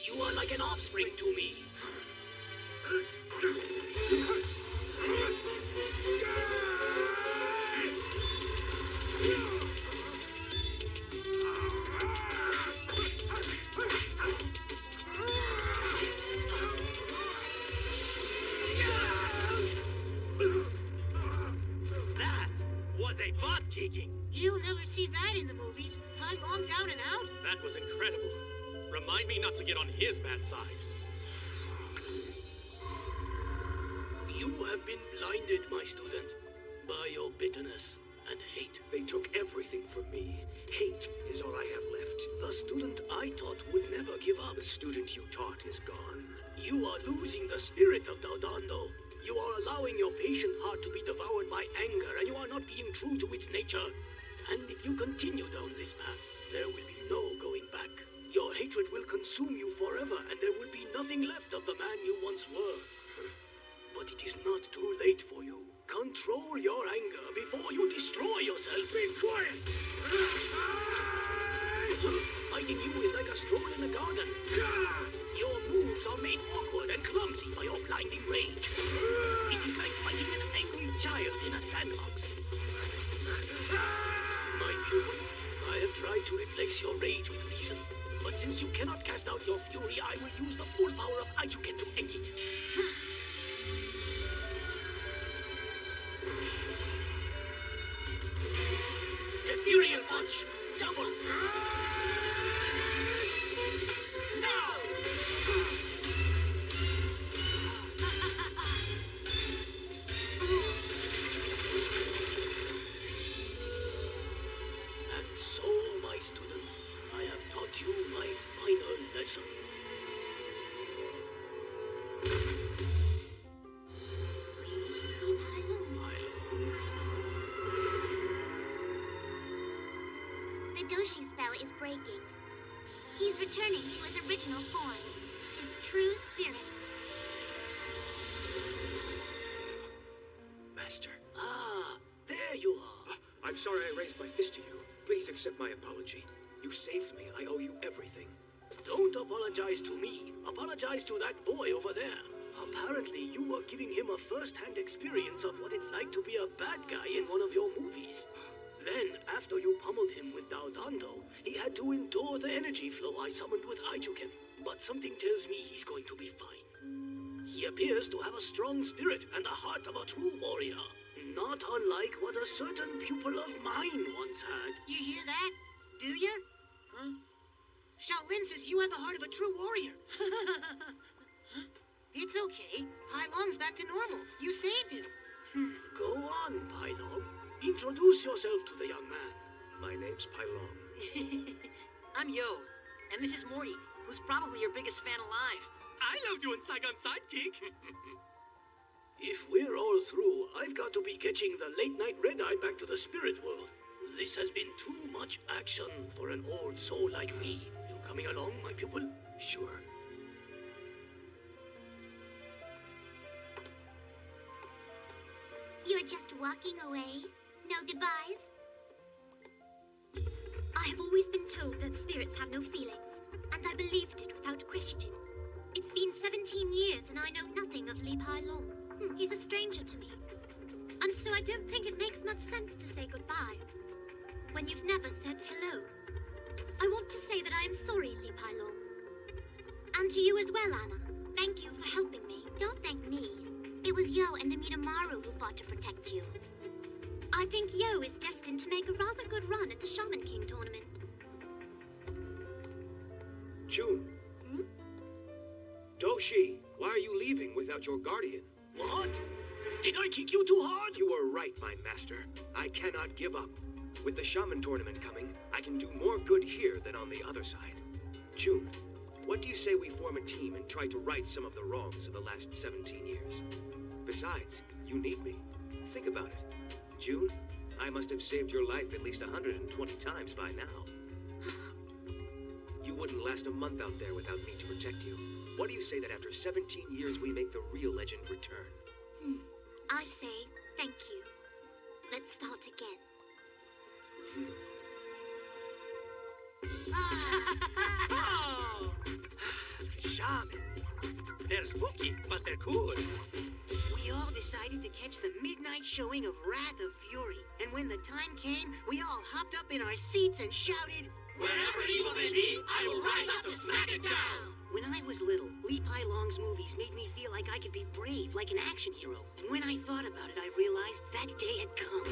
You are like an offspring to me. That was a butt kicking. You'll never see that in the movies. Hai Long down and out. That was incredible. Remind me not to get on his bad side. You have been blinded, my student, by your bitterness and hate. They took everything from me. Hate is all I have left. The student I taught would never give up. The student you taught is gone. You are losing the spirit of Dodongo. You are allowing your patient heart to be devoured by anger, and you are not being true to its nature. And if you continue down this path, there will be no going back. Your hatred will consume you forever, and there will be nothing left of the man you once were. But it is not too late for you. Control your anger before you destroy yourself. Be quiet! Fighting you is like a stroll in the garden. Your moves are made awkward and clumsy by your blinding rage. It is like fighting an angry child in a sandbox. My pupil, I have tried to replace your rage with reason. But since you cannot cast out your fury, I will use the full power of Aijuken to end it. Ethereal Punch! Double! Now! And so, my student, I have taught you my final lesson. The Doshi spell is breaking. He's returning to his original form, his true spirit. Master. Ah, there you are. I'm sorry I raised my fist to you. Please accept my apology. You saved me. I owe you everything. Don't apologize to me. Apologize to that boy over there. Apparently, you were giving him a first-hand experience of what it's like to be a bad guy in one of your movies. Then, after you pummeled him with Dodongo, he had to endure the energy flow I summoned with Aijuken. But something tells me he's going to be fine. He appears to have a strong spirit and the heart of a true warrior. Not unlike what a certain pupil of mine once had. You hear that? Do ya? Huh? Shaolin says you have the heart of a true warrior. It's okay. Hai Long's back to normal. You saved him. Go on, Hai Long. Introduce yourself to the young man. My name's Hai Long. I'm Yo, and this is Morty, who's probably your biggest fan alive. I loved you in Saigon Sidekick. If we're all through, I've got to be catching the late-night red-eye back to the spirit world. This has been too much action for an old soul like me. You coming along, my pupil? Sure. You're just walking away? No goodbyes? I have always been told that spirits have no feelings, and I believed it without question. It's been 17 years and I know nothing of Li Pai Long. He's a stranger to me. And so I don't think it makes much sense to say goodbye when you've never said hello. I want to say that I am sorry, Li Pai Long. And to you as well, Anna. Thank you for helping me. Don't thank me. It was Yo and Amidamaru who fought to protect you. I think Yo is destined to make a rather good run at the Shaman King tournament. June. Doshi, why are you leaving without your guardian? What? Did I kick you too hard? You were right, my master. I cannot give up. With the Shaman tournament coming, I can do more good here than on the other side. June, what do you say we form a team and try to right some of the wrongs of the last 17 years? Besides, you need me. Think about it. June, I must have saved your life at least 120 times by now. You wouldn't last a month out there without me to protect you. What do you say that after 17 years we make the real legend return? I say thank you. Let's start again. Oh! Shamans. They're spooky, but they're cool. We all decided to catch the midnight showing of Wrath of Fury. And when the time came, we all hopped up in our seats and shouted, "Wherever evil may be, I will rise up to smack it down!" When I was little, Lee Pai Long's movies made me feel like I could be brave, like an action hero. And when I thought about it, I realized that day had come.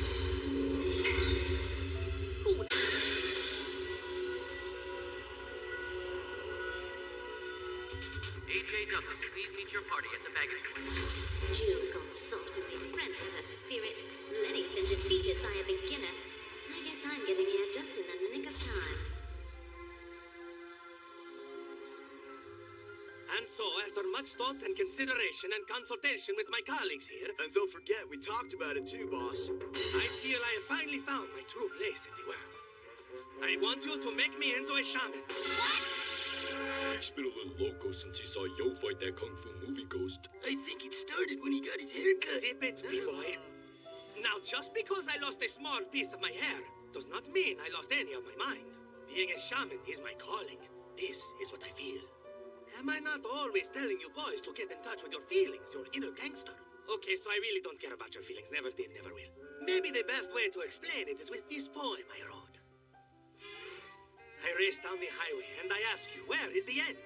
AJW, please meet your party at the baggage point. Jill's gone soft and made friends with her spirit. Lenny's been defeated by a beginner. I guess I'm getting here just in the nick of time. And so, after much thought and consideration and consultation with my colleagues here... And don't forget, we talked about it too, boss. I feel I have finally found my true place in the world. I want you to make me into a shaman. What? He's been a little loco since he saw Yo fight that Kung Fu movie ghost. I think it started when he got his hair cut. Zip it, B-boy. Now, just because I lost a small piece of my hair does not mean I lost any of my mind. Being a shaman is my calling. This is what I feel. Am I not always telling you boys to get in touch with your feelings, your inner gangster? Okay, so I really don't care about your feelings. Never did, never will. Maybe the best way to explain it is with this poem I wrote. I race down the highway, and I ask you, where is the end?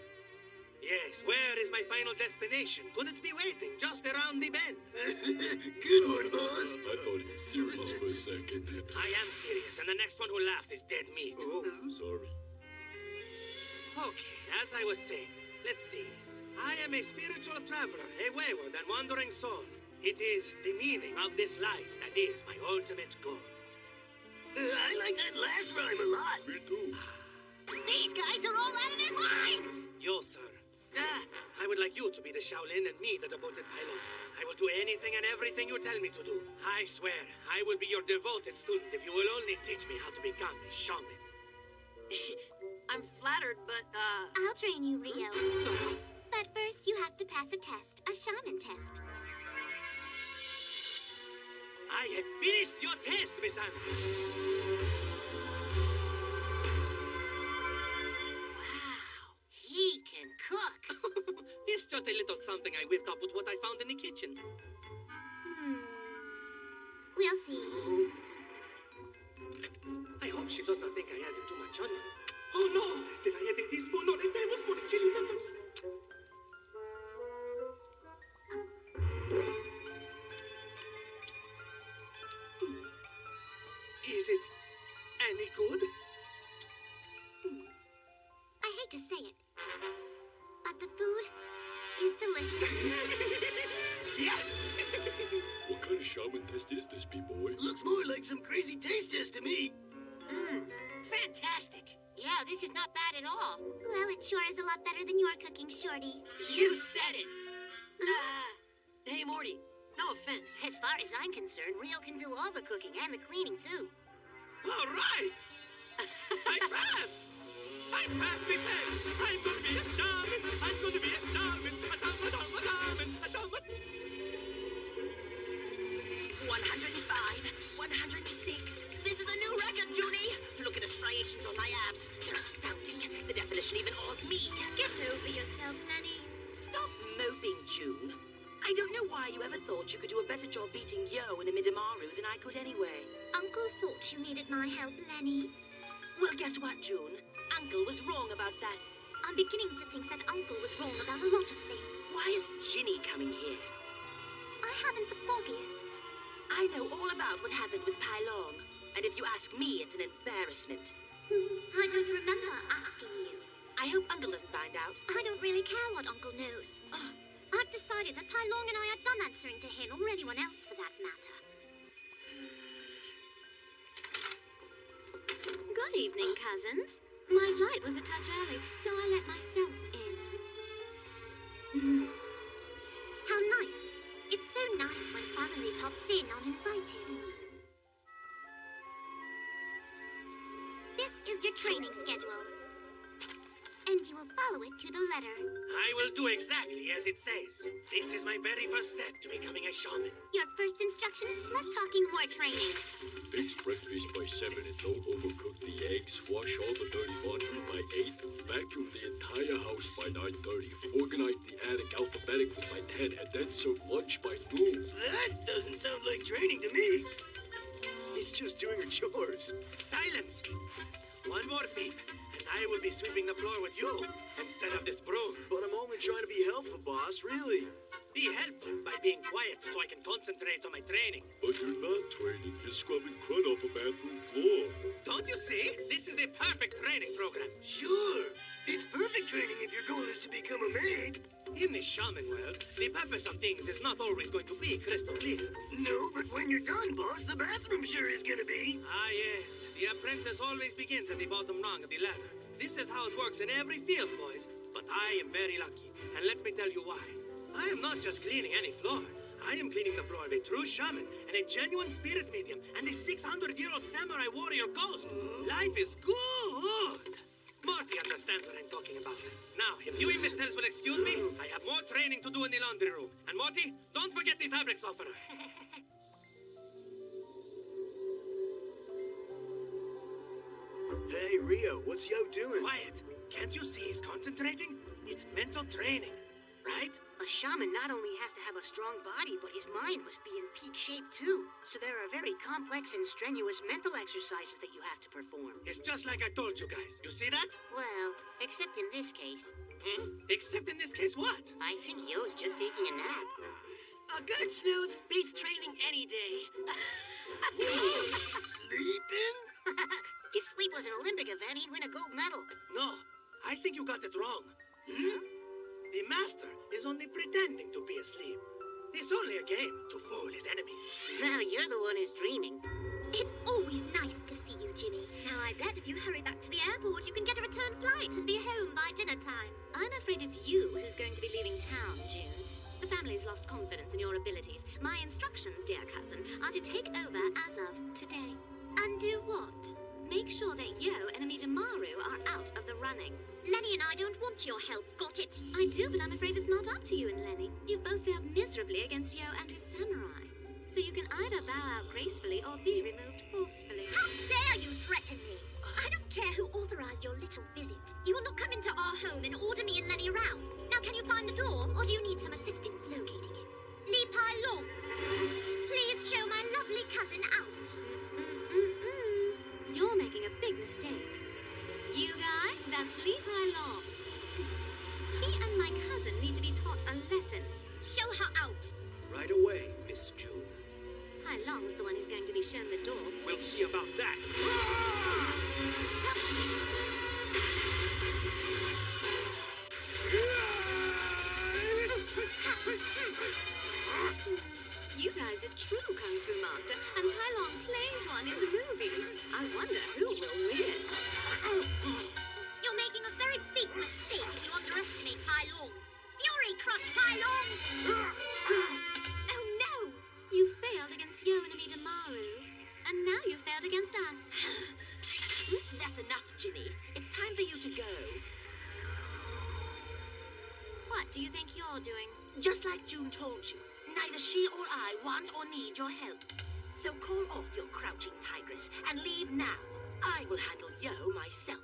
Yes, where is my final destination? Could it be waiting just around the bend? Good one, boss. I thought he was serious for a second. I am serious, and the next one who laughs is dead meat. Oh, sorry. Okay, as I was saying, let's see. I am a spiritual traveler, a wayward and wandering soul. It is the meaning of this life that is my ultimate goal. I like that last rhyme a lot. Me too. These guys are all out of their minds! Yo, sir. I would like you to be the Shaolin and me the devoted Pailong. I will do anything and everything you tell me to do. I swear, I will be your devoted student if you will only teach me how to become a shaman. I'm flattered, but, I'll train you, Rio. But first, you have to pass a test, a shaman test. I have finished your test, Miss Anna. He can cook. It's just a little something I whipped up with what I found in the kitchen. We'll see. I hope she does not think I added too much onion. Oh no! Did I add a teaspoon or a tablespoon of chili peppers? Is it any good? I hate to say it, but the food is delicious. Yes! What kind of shaman test is this, B-boy? Looks more like some crazy taste test to me. Fantastic. Yeah, this is not bad at all. Well, it sure is a lot better than your cooking, Shorty. You said it. Hey, Morty, no offense. As far as I'm concerned, Rio can do all the cooking and the cleaning, too. All right! I passed! I passed the test! I'm gonna be a shaman! I'm gonna be a shaman! A shaman! A shaman! 105, 106. This is a new record, Junie. Look at the striations on my abs. They're astounding. The definition even awes me. Get over yourself, Lenny. Stop moping, June. I don't know why you ever thought you could do a better job beating Yo and a Midamaru than I could anyway. Uncle thought you needed my help, Lenny. Well, guess what, June? Uncle was wrong about that. I'm beginning to think that Uncle was wrong about a lot of things. Why is Ginny coming here? I haven't the foggiest. I know all about what happened with Pailong. And if you ask me, it's an embarrassment. I don't remember asking you. I hope Uncle doesn't find out. I don't really care what Uncle knows. I've decided that Pailong and I are done answering to him, or anyone else for that matter. Good evening, cousins. My flight was a touch early, so I let myself in. How nice. It's so nice when family pops in uninvited. This is your training schedule. And and you will follow it to the letter. I will do exactly as it says. This is my very first step to becoming a shaman. Your first instruction, less talking, more training. Fix breakfast by 7 and don't overcook the eggs. Wash all the dirty laundry by 8. Vacuum the entire house by 9:30. Organize the attic alphabetically by 10 and then serve lunch by noon. That doesn't sound like training to me. He's just doing her chores. Silence! One more beep, and I will be sweeping the floor with you instead of this broom. But I'm only trying to be helpful, boss, really. Be helpful by being quiet so I can concentrate on my training. But you're not training. You're scrubbing crud off a bathroom floor. Don't you see? This is the perfect training program. Sure. It's perfect training if your goal is to become a maid. In this shaman world, the purpose of things is not always going to be crystal clear. No, but when you're done, boss, the bathroom sure is gonna be. Ah, yes. The apprentice always begins at the bottom rung of the ladder. This is how it works in every field, boys. But I am very lucky, and let me tell you why. I am not just cleaning any floor. I am cleaning the floor of a true shaman and a genuine spirit medium and a 600-year-old samurai warrior ghost. Life is good. Morty understands what I'm talking about. Now, if you imbeciles will excuse me, I have more training to do in the laundry room. And Morty, don't forget the fabric softener. Hey, Rio, what's Yo doing? Quiet. Can't you see he's concentrating? It's mental training, right? A shaman not only has to have a strong body, but his mind must be in peak shape too. So there are very complex and strenuous mental exercises that you have to perform. It's just like I told you guys. You see that? Well, except in this case. Except in this case what? I think Yo's just taking a nap. A good snooze beats training any day. Sleeping? If sleep was an Olympic event, he'd win a gold medal. No, I think you got it wrong. The master is only pretending to be asleep. It's only a game to fool his enemies. Now you're the one who's dreaming. It's always nice to see you, Jimmy. Now I bet if you hurry back to the airport, you can get a return flight and be home by dinner time. I'm afraid it's you who's going to be leaving town, June. The family's lost confidence in your abilities. My instructions, dear cousin, are to take over as of today. And do what? Make sure that Yo and Amida Maru are out of the running. Lenny and I don't want your help, got it? I do, but I'm afraid it's not up to you and Lenny. You've both failed miserably against Yo and his samurai. So you can either bow out gracefully or be removed forcefully. How dare you threaten me? I don't care who authorized your little visit. You will not come into our home and order me and Lenny around. Now can you find the door, or do you need some assistance locating it? Li Pai Long, please show my lovely cousin out. You're making a big mistake. You guy, that's Li Pai Long. He and my cousin need to be taught a lesson. Show her out. Right away, Miss June. Pai Long's the one who's going to be shown the door. We'll see about that. You guys are true Kung Fu master, and Pai Long plays one in the movies. I wonder who will win. You're making a very big mistake if you underestimate Pai Long. Fury Crush Pai Long! Oh no! You failed against Yo and Amida Maru, and now you failed against us. That's enough, Jimmy. It's time for you to go. What do you think you're doing? Just like June told you, neither she or I want or need your help. So call off your crouching tigress and leave now. I will handle Yo myself.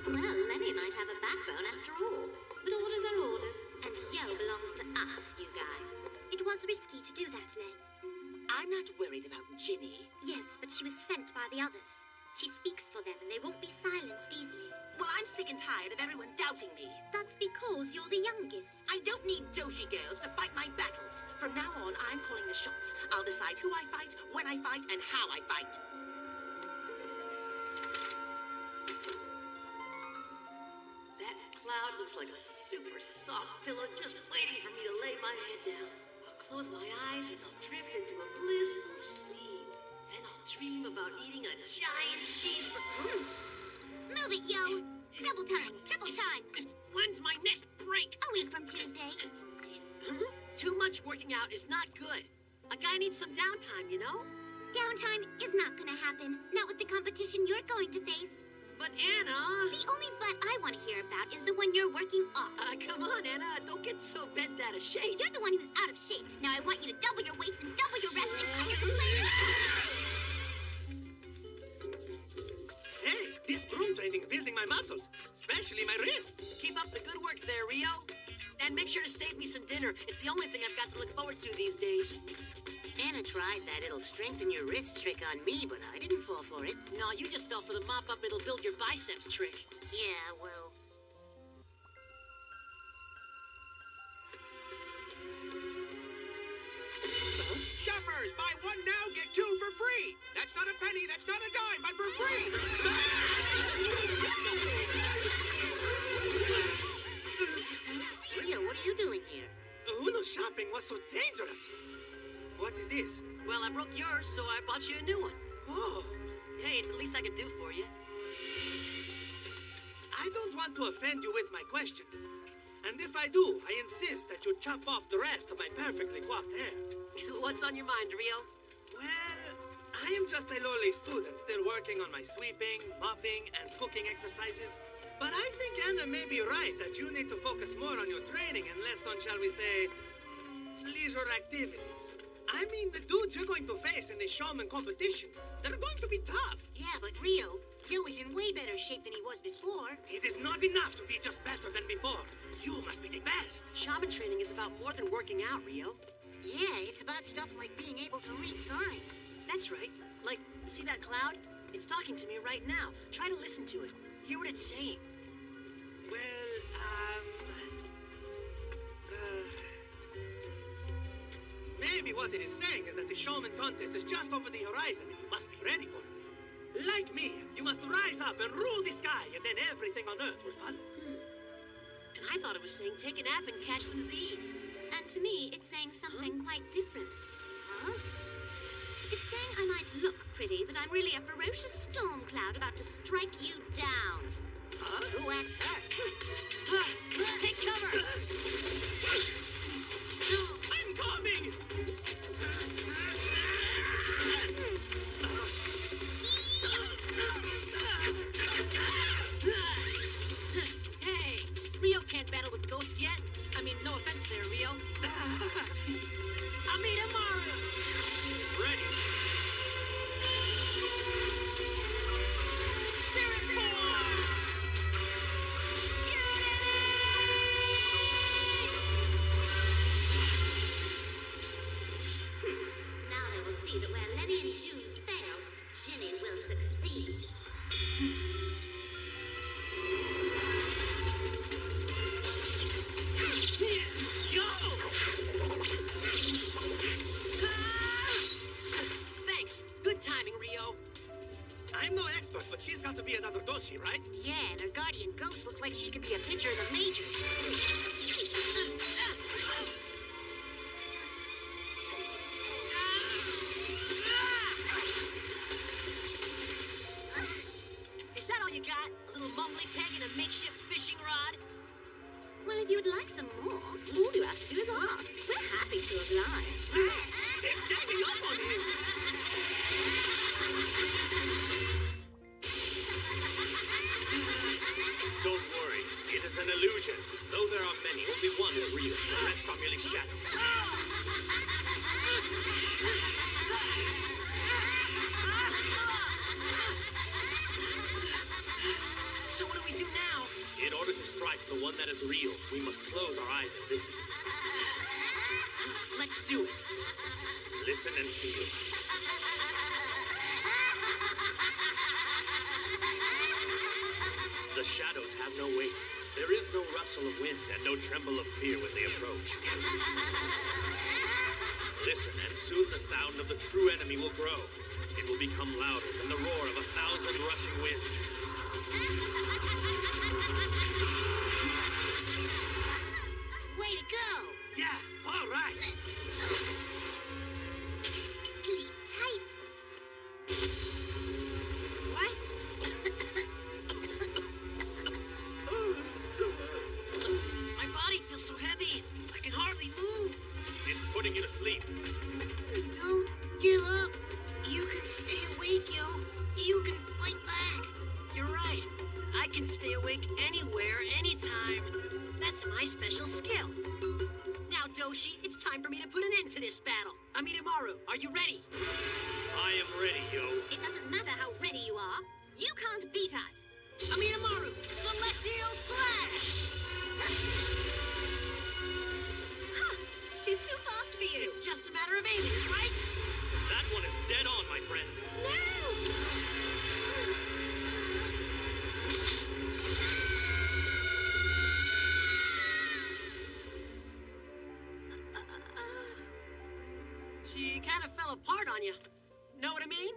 Well, Lenny might have a backbone after all. But orders are orders, and Yo belongs to us, you guy. It was risky to do that, Len. I'm not worried about Ginny. Yes, but she was sent by the others. She speaks for them, and they won't be silenced easily. Well, I'm sick and tired of everyone doubting me. That's because you're the youngest. I don't need doshi girls to fight my battles. From now on, I'm calling the shots. I'll decide who I fight, when I fight, and how I fight. That cloud looks like a super soft pillow just waiting for me to lay my head down. I'll close my eyes and I'll drift into a blissful sleep. Then I'll dream about eating a giant cheeseburger. Move it, Yo! Double time, triple time. When's my next break? A week from Tuesday. Too much working out is not good. A guy needs some downtime, you know? Downtime is not gonna happen. Not with the competition you're going to face. But Anna... The only butt I want to hear about is the one you're working off. Come on, Anna. Don't get so bent out of shape. You're the one who's out of shape. Now I want you to double your weights and double your reps and cut your complaining. Hey, this broom training is building my muscles, especially my wrist. Keep up the good work there, Rio. And make sure to save me some dinner. It's the only thing I've got to look forward to these days. Anna tried that it'll strengthen your wrists trick on me, but I didn't fall for it. No, you just fell for the mop-up it'll build your biceps trick. Yeah, well... Shoppers, buy one now, get two for free. That's not a penny, that's not a dime, but for free. Rio, what are you doing here? Uno shopping was so dangerous. What is this? Well, I broke yours, so I bought you a new one. Oh. Hey, it's the least I could do for you. I don't want to offend you with my question. And if I do, I insist that you chop off the rest of my perfectly coiffed hair. What's on your mind, Rio? Well, I am just a lowly student still working on my sweeping, mopping, and cooking exercises. But I think Anna may be right that you need to focus more on your training and less on, shall we say, leisure activities. I mean, the dudes you're going to face in the shaman competition, they're going to be tough. Yeah, but Rio is in way better shape than he was before. It is not enough to be just better than before. You must be the best. Shaman training is about more than working out, Rio. Yeah, it's about stuff like being able to read signs. That's right. Like, see that cloud? It's talking to me right now. Try to listen to it. Hear what it's saying. Well, maybe what it is saying is that the shaman contest is just over the horizon and you must be ready for it. Like me, you must rise up and rule the sky, and then everything on Earth will follow. And I thought it was saying take a nap and catch some Z's. And to me, it's saying something quite different. Huh? It's saying I might look pretty, but I'm really a ferocious storm cloud about to strike you down. Huh? Who asked that? Take cover! I'm coming! Hey, Rio can't battle with ghosts yet. I mean, no offense there, Rio. Amida Maru! Ready. Spirit Boy! Now they will see that where Lenny and June failed, Ginny will succeed. Thanks. Good timing, Rio. I'm no expert, but she's got to be another Doshi, right? Yeah, and her guardian ghost looks like she could be a pitcher in the majors. Is that all you got? A little mumbly peg and a makeshift fishing rod? Well, if you would like some more, all you have to do is ask. We're happy to oblige. She's ganging up on him! Don't worry, it is an illusion. Though there are many, only one is real. The rest are merely shadows. So what do we do now? In order to strike the one that is real, we must close our eyes and listen. Let's do it. Listen and feel. The shadows have no weight. There is no rustle of wind and no tremble of fear when they approach. Listen, and soon the sound of the true enemy will grow. It will become louder than the roar of 1,000 rushing winds. Way to go! Yeah, all right. Sleep tight. What? My body feels so heavy. I can hardly move. It's putting you to sleep. Don't give up. You can stay awake, yo. You can fight back. You're right. Doshi. It's time for me to put an end to this battle. Amidamaru, are you ready? I am ready, Yo. It doesn't matter how ready you are. You can't beat us. Amidamaru, Celestial Slash! She's too fast for you. It's just a matter of aiming, right? That one is dead on, my friend. She kind of fell apart on you. Know what I mean?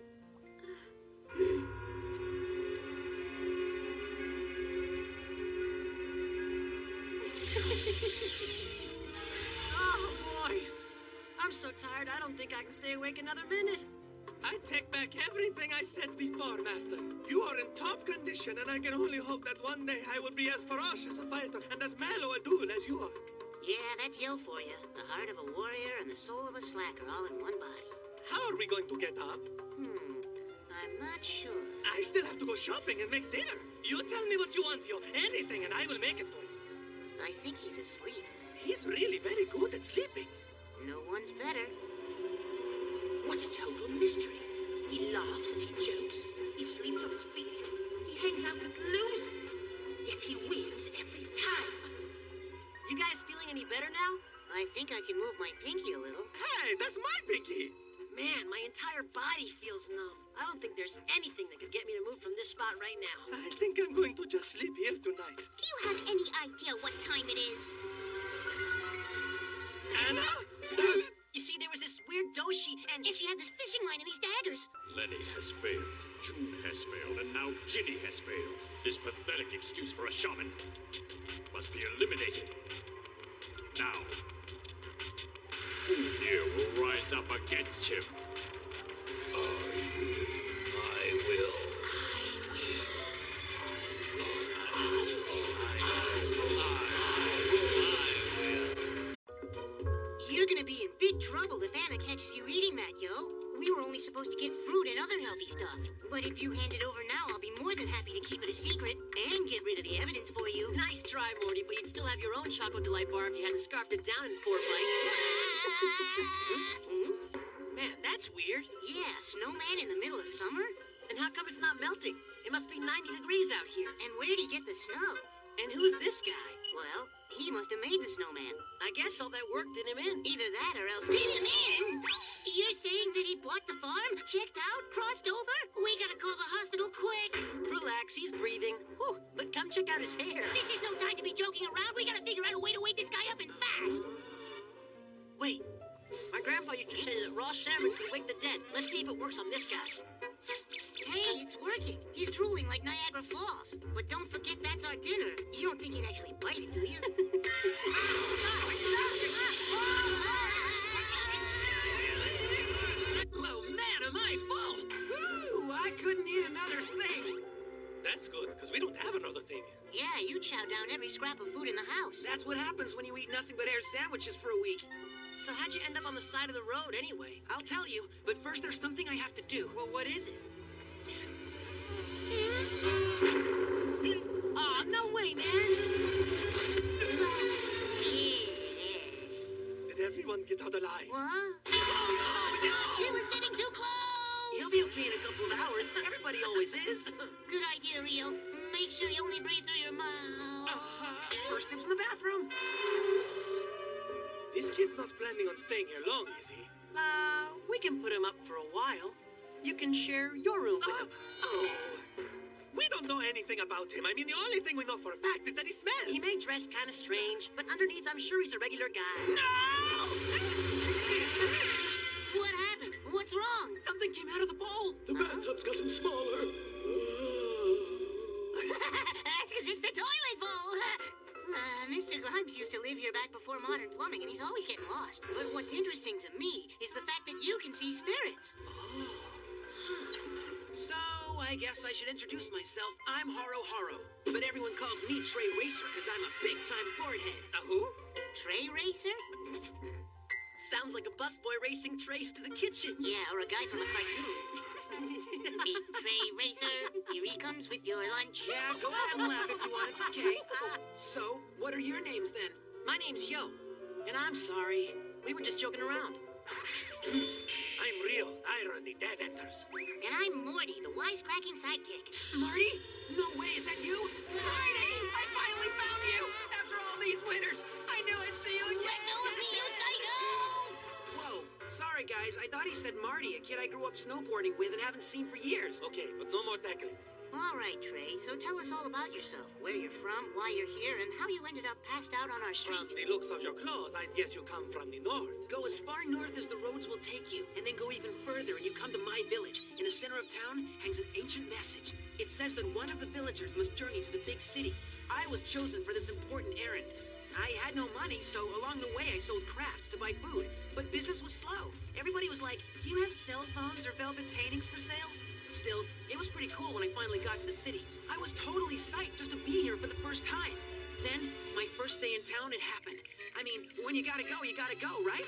Oh, boy. I'm so tired, I don't think I can stay awake another minute. I take back everything I said before, Master. You are in top condition, and I can only hope that one day I will be as ferocious a fighter and as mellow a duel as you are. Yeah, that's Yo for you. The heart of a warrior and the soul of a slacker all in one body. How are we going to get up? I'm not sure. I still have to go shopping and make dinner. You tell me what you want, Yo. Anything, and I will make it for you. I think he's asleep. He's really very good at sleeping. No one's better. What a total mystery. He laughs and he jokes. He sleeps on his feet. He hangs out with losers. Yet he wins every time. You guys feeling any better now? I think I can move my pinky a little. Hey, that's my pinky! Man, my entire body feels numb. I don't think there's anything that could get me to move from this spot right now. I think I'm going to just sleep here tonight. Do you have any idea what time it is? Anna? You see, there was this weird Doshi, and she had this fishing line and these daggers. Lenny has failed. June has failed, and now Ginny has failed. This pathetic excuse for a shaman must be eliminated. Now, who here will rise up against him? I will. You're gonna be in big trouble if Anna catches you eating that, Yo. We were only supposed to get fruit and other healthy stuff. But if you hand it over now, I'll be more than happy to keep it a secret and get rid of the evidence for you. Nice try, Morty, but you'd still have your own Choco Delight bar if you hadn't scarfed it down in 4 bites. Man, that's weird. Yeah, snowman in the middle of summer? And how come it's not melting? It must be 90 degrees out here. And where'd he get the snow? And who's this guy? Well, he must have made the snowman. I guess all that work did him in. Either that or else... Did him in? You're saying that he bought the farm, checked out, crossed over? We gotta call the hospital quick. Relax, he's breathing. Whew, but come check out his hair. This is no time to be joking around. We gotta figure out a way to wake this guy up and fast. Wait, my grandpa used to say that raw salmon could wake the dead. Let's see if it works on this guy. Hey, it's working. He's drooling like Niagara Falls. But don't forget that's our dinner. You don't think he'd actually bite it, do you? Oh, man, am I full! Ooh, I couldn't eat another thing. That's good, because we don't have another thing. Yeah, you chow down every scrap of food in the house. That's what happens when you eat nothing but air sandwiches for a week. So how'd you end up on the side of the road anyway? I'll tell you, but first there's something I have to do. Well, what is it? Aw, no way, man! Did everyone get out alive? What? He was sitting too close! He'll be okay in a couple of hours. Everybody always is. Good idea, Rio. Make sure you only breathe through your mouth. First dibs in the bathroom. This kid's not planning on staying here long, is he? We can put him up for a while. You can share your room with him. Oh. We don't know anything about him. I mean, the only thing we know for a fact is that he smells. He may dress kind of strange, but underneath, I'm sure he's a regular guy. No! What happened? What's wrong? Something came out of the bowl. The bathtub's gotten smaller. That's because it's the toilet bowl. Mr. Grimes used to live here back before modern plumbing, and he's always getting lost. But what's interesting to me is the fact that you can see spirits. So, I guess I should introduce myself. I'm Haro, but everyone calls me Trey Racer because I'm a big-time boardhead. A who? Trey Racer? Sounds like a busboy racing trays to the kitchen. Yeah, or a guy from a cartoon. Meet Trey Racer. Here he comes with your lunch. Yeah, go ahead and laugh if you want. It's okay. So, what are your names then? My name's Yo. And I'm sorry. We were just joking around. I'm Rio, Iron, the Dead Enders. And I'm Morty, the wisecracking sidekick. Marty? No way, is that you? Marty! I finally found you! After all these winters! I knew I'd see you again! Let go of me, you psycho! Whoa, sorry guys, I thought he said Marty, a kid I grew up snowboarding with and haven't seen for years. Okay, but no more tackling. All right, Trey, so tell us all about yourself. Where you're from, why you're here, and how you ended up passed out on our street. From the looks of your clothes, I guess you come from the north. Go as far north as the roads will take you, and then go even further and you come to my village. In the center of town hangs an ancient message. It says that one of the villagers must journey to the big city. I was chosen for this important errand. I had no money, so along the way I sold crafts to buy food. But business was slow. Everybody was like, do you have cell phones or velvet paintings for sale? Still, it was pretty cool when I finally got to the city. I was totally psyched just to be here for the first time. Then, my first day in town, it happened. I mean, when you gotta go, right?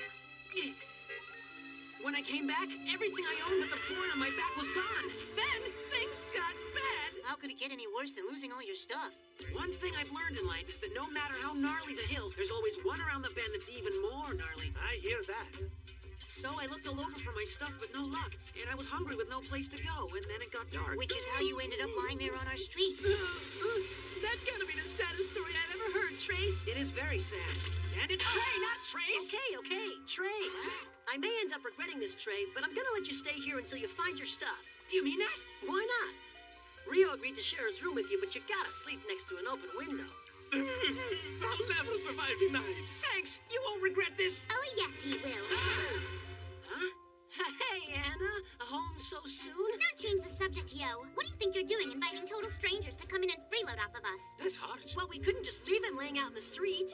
When I came back, everything I owned with the porn on my back was gone. Then, things got bad. How could it get any worse than losing all your stuff? One thing I've learned in life is that no matter how gnarly the hill, there's always one around the bend that's even more gnarly. I hear that. So I looked all over for my stuff, but no luck. And I was hungry with no place to go, and then it got dark. Which is how you ended up lying there on our street. That's gotta be the saddest story I've ever heard, Trace. It is very sad. And it's Trey, not Trace! Okay, Trey. I may end up regretting this, Trey, but I'm gonna let you stay here until you find your stuff. Do you mean that? Why not? Rio agreed to share his room with you, but you gotta sleep next to an open window. I'll never survive the night. Thanks. You won't regret this. Oh, yes, he will. Huh? Hey, Anna. A home so soon? Don't change the subject, yo. What do you think you're doing, inviting total strangers to come in and freeload off of us? That's harsh. Well, we couldn't just leave him laying out in the street.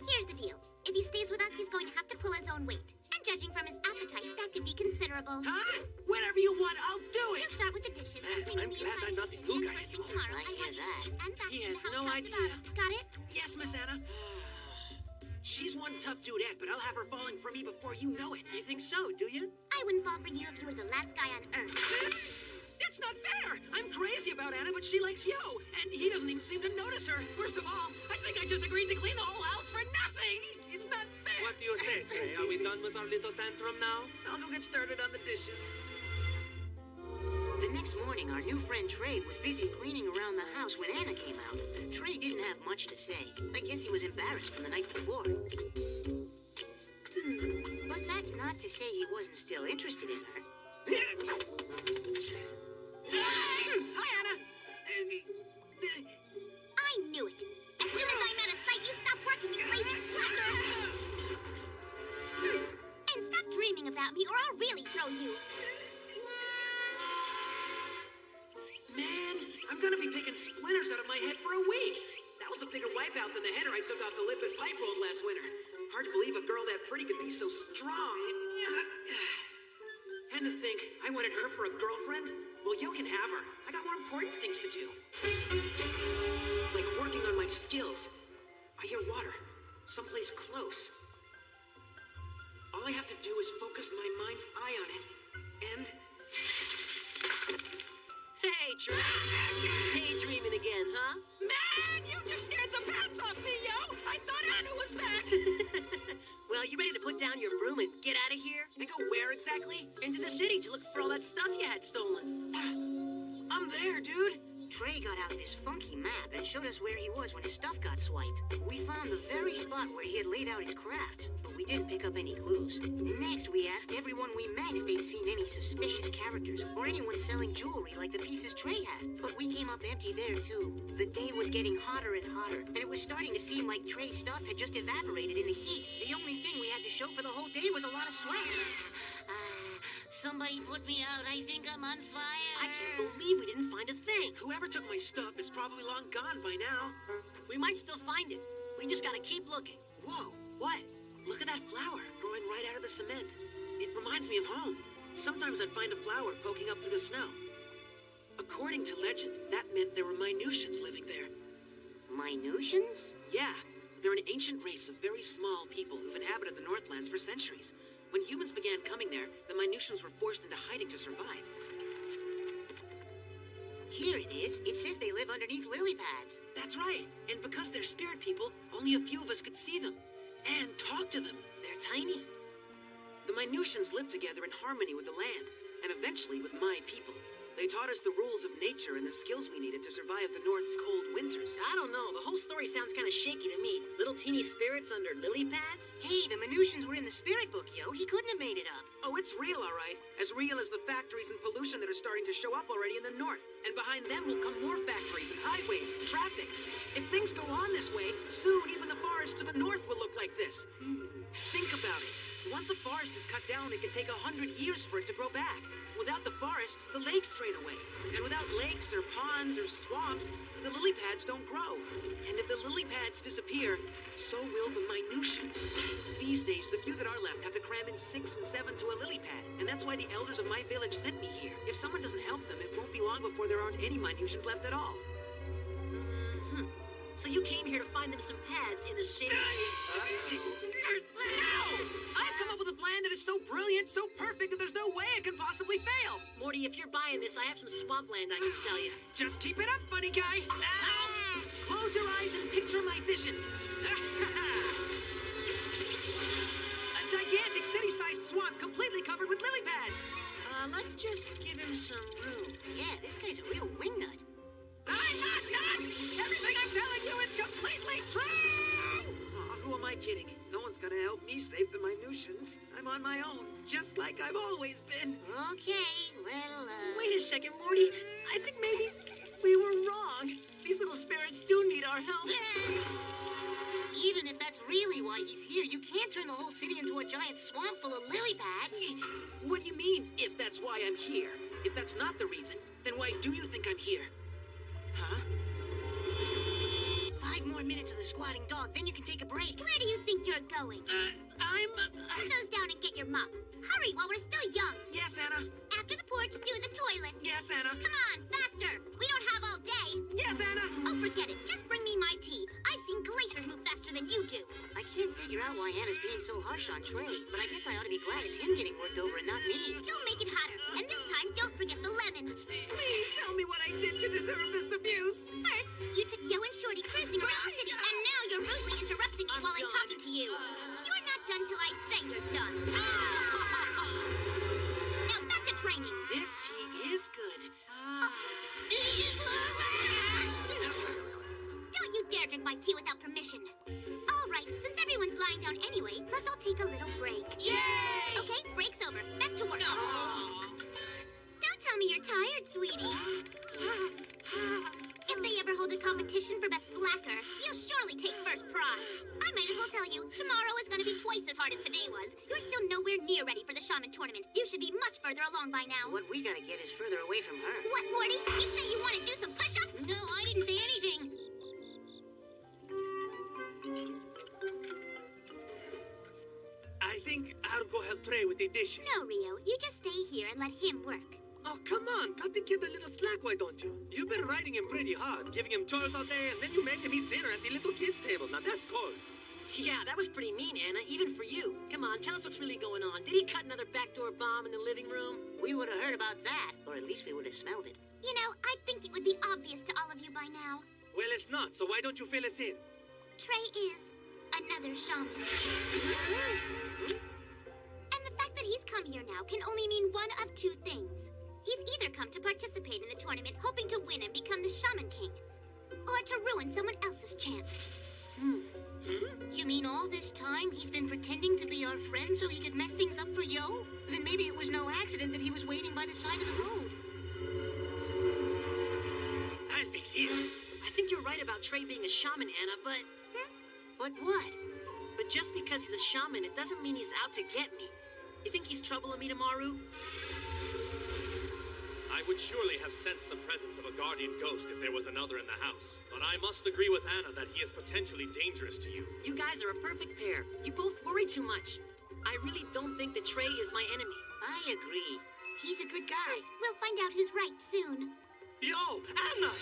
Here's the deal. If he stays with us, he's going to have to pull his own weight. And judging from his appetite, that could be considerable. Huh? Whatever you want, I'll do it. He'll start with the dishes. I'm glad I'm not the new guy anymore. Tomorrow, I hear that. And back He in has the no house idea. Got it? Yes, Miss Anna. She's one tough dudette, but I'll have her falling for me before you know it. You think so, do you? I wouldn't fall for you if you were the last guy on Earth. It's not fair! I'm crazy about Anna, but she likes Yo, and he doesn't even seem to notice her. Worst of all, I think I just agreed to clean the whole house for nothing! It's not fair! What do you say, Trey? Are we done with our little tantrum now? I'll go get started on the dishes. The next morning, our new friend Trey was busy cleaning around the house when Anna came out. Trey didn't have much to say. I guess he was embarrassed from the night before. But that's not to say he wasn't still interested in her. Hi, Anna! I knew it. As soon as I'm out of sight, you stop working, you lazy slacker. And stop dreaming about me, or I'll really throw you. Man, I'm gonna be picking splinters out of my head for a week. That was a bigger wipeout than the header I took off the lip at Pipe Road last winter. Hard to believe a girl that pretty could be so strong. And to think, I wanted her for a girlfriend? Well, you can have her. I got more important things to do. Like working on my skills. I hear water. Someplace close. All I have to do is focus my mind's eye on it. And... Hey, Trey. Daydreaming again, huh? Man, you just scared the pants off me, yo! I thought Anna was back! Well, you ready to put down your broom and get out of here? And go where exactly? Into the city to look for all that stuff you had stolen. I'm there, dude. Trey got out this funky map and showed us where he was when his stuff got swiped. We found the very spot where he had laid out his crafts, but we didn't pick up any clues. Next, we asked everyone we met if they'd seen any suspicious characters or anyone selling jewelry like the pieces Trey had. But we came up empty there, too. The day was getting hotter and hotter, and it was starting to seem like Trey's stuff had just evaporated in the heat. The only thing we had to show for the whole day was a lot of sweat. Somebody put me out. I think I'm on fire. I can't believe we didn't find a thing. Whoever took my stuff is probably long gone by now. We might still find it. We just gotta keep looking. Whoa, what? Look at that flower growing right out of the cement. It reminds me of home. Sometimes I'd find a flower poking up through the snow. According to legend, that meant there were Minusians living there. Minusians? Yeah, they're an ancient race of very small people who've inhabited the Northlands for centuries. When humans began coming there, the Minusians were forced into hiding to survive. Here it is. It says they live underneath lily pads. That's right. And because they're spirit people, only a few of us could see them and talk to them. They're tiny. The Minusians live together in harmony with the land, and eventually with my people. They taught us the rules of nature and the skills we needed to survive the North's cold winters. I don't know. The whole story sounds kind of shaky to me. Little teeny spirits under lily pads? Hey, the Minusians were in the spirit book, yo. He couldn't have made it up. Oh, it's real, all right. As real as the factories and pollution that are starting to show up already in the north. And behind them will come more factories and highways, traffic. If things go on this way, soon even the forests to the north will look like this. Think about it. Once a forest is cut down, it can take 100 years for it to grow back. Without the forests, the lakes drain away. And without lakes or ponds or swamps, the lily pads don't grow. And if the lily pads disappear, so will the Minusians. These days, the few that are left have to cram in 6 and 7 to a lily pad. And that's why the elders of my village sent me here. If someone doesn't help them, it won't be long before there aren't any Minusians left at all. So you came here to find them some pads in the city? No! I've come up with a plan that is so brilliant, so perfect, that there's no way it can possibly fail. Morty, if you're buying this, I have some swampland I can sell you. Just keep it up, funny guy. Ow! Close your eyes and picture my vision. A gigantic city-sized swamp completely covered with lily pads. Let's just give him some room. Yeah, this guy's a real wingnut. I'm not nuts! Everything I'm telling you is completely true! Who am I kidding? No one's gonna help me save the Minusians. I'm on my own, just like I've always been. Okay, well, Wait a second, Morty. I think maybe we were wrong. These little spirits do need our help. Even if that's really why he's here, you can't turn the whole city into a giant swamp full of lily pads. What do you mean, if that's why I'm here? If that's not the reason, then why do you think I'm here? Huh? 5 more minutes of the squatting dog, then you can take a break. Where do you think you're going? Put those down and get your mop. Hurry while we're still young. Yes, Anna. After the porch, do the toilet. Yes, Anna. Come on, faster. We don't have all day. Yes, Anna. Oh, forget it. Just bring me my tea. I've seen glaciers move faster than you do. I can't figure out why Anna's being so harsh on Trey, but I guess I ought to be glad it's him getting worked over and not me. You'll make it hotter. And this time, don't forget the lemon. Please tell me what I did to deserve this abuse. First, you took Yo and Shorty cruising around the city, and now you're rudely interrupting me while I'm talking to you. You're not done till I say you're done. Now back to training. This tea is good. Don't you dare drink my tea without permission. All right, since everyone's lying down anyway, let's all take a little break. Yay! Okay, break's over. Back to work. Don't tell me you're tired, sweetie. If they ever hold a competition for best slacker, you'll surely take first prize. I might as well tell you, tomorrow is going to be twice as hard as today was. You're still nowhere near ready for the shaman tournament. You should be much further along by now. What we gotta get is further away from her. What, Morty? You say you want to do some push-ups? No, I didn't say anything. I think I'll go help Trey with the dishes. No, Rio. You just stay here and let him work. Oh, come on. Cut the kid a little slack, why don't you? You've been riding him pretty hard, giving him chores all day, and then you make him eat dinner at the little kid's table. Now, that's cold. Yeah, that was pretty mean, Anna, even for you. Come on, tell us what's really going on. Did he cut another backdoor bomb in the living room? We would have heard about that, or at least we would have smelled it. You know, I think it would be obvious to all of you by now. Well, it's not, so why don't you fill us in? Trey is another shaman. And the fact that he's come here now can only mean one of two things. He's either come to participate in the tournament hoping to win and become the Shaman King, or to ruin someone else's chance. You mean all this time he's been pretending to be our friend so he could mess things up for Yo? Then maybe it was no accident that he was waiting by the side of the road. I'll fix it. I think you're right about Trey being a shaman, Anna, but... But what? But just because he's a shaman, it doesn't mean he's out to get me. You think he's trouble, Amidamaru? I would surely have sensed the presence of a guardian ghost if there was another in the house. But I must agree with Anna that he is potentially dangerous to you. You guys are a perfect pair. You both worry too much. I really don't think that Trey is my enemy. I agree. He's a good guy. We'll find out who's right soon. Yo, Anna!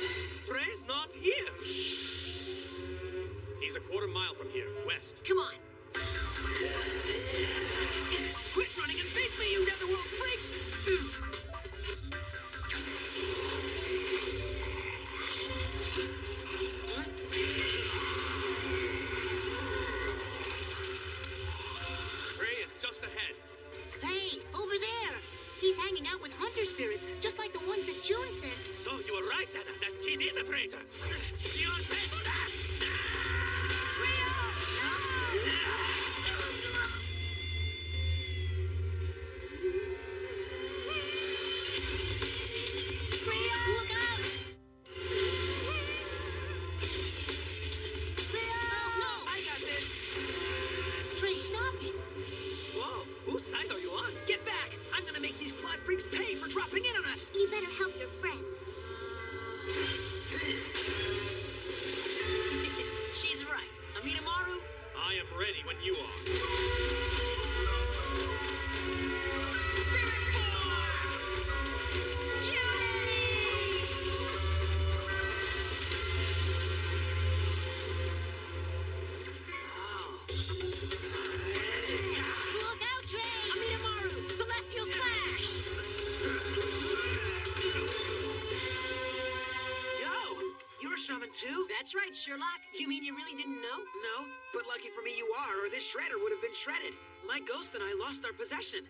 Trey's not here. He's a quarter mile from here, west. Come on. Quit running and face me, you netherworld freaks! spirits, just like the ones that June sent. So you were right, Anna. That kid is a traitor. You'll pay for that! Look out! Rio! No! I got this. Trey stopped it. Whoa, whose side are you on? Get back! I'm gonna make these Claude freaks pay for dropping in on us. You better help your friend. She's right. Amidamaru? I am ready when you are. Look out, Trey! Amidamaru! Celestial Slash! Yo! You're a shaman too? That's right, Sherlock. You mean you really didn't know? No, but lucky for me you are, or this shredder would have been shredded. My ghost and I lost our possession.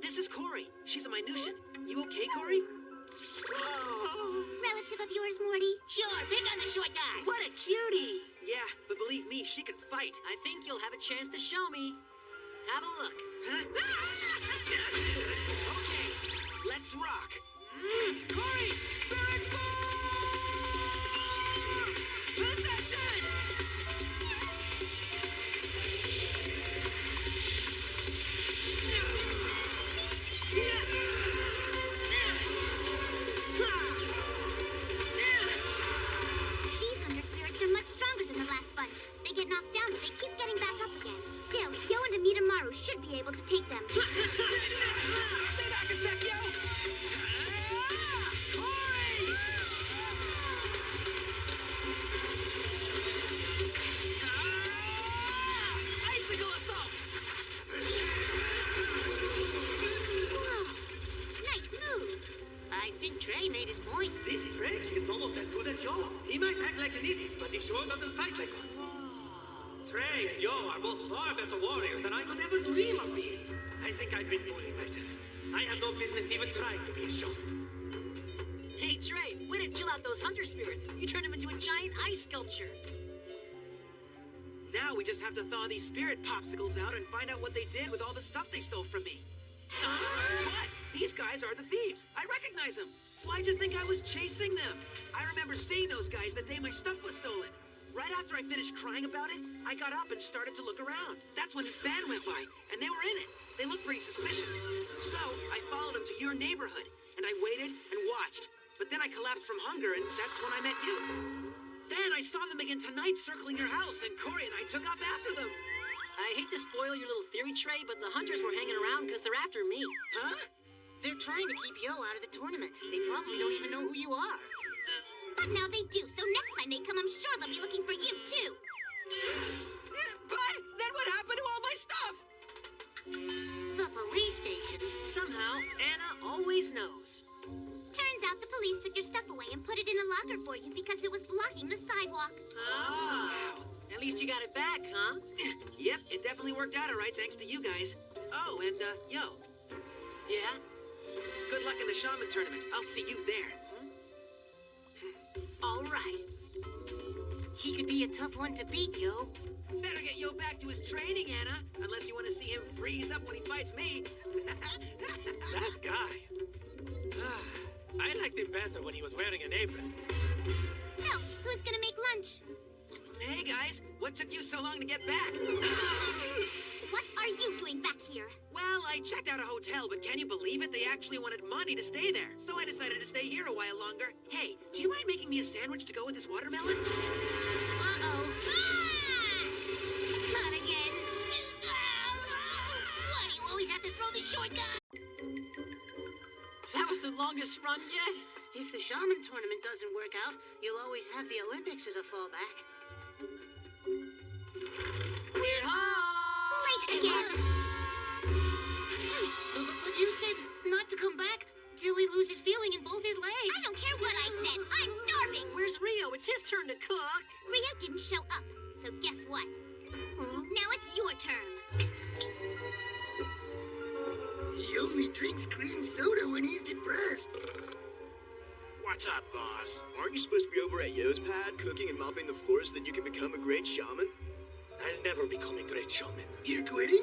This is Corey. She's a Minutian. You okay, Corey? Relative of yours, Morty? Sure, pick on the short guy. What a cutie! Yeah, but believe me, she can fight. I think you'll have a chance to show me. Have a look. Huh? Okay, let's rock. Corey, Spirit Bomb! Possession! These hunter spirits are much stronger than the last bunch. They get knocked down, but they keep getting back up again. Still, Yo and Amidamaru should be able to take them. Stay back a sec, Yo! Corey! Icicle assault! Whoa, nice move. I think Trey made his point. This Trey kid's almost as good as Yo. He might act like an idiot, but he sure doesn't fight like one. Trey and Yo are both far better warriors than I could ever dream of being. I think I've been fooling myself. I have no business even trying to be a shaman. Hey, Trey, way to chill out those hunter spirits. You turned them into a giant ice sculpture. Now we just have to thaw these spirit popsicles out and find out what they did with all the stuff they stole from me. What? These guys are the thieves. I recognize them. Why'd you think I was chasing them? I remember seeing those guys the day my stuff was stolen. Right after I finished crying about it, I got up and started to look around. That's when this van went by, and they were in it. They looked pretty suspicious. So I followed them to your neighborhood, and I waited and watched. But then I collapsed from hunger, and that's when I met you. Then I saw them again tonight circling your house, and Corey and I took off after them. I hate to spoil your little theory, Trey, but the hunters were hanging around because they're after me. Huh? They're trying to keep Yo out of the tournament. They probably don't even know who you are. But now they do, so next time they come, I'm sure they'll be looking for you, too. But then what happened to all my stuff? The police station. Somehow, Anna always knows. Turns out the police took your stuff away and put it in a locker for you because it was blocking the sidewalk. Oh. At least you got it back, huh? Yep, it definitely worked out all right thanks to you guys. Oh, and, Yo. Yeah? Good luck in the shaman tournament. I'll see you there. All right. He could be a tough one to beat, Yo. Better get Yo back to his training, Anna. Unless you want to see him freeze up when he fights me. That guy. I liked him better when he was wearing an apron. So, who's gonna make lunch? Hey, guys. What took you so long to get back? What are you doing back here? Well, I checked out a hotel, but can you believe it? They actually wanted money to stay there. So I decided to stay here a while longer. Hey, do you mind making me a sandwich to go with this watermelon? Uh-oh. Not again. Why do you always have to throw the short guy? That was the longest run yet. If the shaman tournament doesn't work out, you'll always have the Olympics as a fallback. We're home! Late again! But you said not to come back till he loses feeling in both his legs. I don't care what I said. I'm starving. Where's Rio? It's his turn to cook. Rio didn't show up, so guess what? Now it's your turn. He only drinks cream soda when he's depressed. What's up, boss? Aren't you supposed to be over at Yo's pad, cooking and mopping the floors so that you can become a great shaman? I'll never become a great shaman. You're quitting?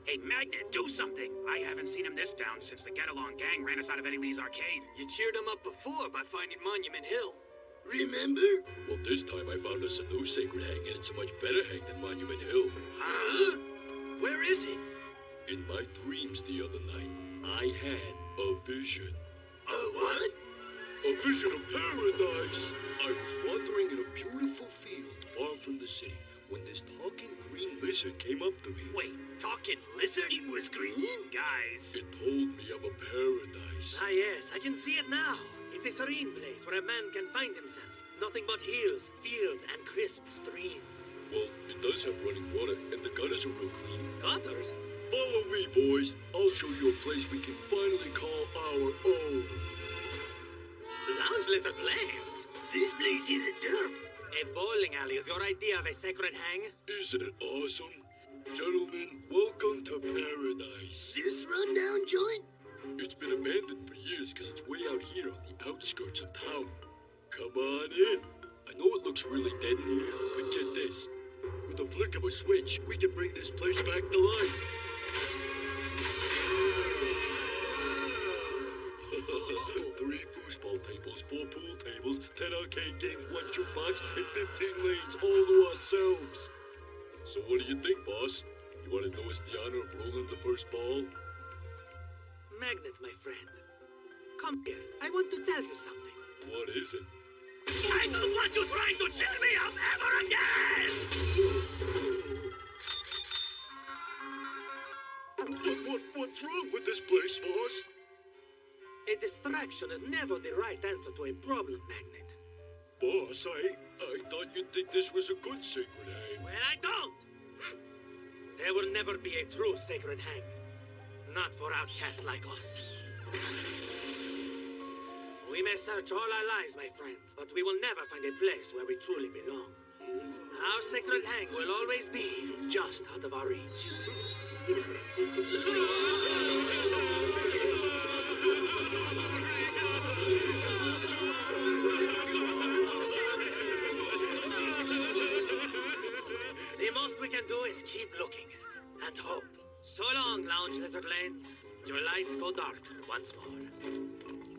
Hey, Magnet, do something! I haven't seen him this town since the Get-Along gang ran us out of Eddie Lee's arcade. You cheered him up before by finding Monument Hill. Remember? Well, this time I found us a new sacred hang, and it's a much better hang than Monument Hill. Huh? Where is it? In my dreams the other night, I had a vision. A what? A vision of paradise! I was wandering in a beautiful field far from the city when this talking green lizard came up to me. Wait, talking lizard? It was green? Guys. It told me of a paradise. Ah, yes, I can see it now. It's a serene place where a man can find himself. Nothing but hills, fields, and crisp streams. Well, it does have running water, and the gutters are real clean. Gutters? Follow me, boys. I'll show you a place we can finally call our own. Lounge Lizard Lanes? This place is a dump. A bowling alley is your idea of a sacred hang? Isn't it awesome? Gentlemen, welcome to paradise. This rundown joint? It's been abandoned for years because it's way out here on the outskirts of town. Come on in. I know it looks really dead in here, but get this. With a flick of a switch, we can bring this place back to life. 3 foosball tables, 4 pool tables, 10 arcade games, 1 jukebox, and 15 lanes all to ourselves. So what do you think, boss? You want to do us the honor of rolling the first ball? Magnet, my friend. Come here. I want to tell you something. What is it? I don't want you trying to cheer me up ever again! What's wrong with this place, boss? A distraction is never the right answer to a problem, Magnet. Boss, I thought you'd think this was a good sacred hang. Well, I don't! There will never be a true sacred hang. Not for outcasts like us. We may search all our lives, my friends, but we will never find a place where we truly belong. Our sacred hang will always be just out of our reach. The most we can do is keep looking and hope. So long, Lounge Lizard Lanes. Your lights go dark once more.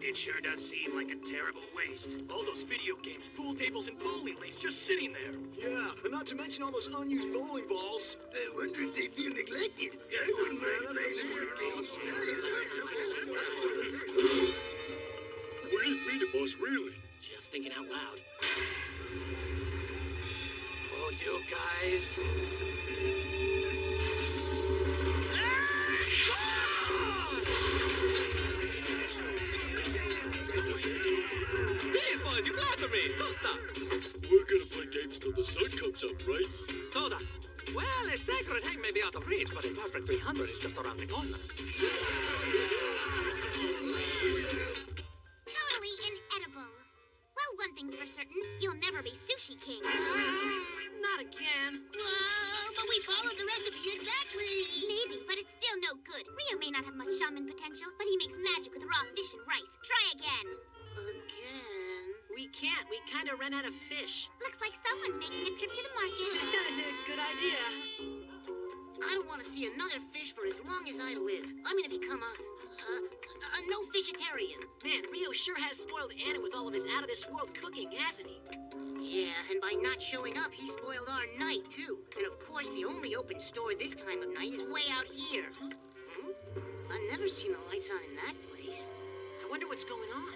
It sure does seem like a terrible waste. All those video games, pool tables, and bowling lanes just sitting there. Yeah, and not to mention all those unused bowling balls. I wonder if they feel neglected. I wouldn't mind playing board games. What do you mean it, boss, really? Just thinking out loud. Oh, you guys. Please, boys, you flatter me. Don't stop. We're gonna play games till the sun comes up, right? Soda. Well, a sacred hang may be out of reach, but a perfect 300 is just around the corner. Totally inedible. Well, one thing's for certain, you'll never be Sushi King. Not again. But we followed the recipe exactly. Maybe, but it's still no good. Rio may not have much shaman potential, but he makes magic with raw fish and rice. Try again. Again? We can't. We kind of ran out of fish. Looks like someone's making a trip to the market. Good idea. I don't want to see another fish for as long as I live. I'm gonna become a no-fishitarian. Man, Rio sure has spoiled Anna with all of his out-of-this-world cooking, hasn't he? Yeah, and by not showing up, he spoiled our night, too. And of course, the only open store this time of night is way out here. I've never seen the lights on in that place. I wonder what's going on.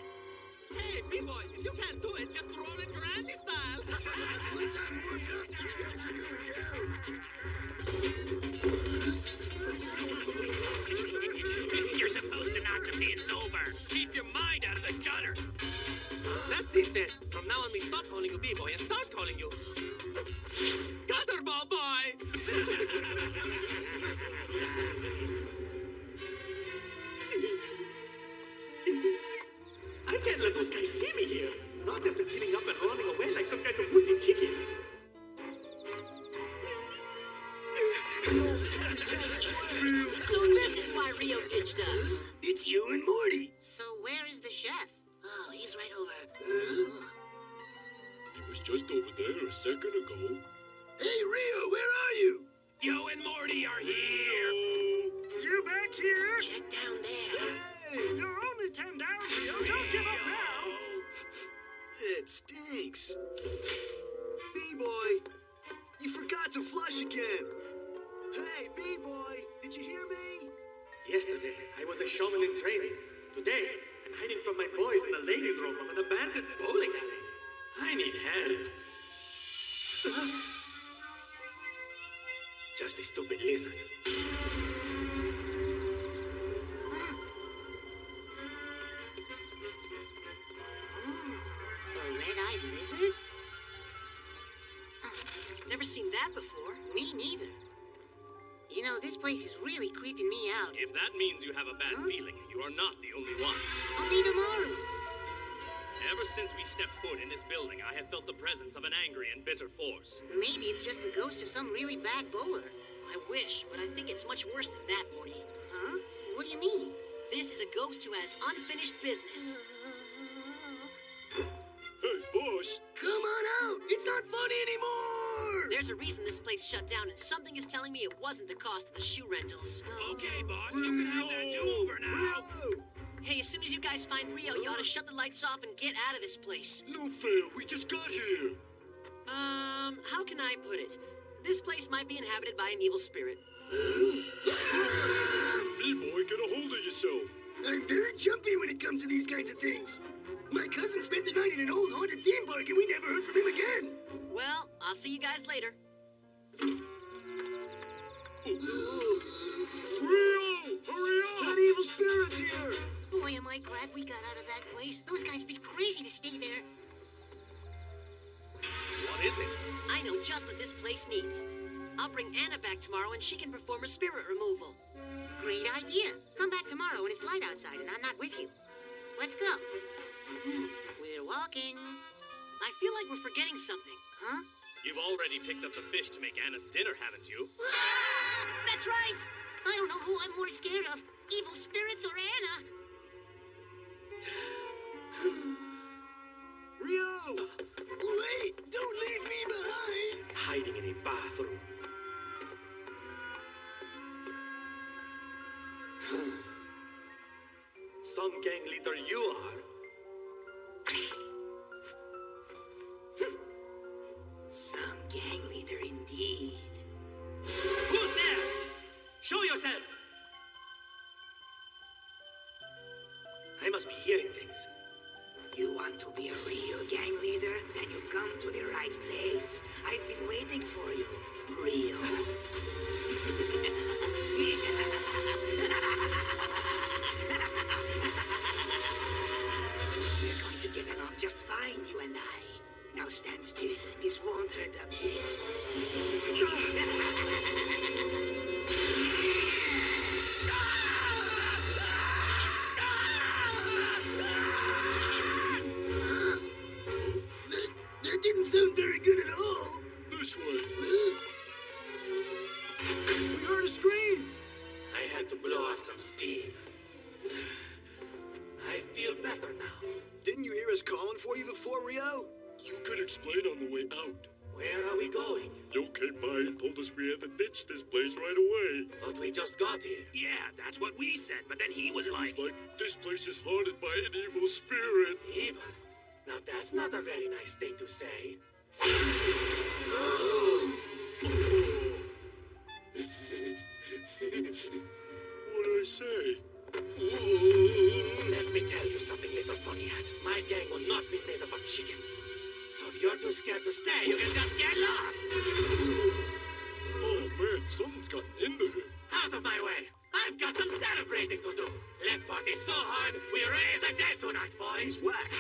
Hey, B-boy, if you can't do it, just roll it Granny style. Once I'm warmed up, you guys are going down. You're supposed to knock the pins over. Keep your mind out of the gutter. That's it then. From now on, we stop calling you B-boy and start calling you Gutter Ball Boy. I can't let those guys see me here. Not after giving up and running away like some kind of wussy chicken. So this is why Rio ditched us. It's you and Morty. So chef. Oh, he's right over. He was just over there a second ago. Hey, Rio, where are you? Yo and Morty are here. You back here? Check down there. Hey! You're only 10 down, Rio. Don't give up now. It stinks. B-boy, you forgot to flush again. Hey, B-boy, did you hear me? Yesterday, I was a shaman in training. Today, I'm hiding from my boys in the ladies' room of an abandoned bowling alley. I need help. Just a stupid lizard. A red-eyed lizard? Never seen that before. Me neither. You know, this place is really creeping me out. If that means you have a bad feeling, you are not the only one. Amidamaru! Ever since we stepped foot in this building, I have felt the presence of an angry and bitter force. Maybe it's just the ghost of some really bad bowler. I wish, but I think it's much worse than that, Morty. Huh? What do you mean? This is a ghost who has unfinished business. Hey, boss. Come on out! It's not funny anymore! There's a reason this place shut down, and something is telling me it wasn't the cost of the shoe rentals. Okay, boss, you can have that do-over now. Hey, as soon as you guys find Rio, you ought to shut the lights off and get out of this place. No fair, we just got here. How can I put it? This place might be inhabited by an evil spirit. B-boy, get a hold of yourself. I'm very jumpy when it comes to these kinds of things. My cousin spent the night in an old haunted theme park and we never heard from him again. Well, I'll see you guys later. Rio! Hurry up! That evil spirit's here! Boy, am I glad we got out of that place. Those guys be crazy to stay there. What is it? I know just what this place needs. I'll bring Anna back tomorrow and she can perform a spirit removal. Great idea. Come back tomorrow when it's light outside and I'm not with you. Let's go. We're walking. I feel like we're forgetting something. Huh? You've already picked up the fish to make Anna's dinner, haven't you? That's right! I don't know who I'm more scared of, evil spirits or Anna. Rio! Wait! Don't leave me behind! Hiding in a bathroom. Some gang leader you are. Some gang leader indeed. Who's there? Show yourself! I must be hearing things. You want to be a real gang leader? Then you've come to the right place. I've been waiting for you. Real. We're going to get along just fine, you and I. Now stand still. This won't hurt a bit. That didn't sound very good at all. This way. We heard a scream. I had to blow off some steam. I feel better now. Didn't you hear us calling for you before, Rio? You could explain on the way out. Where are we going? Yo came by and told us we had to ditch this place right away. But we just got here. Yeah, that's what we said, but then he was like... It's like this place is haunted by an evil spirit. Evil? Now that's not a very nice thing to say. What'd I say? Let me tell you something, little funny hat. My gang will not be made up of chickens. So if you're too scared to stay, you can just get lost. Oh man, something's gotten into him. Out of my way. I've got some celebrating to do. Let's party so hard, we raise the dead tonight, boys. He's whack.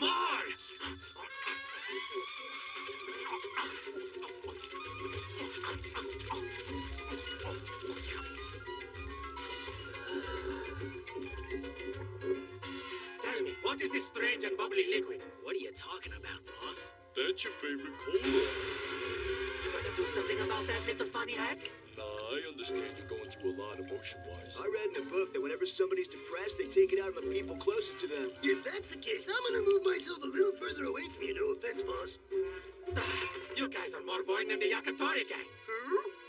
More! Tell me, what is this strange and bubbly liquid? What are you talking about, boss? That's your favorite cola. You gonna do something about that, little funny hat? Nah, understand you're going through a lot emotion-wise. I read in a book that whenever somebody's depressed, they take it out on the people closest to them. If that's the case, I'm gonna move myself a little further away from you. No offense, boss. You guys are more boring than the Yakatori gang.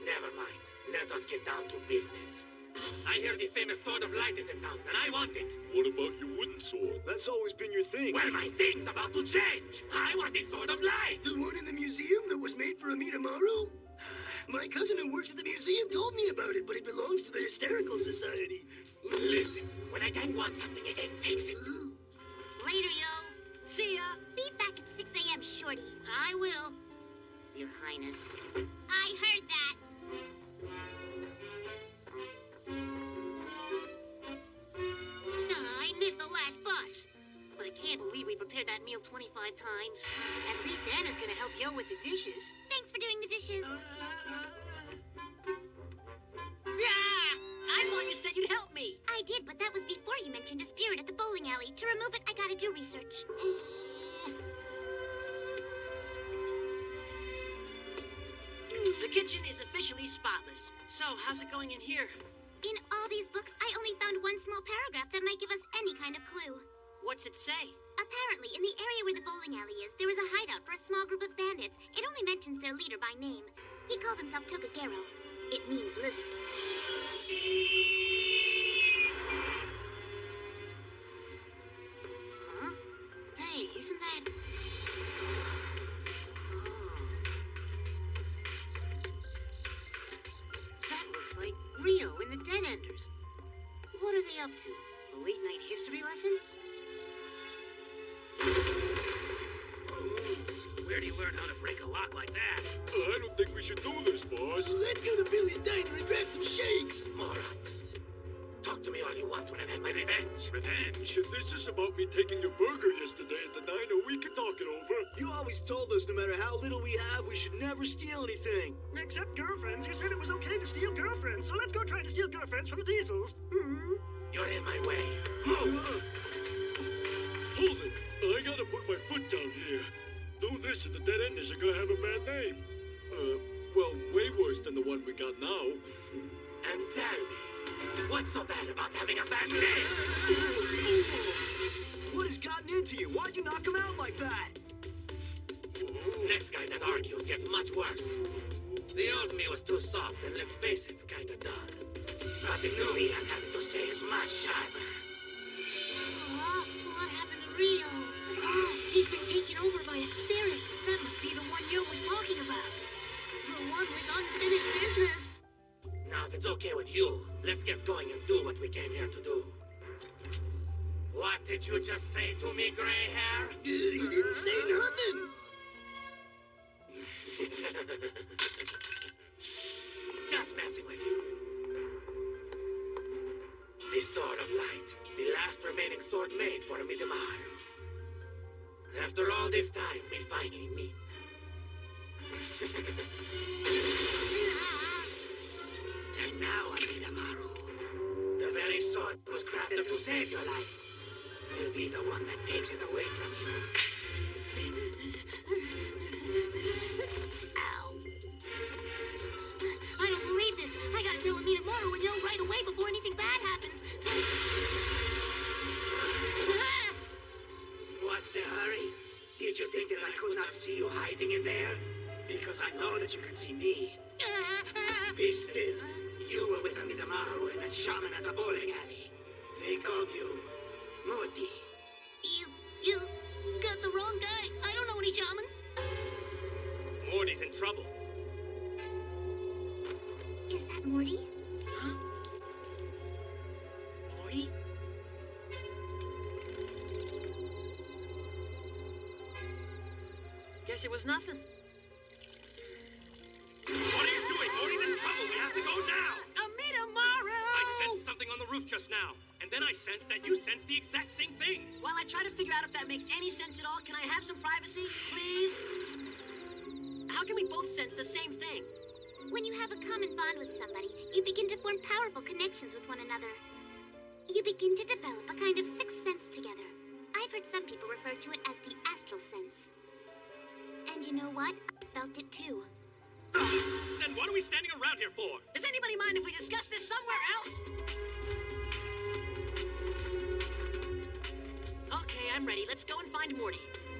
Never mind. Let us get down to business. I hear the famous Sword of Light is in town, and I want it. What about your wooden sword? That's always been your thing. Well, my thing's about to change. I want the Sword of Light. The one in the museum that was made for Amidamaru? My cousin who works at the museum told me about it, but it belongs to the Hysterical Society. Listen, when a gang wants something, a gang takes it. Later, yo. See ya. Be back at 6 a.m., Shorty. I will. Your Highness. I heard that. I missed the last bus. I can't believe we prepared that meal 25 times. At least Anna's gonna help Yo with the dishes. Thanks for doing the dishes. Yeah! I thought you said you'd help me. I did, but that was before you mentioned a spirit at the bowling alley. To remove it, I gotta do research. The kitchen is officially spotless. So, how's it going in here? In all these books, I only found one small paragraph that might give us any kind of clue. What's it say? Apparently, in the area where the bowling alley is, there is a hideout for a small group of bandits. It only mentions their leader by name. He called himself Tokagero. It means lizard. Huh? Hey, isn't that... That looks like Rio and the Dead Enders. What are they up to? A late-night history lesson? Where do you learn how to break a lock like that? I don't think we should do this, boss. Let's go to Billy's Diner and grab some shakes. Morons. Talk to me all you want when I've had my revenge. Revenge? If this is about me taking your burger yesterday at the diner, we can talk it over. You always told us no matter how little we have, we should never steal anything. Except girlfriends. You said it was okay to steal girlfriends, so let's go try to steal girlfriends from the Diesels. You're in my way. Hold it. I gotta put my foot down here. Do this and the Dead Enders are gonna have a bad name. Well, way worse than the one we got now. And tell me, what's so bad about having a bad name? What has gotten into you? Why'd you knock him out like that? Next guy that argues gets much worse. The old me was too soft, and let's face it, kinda dull. But the new me, I'm happy to say, is much sharper. What happened to Rio? Oh, he's been taken over by a spirit. That must be the one Yo was talking about. The one with unfinished business. Now, if it's okay with you, let's get going and do what we came here to do. What did you just say to me, gray hair? He didn't say nothing. Just messing with you. The Sword of Light, the last remaining sword made for Amidamaru. After all this time, we finally meet. And now, Amidamaru, the very sword that was crafted to save your life, will be the one that takes it away from you. Ow. I don't believe this. I gotta tell Amidamaru and Yo right away before anything bad happens. What's the hurry? Did you think that I could not see you hiding in there? Because I know that you can see me. Be still. You were with Amidamaru and that shaman at the bowling alley. They called you Morty. You got the wrong guy. I don't know any shaman. Morty's in trouble. Is that Morty? Huh? Morty? Guess it was nothing. What are you doing? Morty's in trouble. We have to go now. Amidamaru! I sensed something on the roof just now. And then I sensed that you sensed the exact same thing. While I try to figure out if that makes any sense at all, can I have some privacy, please? How can we both sense the same thing? When you have a common bond with somebody, you begin to form powerful connections with one another. You begin to develop a kind of sixth sense together. I've heard some people refer to it as the astral sense. And you know what? I felt it too. Then what are we standing around here for? Does anybody mind if we discuss this somewhere else? Okay, I'm ready. Let's go and find Morty.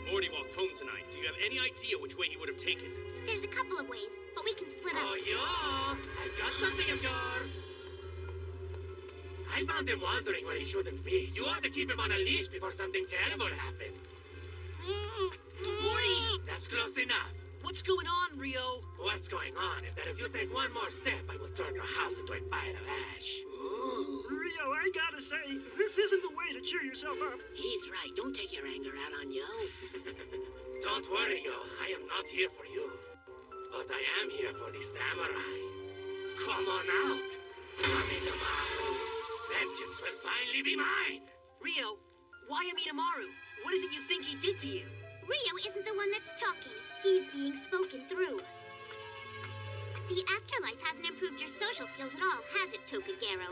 Morty walked home tonight. Do you have any idea which way he would have taken? There's a couple of ways, but we can split up. Oh, yeah! I've got something of yours! I found him wandering where he shouldn't be. You ought to keep him on a leash before something terrible happens. Morty! That's close enough. What's going on, Rio? What's going on is that if you take one more step, I will turn your house into a pile of ash. Rio, I gotta say, this isn't the way to cheer yourself up. He's right. Don't take your anger out on Yo. Don't worry, Yo. I am not here for you. But I am here for the samurai. Come on out. Amidamaru. Vengeance will finally be mine. Rio, why Amidamaru? What is it you think he did to you? Rio isn't the one that's talking. He's being spoken through. The afterlife hasn't improved your social skills at all, has it, Tokagero?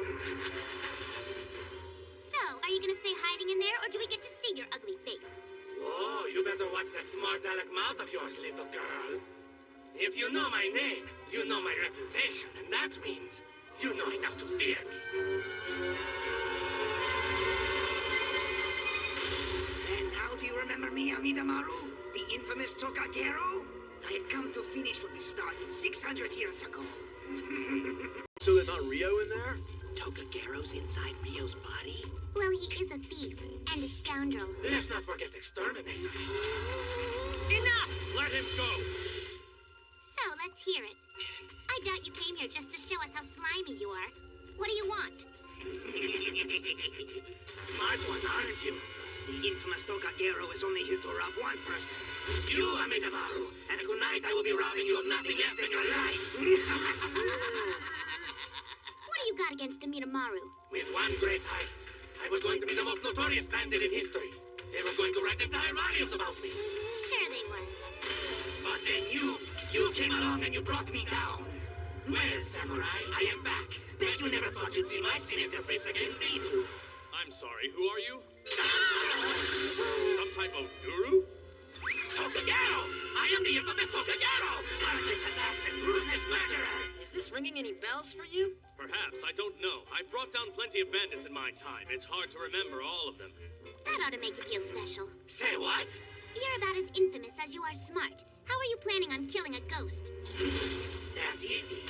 So, are you gonna stay hiding in there, or do we get to see your ugly face? Whoa, you better watch that smart aleck mouth of yours, little girl. If you know my name, you know my reputation, and that means you know enough to fear me. And now do you remember me, Amidamaru? The infamous Tokagero? I have come to finish what we started 600 years ago. So there's not Rio in there? Tokagero's inside Rio's body? Well, he is a thief and a scoundrel. Let's not forget Exterminator. Enough! Let him go! So, let's hear it. I doubt you came here just to show us how slimy you are. What do you want? Smart one, aren't you? The infamous Tokagero is only here to rob one person. You, Amidamaru. And tonight I will be robbing you of nothing less than your life. What do you got against Amidamaru? With one great heist, I was going to be the most notorious bandit in history. They were going to write entire volumes about me. Sure they were. But then you came along and you brought me down. Well, Samurai, I am back. Bet you never thought you'd see my sinister face again, did you? I'm sorry, who are you? Some type of guru? Tokagero! I am the infamous Tokagero! Heartless assassin, ruthless murderer! Is this ringing any bells for you? Perhaps, I don't know. I've brought down plenty of bandits in my time. It's hard to remember all of them. That ought to make you feel special. Say what? You're about as infamous as you are smart. How are you planning on killing a ghost? That's easy.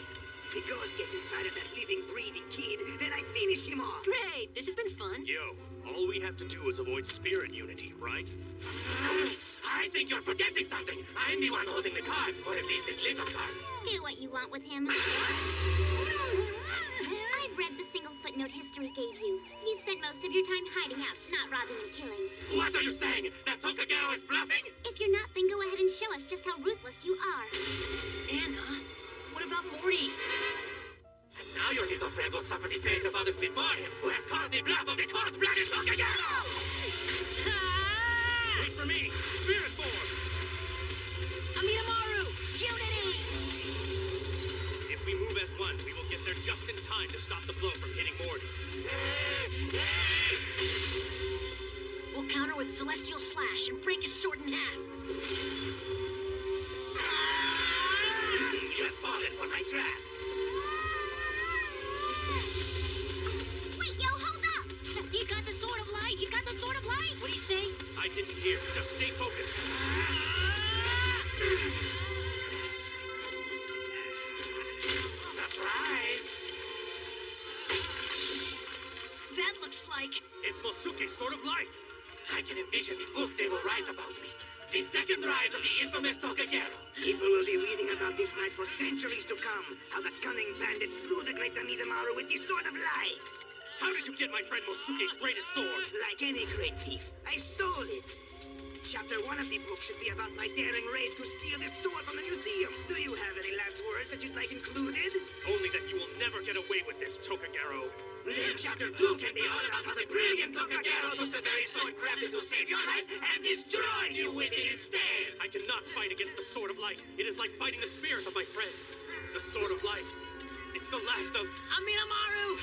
The ghost gets inside of that living, breathing kid, then I finish him off. Great, this has been fun. Yo, all we have to do is avoid spirit unity, right? I think you're forgetting something. I'm the one holding the card, or at least this little card. Do what you want with him. I've read the single footnote history gave you. You spent most of your time hiding out, not robbing and killing. What are you saying? That Tokagero is bluffing? If you're not, then go ahead and show us just how ruthless you are. Anna, what about Morty? And now your little friend will suffer the fate of others before him, who have called the bluff of the cold-blooded Tokagero! Wait for me! Spirit form! Amidamaru! Unity! If we move as one, we will get there just in time to stop the blow from hitting Morty. We'll counter with Celestial Slash and break his sword in half. You have fallen for my trap. Wait, yo, hold up! He's got the Sword of Light! He's got the Sword of Light! What'd he say? I didn't hear. Just stay focused. Surprise! That looks like... It's Mosuke's Sword of Light! I can envision the book they will write about me. The second rise of the infamous Tokagero. People will be reading about this night for centuries to come. How the cunning bandit slew the great Amidamaru with the Sword of Light. How did you get my friend Mosuke's greatest sword? Like any great thief, I stole it. Chapter 1 of the book should be about my daring raid to steal this sword from the museum. Do you have any last words that you'd like included? Only that you will never get away with this, Tokagero. Then Chapter 2 can be all about how the brilliant Tokagero took the very sword crafted to save your life and destroyed you with it instead. I cannot fight against the Sword of Light. It is like fighting the spirit of my friend. The Sword of Light. It's the last of... Amidamaru!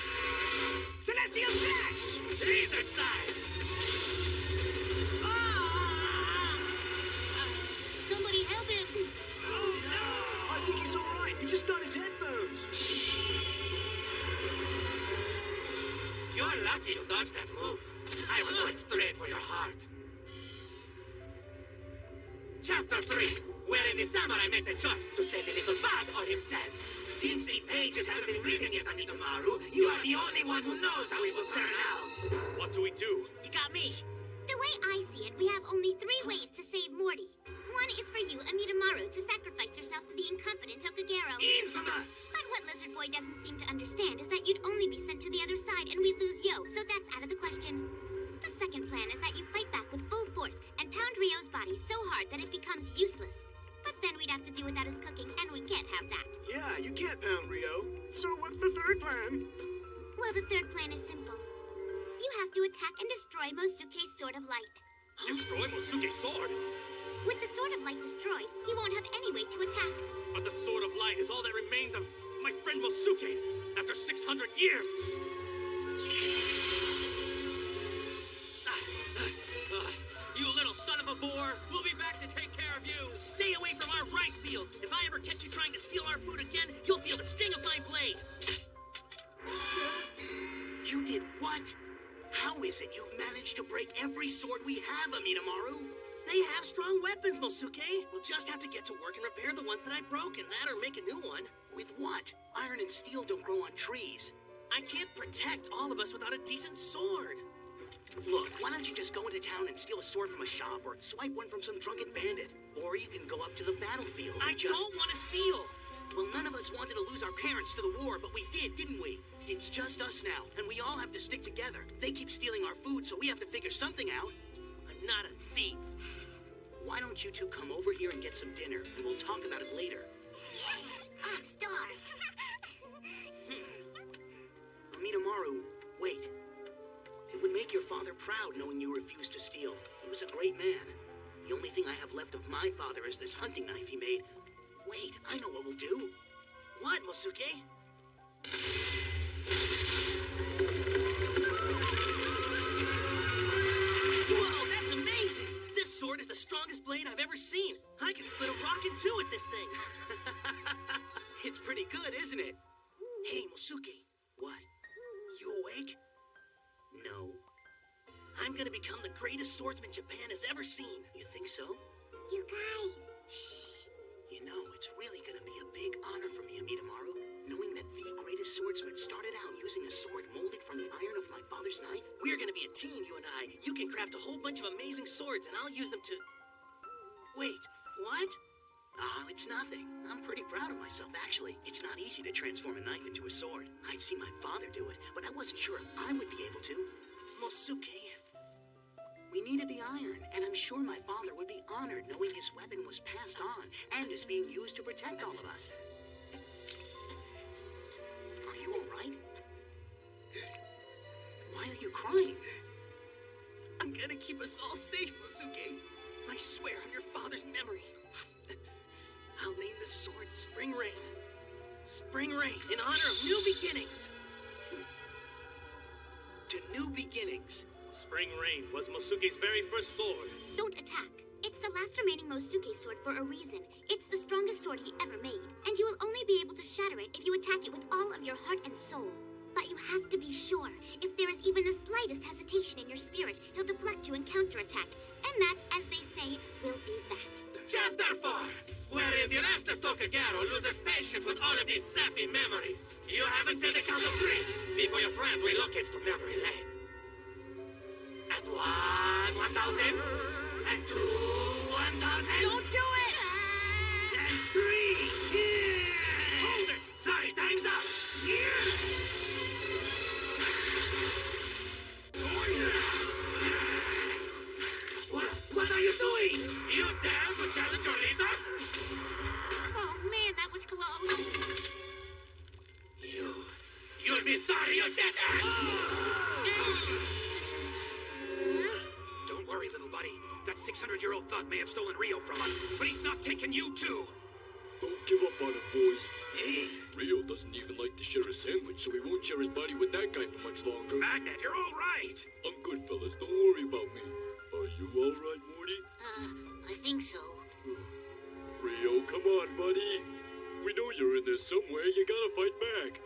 Celestial Slash! Laser Slide! Somebody help him! Oh no! I think he's alright. dodged that move. I was going straight for your heart. Chapter 3, wherein the samurai makes a choice to send the little bug or himself. Since the pages haven't been written yet, Amidamaru, you are the only one who knows how it will turn out. What do we do? You got me. The way I see it, we have only 3 ways to save Morty. One is for you, Amidamaru, to sacrifice yourself to the incompetent Tokagero. Infamous! But what Lizard Boy doesn't seem to understand is that you'd only be sent to the other side and we'd lose Yo, so that's out of the question. The second plan is that you fight back with full force and pound Ryo's body so hard that it becomes useless. But then we'd have to do without his cooking, and we can't have that. Yeah, you can't pound Rio. So what's the third plan? Well, the third plan is simple. You have to attack and destroy Mosuke's Sword of Light. Destroy Mosuke's sword? With the Sword of Light destroyed, he won't have any way to attack. But the Sword of Light is all that remains of my friend Mosuke after 600 years. You little son of a boar! We'll be back to take care of you! Stay away from our rice fields! If I ever catch you trying to steal our food again, you'll feel the sting of my blade! You did what? How is it you've managed to break every sword we have, Amidamaru? They have strong weapons, Mosuke. We'll just have to get to work and repair the ones that I've broken. That or make a new one. With what? Iron and steel don't grow on trees. I can't protect all of us without a decent sword. Look, why don't you just go into town and steal a sword from a shop or swipe one from some drunken bandit? Or you can go up to the battlefield. I don't want to steal. Well, none of us wanted to lose our parents to the war, but we did, didn't we? It's just us now, and we all have to stick together. They keep stealing our food, so we have to figure something out. I'm not a thief. Why don't you two come over here and get some dinner, and we'll talk about it later. I'm starved. Amidamaru, wait. It would make your father proud knowing you refused to steal. He was a great man. The only thing I have left of my father is this hunting knife he made. Wait, I know what we'll do. What, Mosuke? Whoa, that's amazing! This sword is the strongest blade I've ever seen. I can split a rock in two with this thing. It's pretty good, isn't it? Hey, Mosuke. What? You awake? No. I'm gonna become the greatest swordsman Japan has ever seen. You think so? You guys. Shh. You know, it's really gonna be a big honor for me, Amidamaru, knowing that the greatest swordsman started out using a sword molded from the iron of my father's knife. We're gonna be a team, you and I. You can craft a whole bunch of amazing swords, and I'll use them to... Wait, what? Oh, it's nothing. I'm pretty proud of myself, actually. It's not easy to transform a knife into a sword. I'd seen my father do it, but I wasn't sure if I would be able to. Mosuke... We needed the iron, and I'm sure my father would be honored knowing his weapon was passed on and is being used to protect all of us. Are you all right? Why are you crying? I'm gonna keep us all safe, Mosuke. I swear on your father's memory. I'll name this sword Spring Rain. Spring Rain, in honor of new beginnings. To new beginnings. Spring Rain was Mosuke's very first sword. Don't attack. It's the last remaining Mosuke sword for a reason. It's the strongest sword he ever made, and you will only be able to shatter it if you attack it with all of your heart and soul. But you have to be sure. If there is even the slightest hesitation in your spirit, he'll deflect you and counterattack. And that, as they say, will be that. Chapter 4, wherein the rest of Tokagero loses patience with all of these sappy memories. You have until the count of 3 before your friend relocates to memory lane. And 1,000. And 2, 1,000. Don't do it! And 3. Hold it! Sorry, time's up. What are you doing? You dare to challenge your leader? Oh man, that was close. You'll be sorry you did that! Don't worry, little buddy. That 600-year-old thug may have stolen Rio from us, but he's not taking you too. Don't give up on it, boys. Rio doesn't even like to share a sandwich, so he won't share his body with that guy for much longer. Magnet, you're all right. I'm good, fellas. Don't worry about me. Are you all right, Morty? I think so. Rio, come on, buddy. We know you're in there somewhere. You gotta fight back.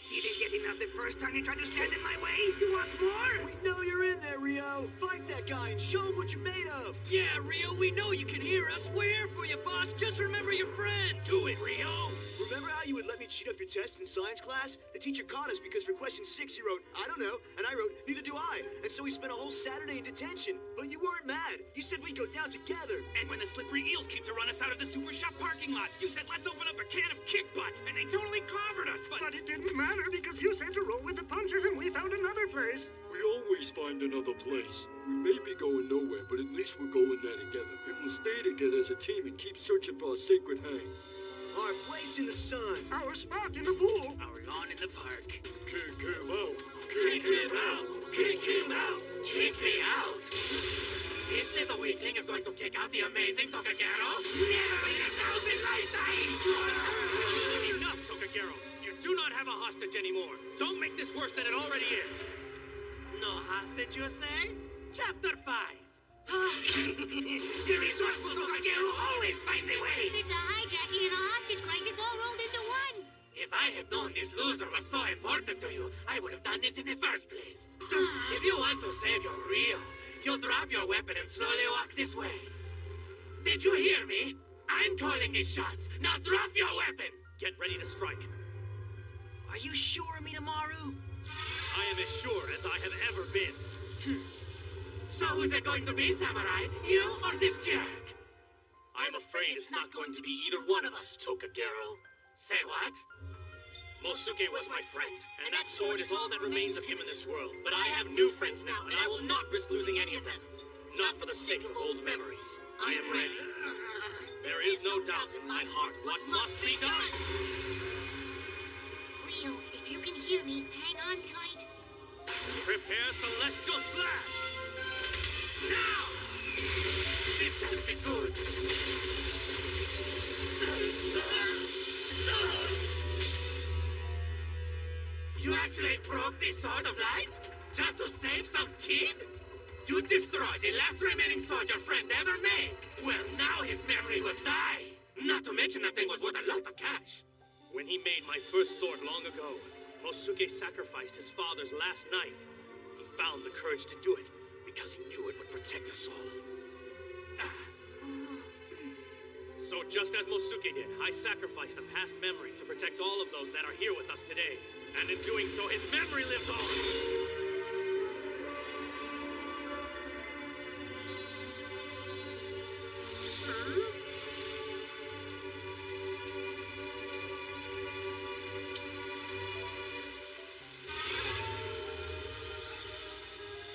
You didn't get enough the first time you tried to stand in my way? You want more? We know you're in there, Rio. Fight that guy and show him what you're made of. Yeah, Rio, we know you can hear us. We're here for you, boss. Just remember your friends. Do it, Rio. Remember how you would let me cheat up your tests in science class? The teacher caught us because for question 6 you wrote, I don't know, and I wrote, neither do I. And so we spent a whole Saturday in detention. But you weren't mad. You said we'd go down together. And when the slippery eels came to run us out of the super shop parking lot, you said, let's open up a can of kick butt. And they totally clobbered us, but it didn't matter because you said to roll with the punches and we found another place. We always find another place. We may be going nowhere, but at least we're going there together. And we'll stay together as a team and keep searching for our sacred hang. Our place in the sun. Our spot in the pool. Our lawn in the park. Kick him out. Kick him out. Kick him out. Kick me out. This little weakling is going to kick out the amazing Tokagero. Never in 1,000 lifetimes. Enough, Tokagero. You do not have a hostage anymore. Don't make this worse than it already is. No hostage, you say? Chapter 5. The resourceful Tokagero always finds a way. It's a hijacking and a hostage crisis all rolled into one. If I had known this loser was so important to you, I would have done this in the first place. If you want to save your Rio, you'll drop your weapon and slowly walk this way. Did you hear me? I'm calling these shots. Now drop your weapon. Get ready to strike. Are you sure, Midamaru? I am as sure as I have ever been. So who's it going to be, Samurai? You or this jerk? I'm afraid it's not going to be either one of us, Tokagero. Say what? Mosuke was my friend, and that sword is all that remains of him in this world. But I have new friends now, and I will not risk losing any of them. Not for the sake of old memories. I am ready. There is no doubt in my heart what must be done. Rio, if you can hear me, hang on tight. Prepare Celestial Slash! Now! This can't be good. You actually broke this Sword of Light? Just to save some kid? You destroyed the last remaining sword your friend ever made. Well, now his memory will die. Not to mention that thing was worth a lot of cash. When he made my first sword long ago, Mosuke sacrificed his father's last knife. He found the courage to do it because he knew it would protect us all. So just as Mosuke did, I sacrificed a past memory to protect all of those that are here with us today. And in doing so, his memory lives on.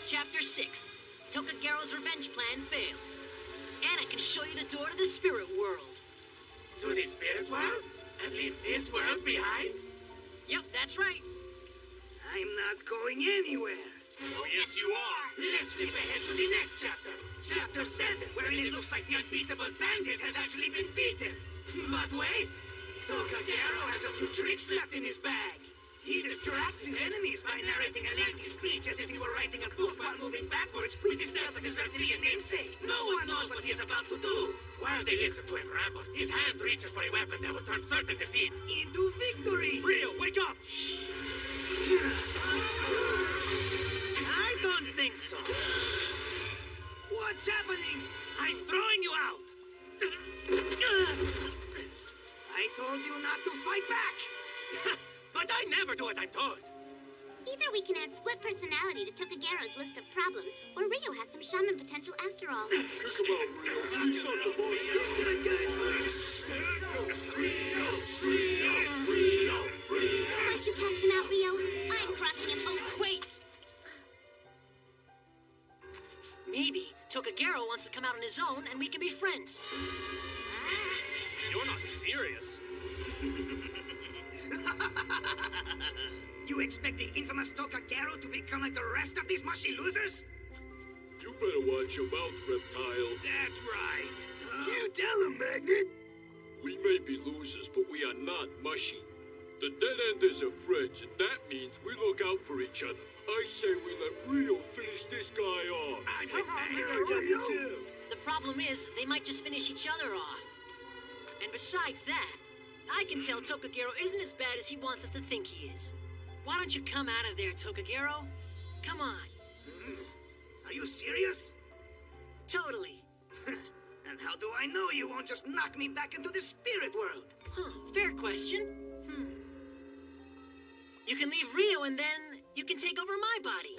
Chapter 6. Tokagero's revenge plan fails. Anna can show you the door to the spirit world. To the spirit world? And leave this world behind? Yep, that's right. I'm not going anywhere. Oh, yes, you are. Let's flip ahead to the next chapter. Chapter 7, where it looks like the unbeatable bandit has actually been beaten. But wait. Tokagero has a few tricks left in his bag. He distracts his enemies by narrating a lengthy speech as if he were writing a book while moving backwards with the stealth of his reptilian namesake. No one knows what he is about to do. While they listen to him ramble, his hand reaches for a weapon that will turn certain defeat into victory. Rio, wake up! I don't think so. What's happening? I'm throwing you out. I told you not to fight back. But I never do what I'm told. Either we can add split personality to Tokagero's list of problems, or Rio has some shaman potential after all. Kick him out, Rio. Please stop the boss. Why don't you cast him out, Rio? I'm crossing him. Oh, wait! Maybe Tokagero wants to come out on his own and we can be friends. You're not serious. You expect the infamous Tokagero to become like the rest of these mushy losers? You better watch your mouth, reptile. That's right. You tell him, Magnet. We may be losers, but we are not mushy. The Dead Enders are friends, and that means we look out for each other. I say we let Rio finish this guy off. The problem is, they might just finish each other off. And besides that, I can tell Tokagero isn't as bad as he wants us to think he is. Why don't you come out of there, Tokagero? Come on. Are you serious? Totally. And how do I know you won't just knock me back into the spirit world? Fair question. You can leave Rio and then you can take over my body.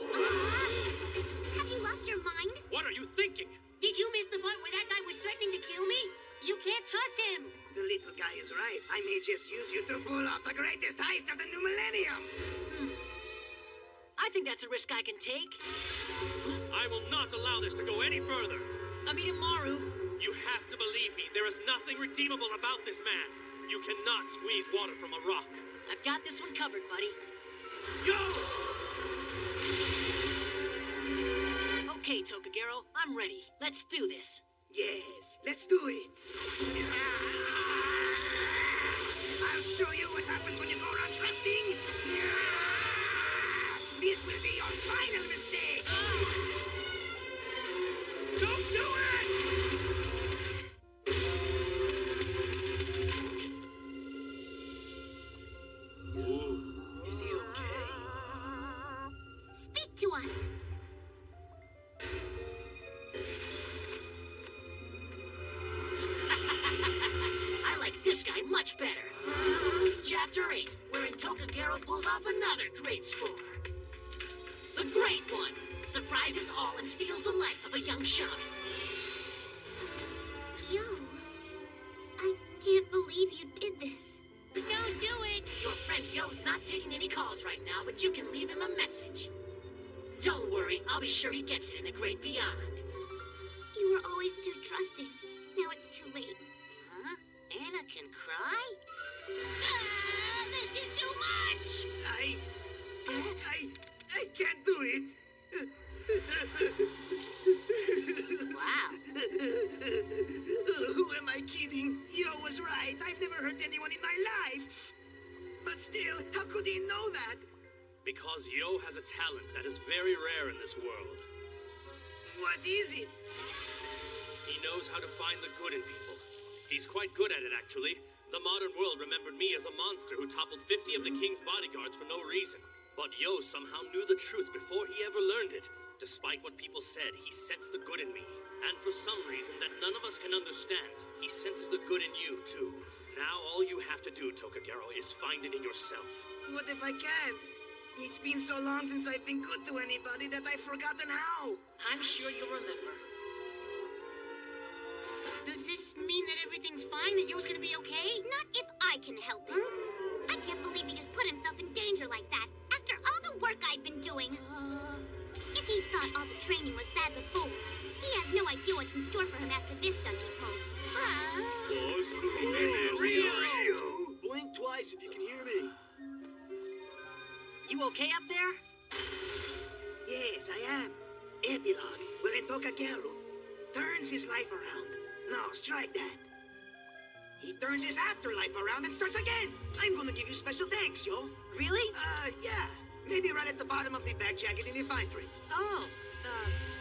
Have you lost your mind? What are you thinking? Did you miss the part where that guy was threatening to kill me? You can't trust him. The little guy is right. I may just use you to pull off the greatest heist of the new millennium. I think that's a risk I can take. I will not allow this to go any further. Amidamaru. You have to believe me. There is nothing redeemable about this man. You cannot squeeze water from a rock. I've got this one covered, buddy. Yo! Okay, Tokagero, I'm ready. Let's do this. Yes, let's do it. I'll show you what happens when you go around trusting. This will be your final mistake. Don't do it! Is he okay? Speak to us. I like this guy much better. Chapter 8, wherein Tokagero pulls off another great score. The Great One surprises all and steals the life of a young shaman. Yo, I can't believe you did this. Don't do it. Your friend Yo's not taking any calls right now, but you can leave him a message. Don't worry, I'll be sure he gets it in the great beyond. You were always too trusting. Now it's too late. Huh? Anna can cry? Ah, this is too much! I can't do it. Wow. Who am I kidding? Yo was right. I've never hurt anyone in my life. But still, how could he know that? Because Yo has a talent that is very rare in this world. What is it? He knows how to find the good in people. He's quite good at it, actually. The modern world remembered me as a monster who toppled 50 of the king's bodyguards for no reason. But Yo somehow knew the truth before he ever learned it. Despite what people said, he sensed the good in me. And for some reason that none of us can understand, he senses the good in you, too. Now all you have to do, Tokagero, is find it in yourself. What if I can't? It's been so long since I've been good to anybody that I've forgotten how. I'm sure you'll remember. Does this mean that everything's fine? That Yo's gonna be okay? Not if I can help it. I can't believe he just put himself in danger like that. After all the work I've been doing. If he thought all the training was bad before, he has no idea what's in store for him after this stunt he pulled. Rio! Blink twice if you can hear me. You okay up there? Yes, I am. Epilogue, wherein Tokagero turns his life around. No, strike that. He turns his afterlife around and starts again. I'm gonna give you special thanks, Yo. Really? Yeah. Maybe right at the bottom of the back jacket in the fine print. Oh,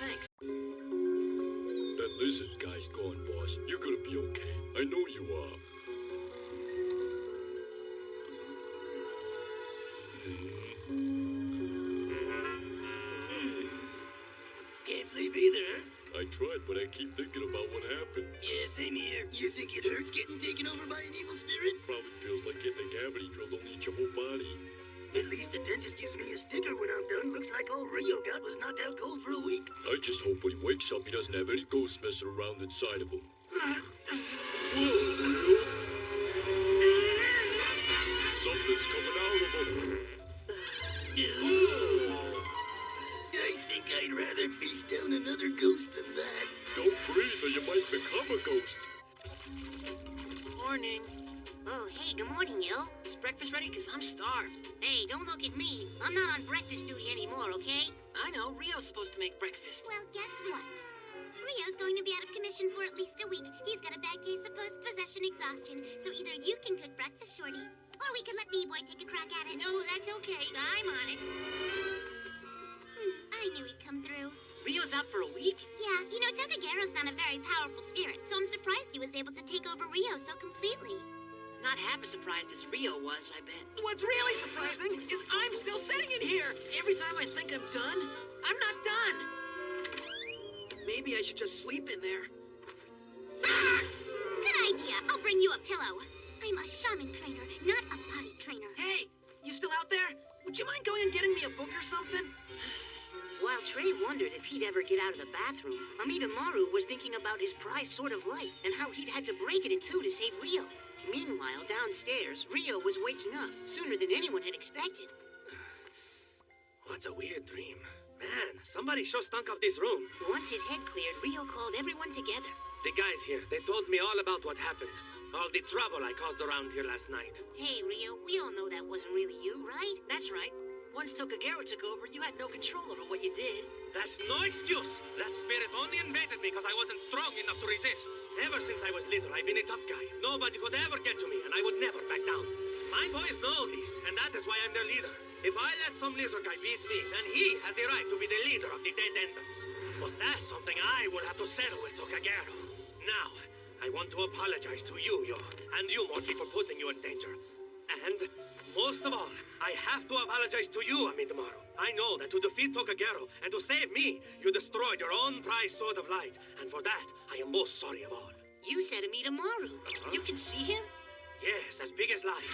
thanks. That lizard guy's gone, boss. You're gonna be okay. I know you are. Can't sleep either. I tried, but I keep thinking about what happened. Yeah, same here. You think it hurts getting taken over by an evil spirit? Probably feels like getting a cavity drilled on each your whole body. At least the dentist gives me a sticker when I'm done. Looks like all Rio got was knocked out cold for a week. I just hope when he wakes up, he doesn't have any ghosts messing around inside of him. Something's coming out of him. I think I'd rather face down another ghost than that. Don't breathe or you might become a ghost. Morning. Oh, hey, good morning, Yo. Is breakfast ready? Because I'm starved. Hey, don't look at me. I'm not on breakfast duty anymore, okay? I know. Rio's supposed to make breakfast. Well, guess what? Rio's going to be out of commission for at least a week. He's got a bad case of post-possession exhaustion. So either you can cook breakfast, Shorty, or we could let B-Boy take a crack at it. No, that's okay. I'm on it. I knew he'd come through. Rio's out for a week? Yeah, you know, Tokagero's not a very powerful spirit, so I'm surprised he was able to take over Rio so completely. not half as surprised as Rio was, I bet. What's really surprising is I'm still sitting in here. Every time I think I'm done, I'm not done. Maybe I should just sleep in there. Good idea. I'll bring you a pillow. I'm a shaman trainer, not a potty trainer. Hey, you still out there? Would you mind going and getting me a book or something? While Trey wondered if he'd ever get out of the bathroom, Amidamaru was thinking about his prized sword of light and how he'd had to break it in two to save Rio. Meanwhile, downstairs, Rio was waking up sooner than anyone had expected. What a weird dream. Man, somebody sure stunk up this room. Once his head cleared, Rio called everyone together. The guys here, they told me all about what happened. All the trouble I caused around here last night. Hey, Rio, we all know that wasn't really you, right? That's right. Once Tokagero took over, you had no control over what you did. That's no excuse. That spirit only invaded me because I wasn't strong enough to resist. Ever since I was little, I've been a tough guy. Nobody could ever get to me, and I would never back down. My boys know this, and that is why I'm their leader. If I let some lizard guy beat me, then he has the right to be the leader of the Dead Enders. But that's something I will have to settle with Tokagero. Now, I want to apologize to you, Yo, and you, Morty, for putting you in danger. And, most of all, I have to apologize to you, Amidamaru. I know that to defeat Tokagero and to save me, you destroyed your own prized sword of light, and for that, I am most sorry of all. You said Amidamaru. You can see him? Yes, as big as life.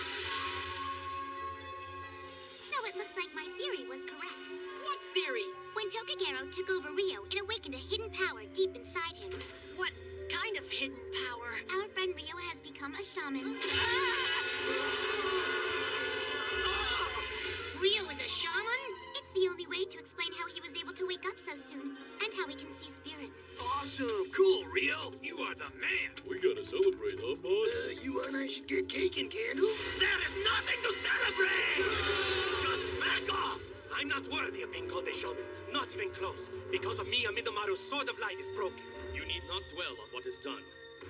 So it looks like my theory was correct. What theory? When Tokagero took over Rio, it awakened a hidden power deep inside him. What kind of hidden power? Our friend Rio has become a shaman. Rio is a shaman? It's the only way to explain how he was able to wake up so soon, and how he can see spirits. Awesome! Cool, Rio! You are the man! We gotta celebrate, huh, boss? You and I should get cake and candles? There is nothing to celebrate! Just back off! I'm not worthy of being called a shaman. Not even close. Because of me, Amidamaru's sword of light is broken. You need not dwell on what is done.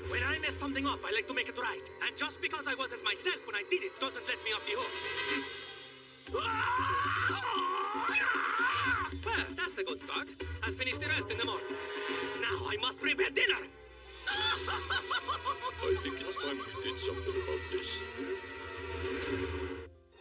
When I mess something up, I like to make it right. And just because I wasn't myself when I did it doesn't let me off the hook. Well, that's a good start. I'll finish the rest in the morning. Now I must prepare dinner! I think it's time we did something about this.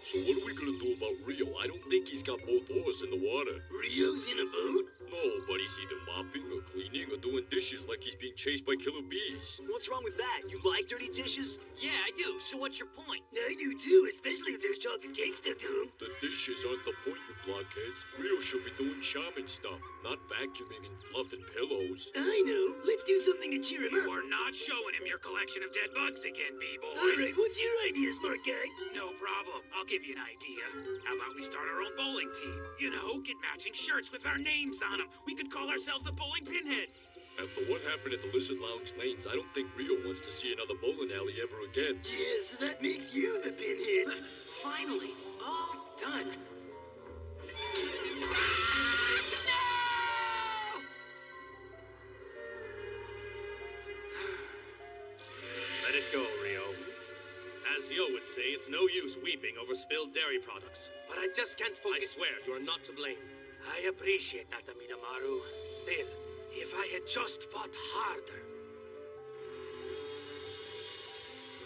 So what are we gonna do about Rio? I don't think he's got both oars in the water. Rio's in a boat? No, but he's either mopping or cleaning or doing dishes like he's being chased by killer bees. What's wrong with that? You like dirty dishes? Yeah, I do. So what's your point? I do too, especially if there's chocolate cake stuck to them. The dishes aren't the point, you blockheads. Rio should be doing shaman stuff, not vacuuming and fluffing pillows. I know. Let's do something to cheer him up. We're not showing him your collection of dead bugs again, B-boy. All right, what's your idea, smart guy? No problem. I'll give you an idea. How about we start our own bowling team? You know, get matching shirts with our names on them. We could call ourselves the Bowling Pinheads. After what happened at the Lizard Lounge Lanes, I don't think Rio wants to see another bowling alley ever again. Yeah, so that makes you the Pinhead. Finally, all done. Let it go, Rio. As Yo would say, it's no use weeping over spilled dairy products. But I just can't focus. I swear, you are not to blame. I appreciate that, Amidamaru. Still, if I had just fought harder.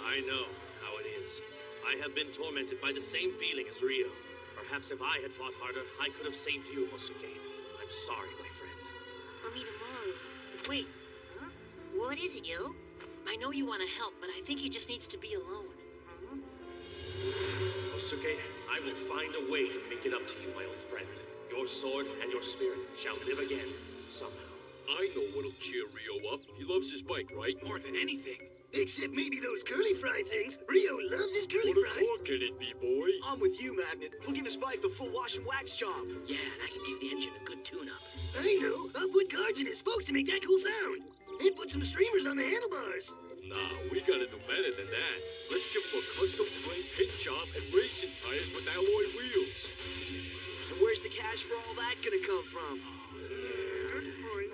I know how it is. I have been tormented by the same feeling as Rio. Perhaps if I had fought harder, I could have saved you, Mosuke. I'm sorry, my friend. Amidamaru. Wait, huh? What is it, Yo? I know you want to help, but I think he just needs to be alone. Mosuke, I will find a way to make it up to you, my old friend. Your sword and your spirit shall live again, somehow. I know what'll cheer Rio up. He loves his bike, right? More than anything. Except maybe those curly fry things. Rio loves his curly Put a fries. cork in it, B-boy. I'm with you, Magnet. We'll give his bike the full wash and wax job. Yeah, and I can give the engine a good tune-up. I know. I'll put guards in his spokes to make that cool sound. And put some streamers on the handlebars. Nah, we gotta do better than that. Let's give him a custom-framed paint job and racing tires with alloy wheels. And where's the cash for all that gonna come from? Good point.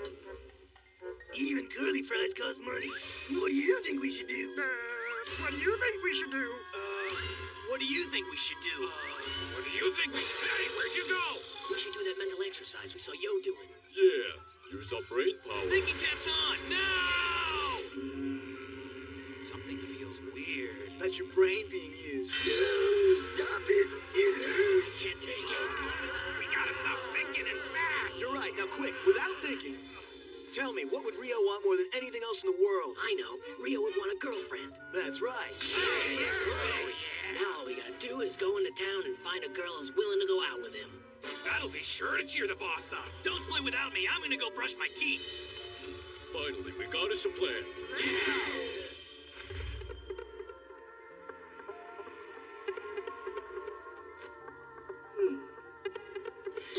Even curly fries cost money. What do you think we should do? What do you think we should do? What do you think we should do? What do you think we should say? Where'd you go? We should do that mental exercise we saw Yo doing. Yeah, use our brain power. Thinking cap's on, now! Something feels weird. That's your brain being used. Stop it! It hurts! Can't take it. We gotta stop thinking and fast. You're right. Now quick, without thinking. Tell me, what would Rio want more than anything else in the world? I know. Rio would want a girlfriend. That's right. Now all we gotta do is go into town and find a girl who's willing to go out with him. That'll be sure to cheer the boss up. Don't play without me. I'm gonna go brush my teeth. Finally, we got us a plan.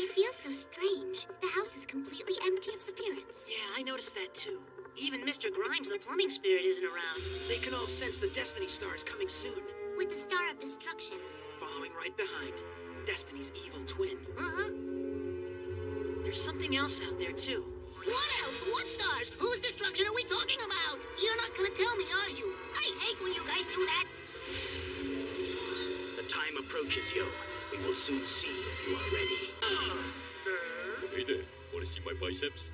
It feels so strange. The house is completely empty of spirits. Yeah, I noticed that too. Even Mr. Grimes, the plumbing spirit, isn't around. They can all sense the Destiny Star is coming soon. With the Star of Destruction. Following right behind. Destiny's evil twin. Uh-huh. There's something else out there too. What else? What stars? Whose destruction are we talking about? You're not gonna tell me, are you? I hate when you guys do that. The time approaches, Yo. We will soon see if you are ready. Hey there, wanna see my biceps?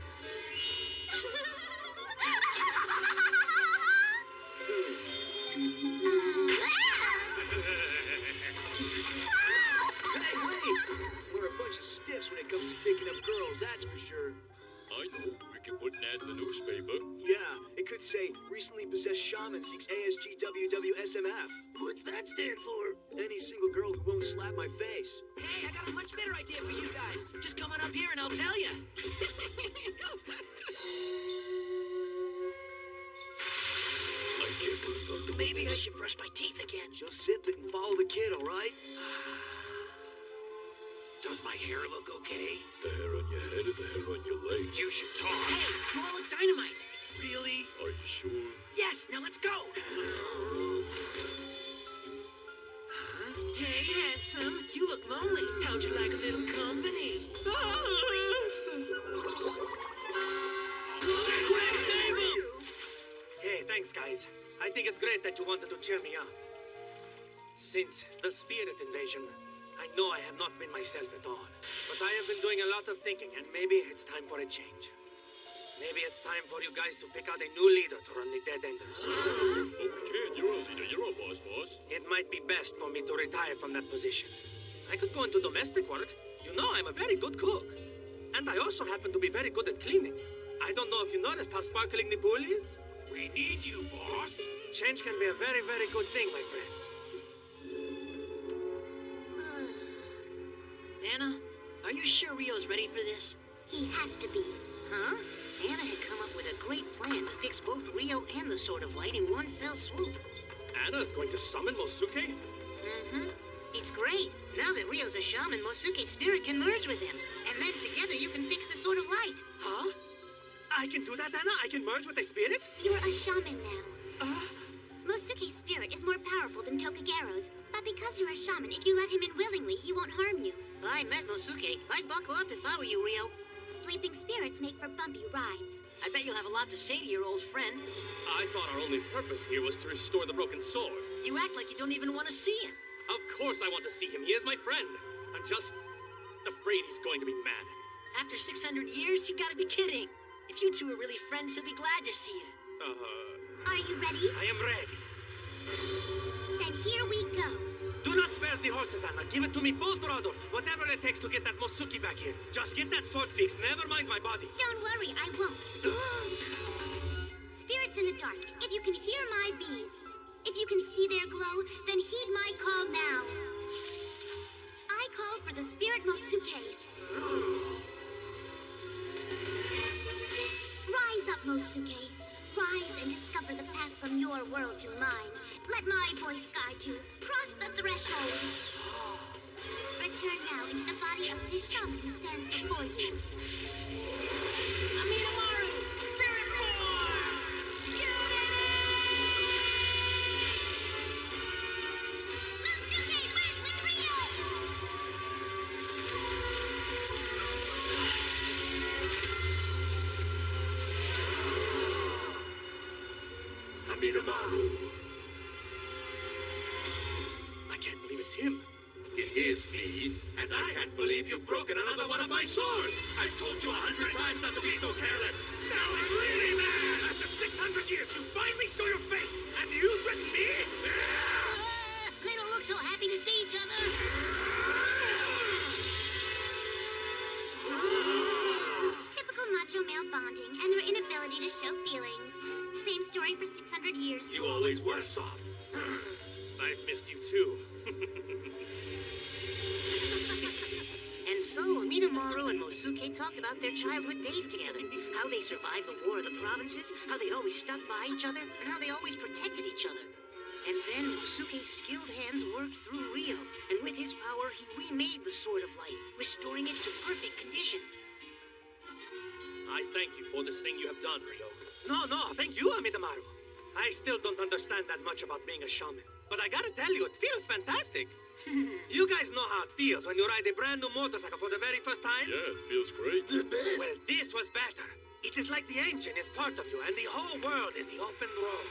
Hey, wait! We're a bunch of stiffs when it comes to picking up girls, that's for sure. I know, we can put an ad in the newspaper. Yeah, it could say, recently possessed shaman seeks ASGWWSMF. What's that stand for? Any single girl who won't slap my face. Hey, I got a much better idea for you guys. Just come on up here and I'll tell you. I can't believe I'm doing Maybe I this. should brush my teeth again. Just sip it and follow the kid, all right? Does my hair look okay? The hair on your head and the hair on your legs. You should talk. Hey, you all look dynamite. Really? Are you sure? Yes, now let's go. Hey, handsome. You look lonely. How'd you like a little company? Hey, thanks, guys. I think it's great that you wanted to cheer me up. Since the spirit invasion, I know I have not been myself at all. But I have been doing a lot of thinking, and maybe it's time for a change. Maybe it's time for you guys to pick out a new leader to run the Dead Enders. Oh, we can't. You're a leader. You're a boss. It might be best for me to retire from that position. I could go into domestic work. You know, I'm a very good cook. And I also happen to be very good at cleaning. I don't know if you noticed how sparkling the pool is. We need you, boss. Change can be a very, very good thing, my friends. Anna, are you sure Rio's ready for this? He has to be. Huh? Anna had come up with a great plan to fix both Rio and the Sword of Light in one fell swoop. Anna's going to summon Mosuke? Mm-hmm. It's great. Now that Rio's a shaman, Mosuke's spirit can merge with him. And then together you can fix the Sword of Light. Huh? I can do that, Anna? I can merge with a spirit? You're a shaman now. Mosuke's spirit is more powerful than Tokugaro's. But because you're a shaman, if you let him in willingly, he won't harm you. I met Mosuke. I'd buckle up if I were you, Rio. Sleeping spirits make for bumpy rides. I bet you'll have a lot to say to your old friend. I thought our only purpose here was to restore the broken sword. You act like you don't even want to see him. Of course I want to see him. He is my friend. I'm just afraid he's going to be mad. After 600 years, you gotta be kidding. If you two are really friends, he'll be glad to see you. Are you ready? I am ready. Then here we go. Do not spare the horses, Anna. Give it to me full throttle. Whatever it takes to get that Mosuke back here. Just get that sword fixed. Never mind my body. Don't worry, I won't. Spirits in the dark, if you can hear my beads, if you can see their glow, then heed my call now. I call for the spirit Mosuke. Rise up, Mosuke. Rise and discover the path from your world to mine. Let my voice guide you. Cross the threshold. Return now into the body of this shaman who stands before you. Amidamaru, Spirit Born! Mosuke, merge with Rio! Amidamaru. I can't believe it's him. It is me, and I can't believe you've broken another one of my swords! I've told you 100 times not to be so careless! Now I'm really mad! After 600 years, you finally show your face, and you threaten me? They don't look so happy to see each other. Typical macho male bonding and their inability to show feelings. Same story for 600 years. You always were soft. I've missed you too. And so, Minamaru and Mosuke talked about their childhood days together. How they survived the War of the Provinces, how they always stuck by each other, and how they always protected each other. And then Mosuke's skilled hands worked through Ryo, and with his power, he remade the Sword of Light, restoring it to perfect condition. I thank you for this thing you have done, Ryo. No, thank you, Amidamaru. I still don't understand that much about being a shaman. But I gotta tell you, it feels fantastic. You guys know how it feels when you ride a brand new motorcycle for the very first time? Yeah, it feels great. The best. Well, this was better. It is like the engine is part of you, and the whole world is the open road.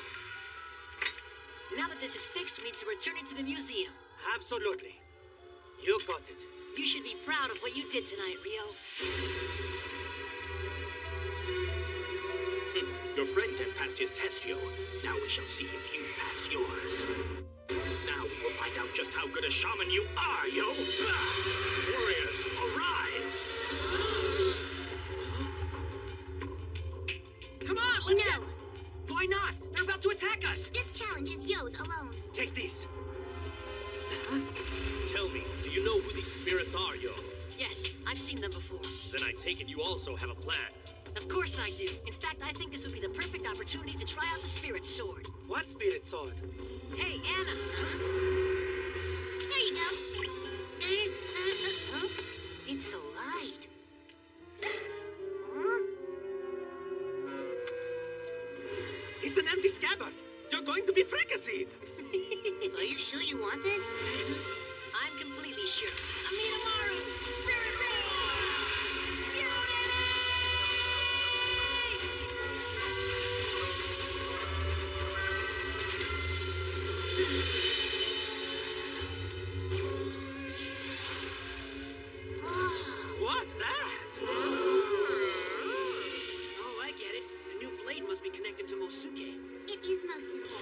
Now that this is fixed, we need to return it to the museum. Absolutely. You got it. You should be proud of what you did tonight, Ryo. Your friend has passed his test, Yo. Now we shall see if you pass yours. Now we will find out just how good a shaman you are, Yo. Warriors, arise! Come on, let's go! Why not? They're about to attack us! This challenge is Yo's alone. Take these. Tell me, do you know who these spirits are, Yo? Yes, I've seen them before. Then I take it you also have a plan. Of course I do. In fact, I think this would be the perfect opportunity to try out the Spirit Sword. What Spirit Sword? Hey, Anna! Here you go. Huh? It's so light. Huh? It's an empty scabbard. You're going to be fricasseed. Are you sure you want this? I'm completely sure. Amidamaru! Spirit Roar! Mutiny! What's that? Oh, I get it. The new blade must be connected to Mosuke. It is Mosuke.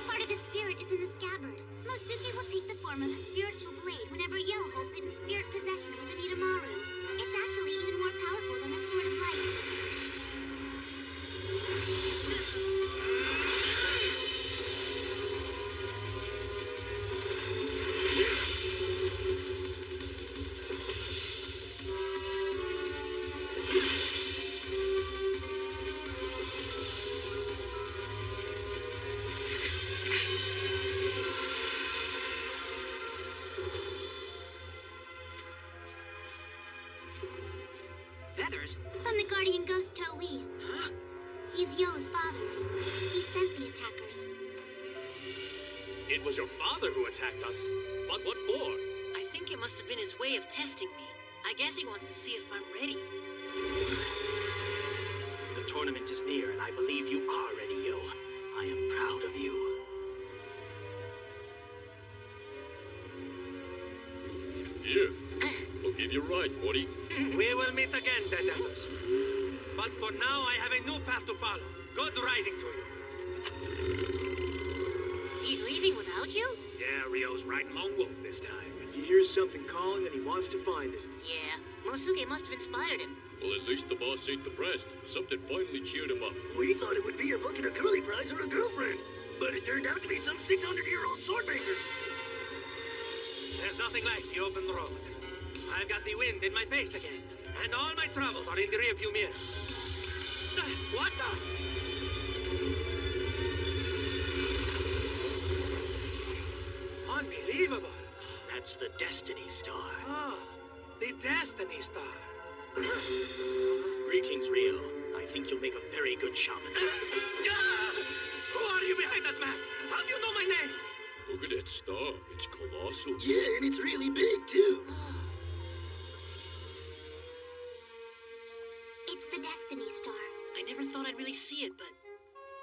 Part of his spirit is in the scabbard. Mosuke will take the form of a spiritual blade whenever Yo holds it in spirit possession with Amidamaru. It's actually even more powerful than a Sword of Light. Feathers? From the guardian ghost Toei. Huh? He's Yo's father's. He sent the attackers. It was your father who attacked us. But what for? I think it must have been his way of testing me. I guess he wants to see if I'm ready. The tournament is near, and I believe you are ready, Yo. I am proud of you. Here, I'll give you a ride, Morty. We will meet again, Deadenders. But for now, I have a new path to follow. Good riding to you. He's leaving without you? Yeah, Ryo's riding Lone Wolf this time. He hears something calling and he wants to find it. Yeah, Mosuke must have inspired him. Well, at least the boss ain't depressed. Something finally cheered him up. We thought it would be a bucket of curly fries or a girlfriend, but it turned out to be some 600-year-old sword maker. There's nothing like the open road. I've got the wind in my face again, and all my troubles are in the rearview mirror. What the? Unbelievable. That's the Destiny Star. Oh, the Destiny Star. Greetings, Ryo. I think you'll make a very good shaman. Who are you behind that mask? How do you know my name? Look at that star. It's colossal. Yeah, and it's really big, too. It's the Destiny Star. I never thought I'd really see it, but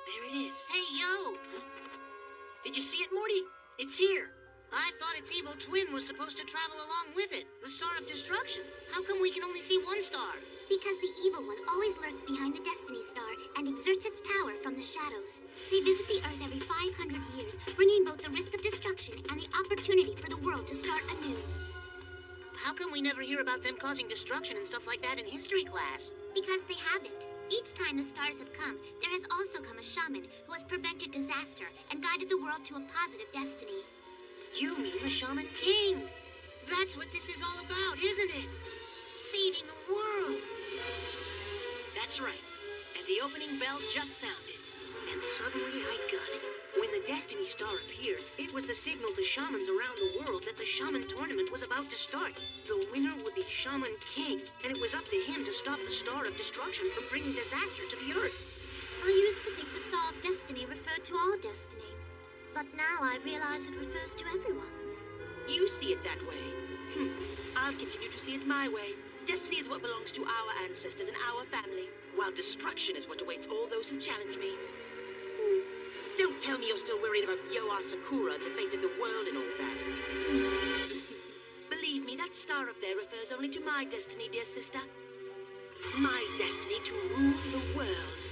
there it is. Hey, Yo! Did you see it, Morty? It's here. I thought its evil twin was supposed to travel along with it, the Star of Destruction. How come we can only see one star? Because the evil one always lurks behind the Destiny Star and exerts its power from the shadows. They visit the Earth every 500 years, bringing both the risk of destruction and the opportunity for the world to start anew. How come we never hear about them causing destruction and stuff like that in history class? Because they haven't. Each time the stars have come, there has also come a shaman who has prevented disaster and guided the world to a positive destiny. You mean the Shaman King? That's what this is all about, isn't it? Saving the world. That's right. And the opening bell just sounded. And suddenly I got it. When the Destiny Star appeared, it was the signal to shamans around the world that the Shaman Tournament was about to start. The winner would be Shaman King, and it was up to him to stop the Star of Destruction from bringing disaster to the Earth. I used to think the Star of Destiny referred to our destiny, but now I realize it refers to everyone's. You see it that way. I'll continue to see it my way. Destiny is what belongs to our ancestors and our family, while destruction is what awaits all those who challenge me. Don't tell me you're still worried about Yoa Sakura and the fate of the world and all that. Believe me, that star up there refers only to my destiny, dear sister. My destiny to rule the world.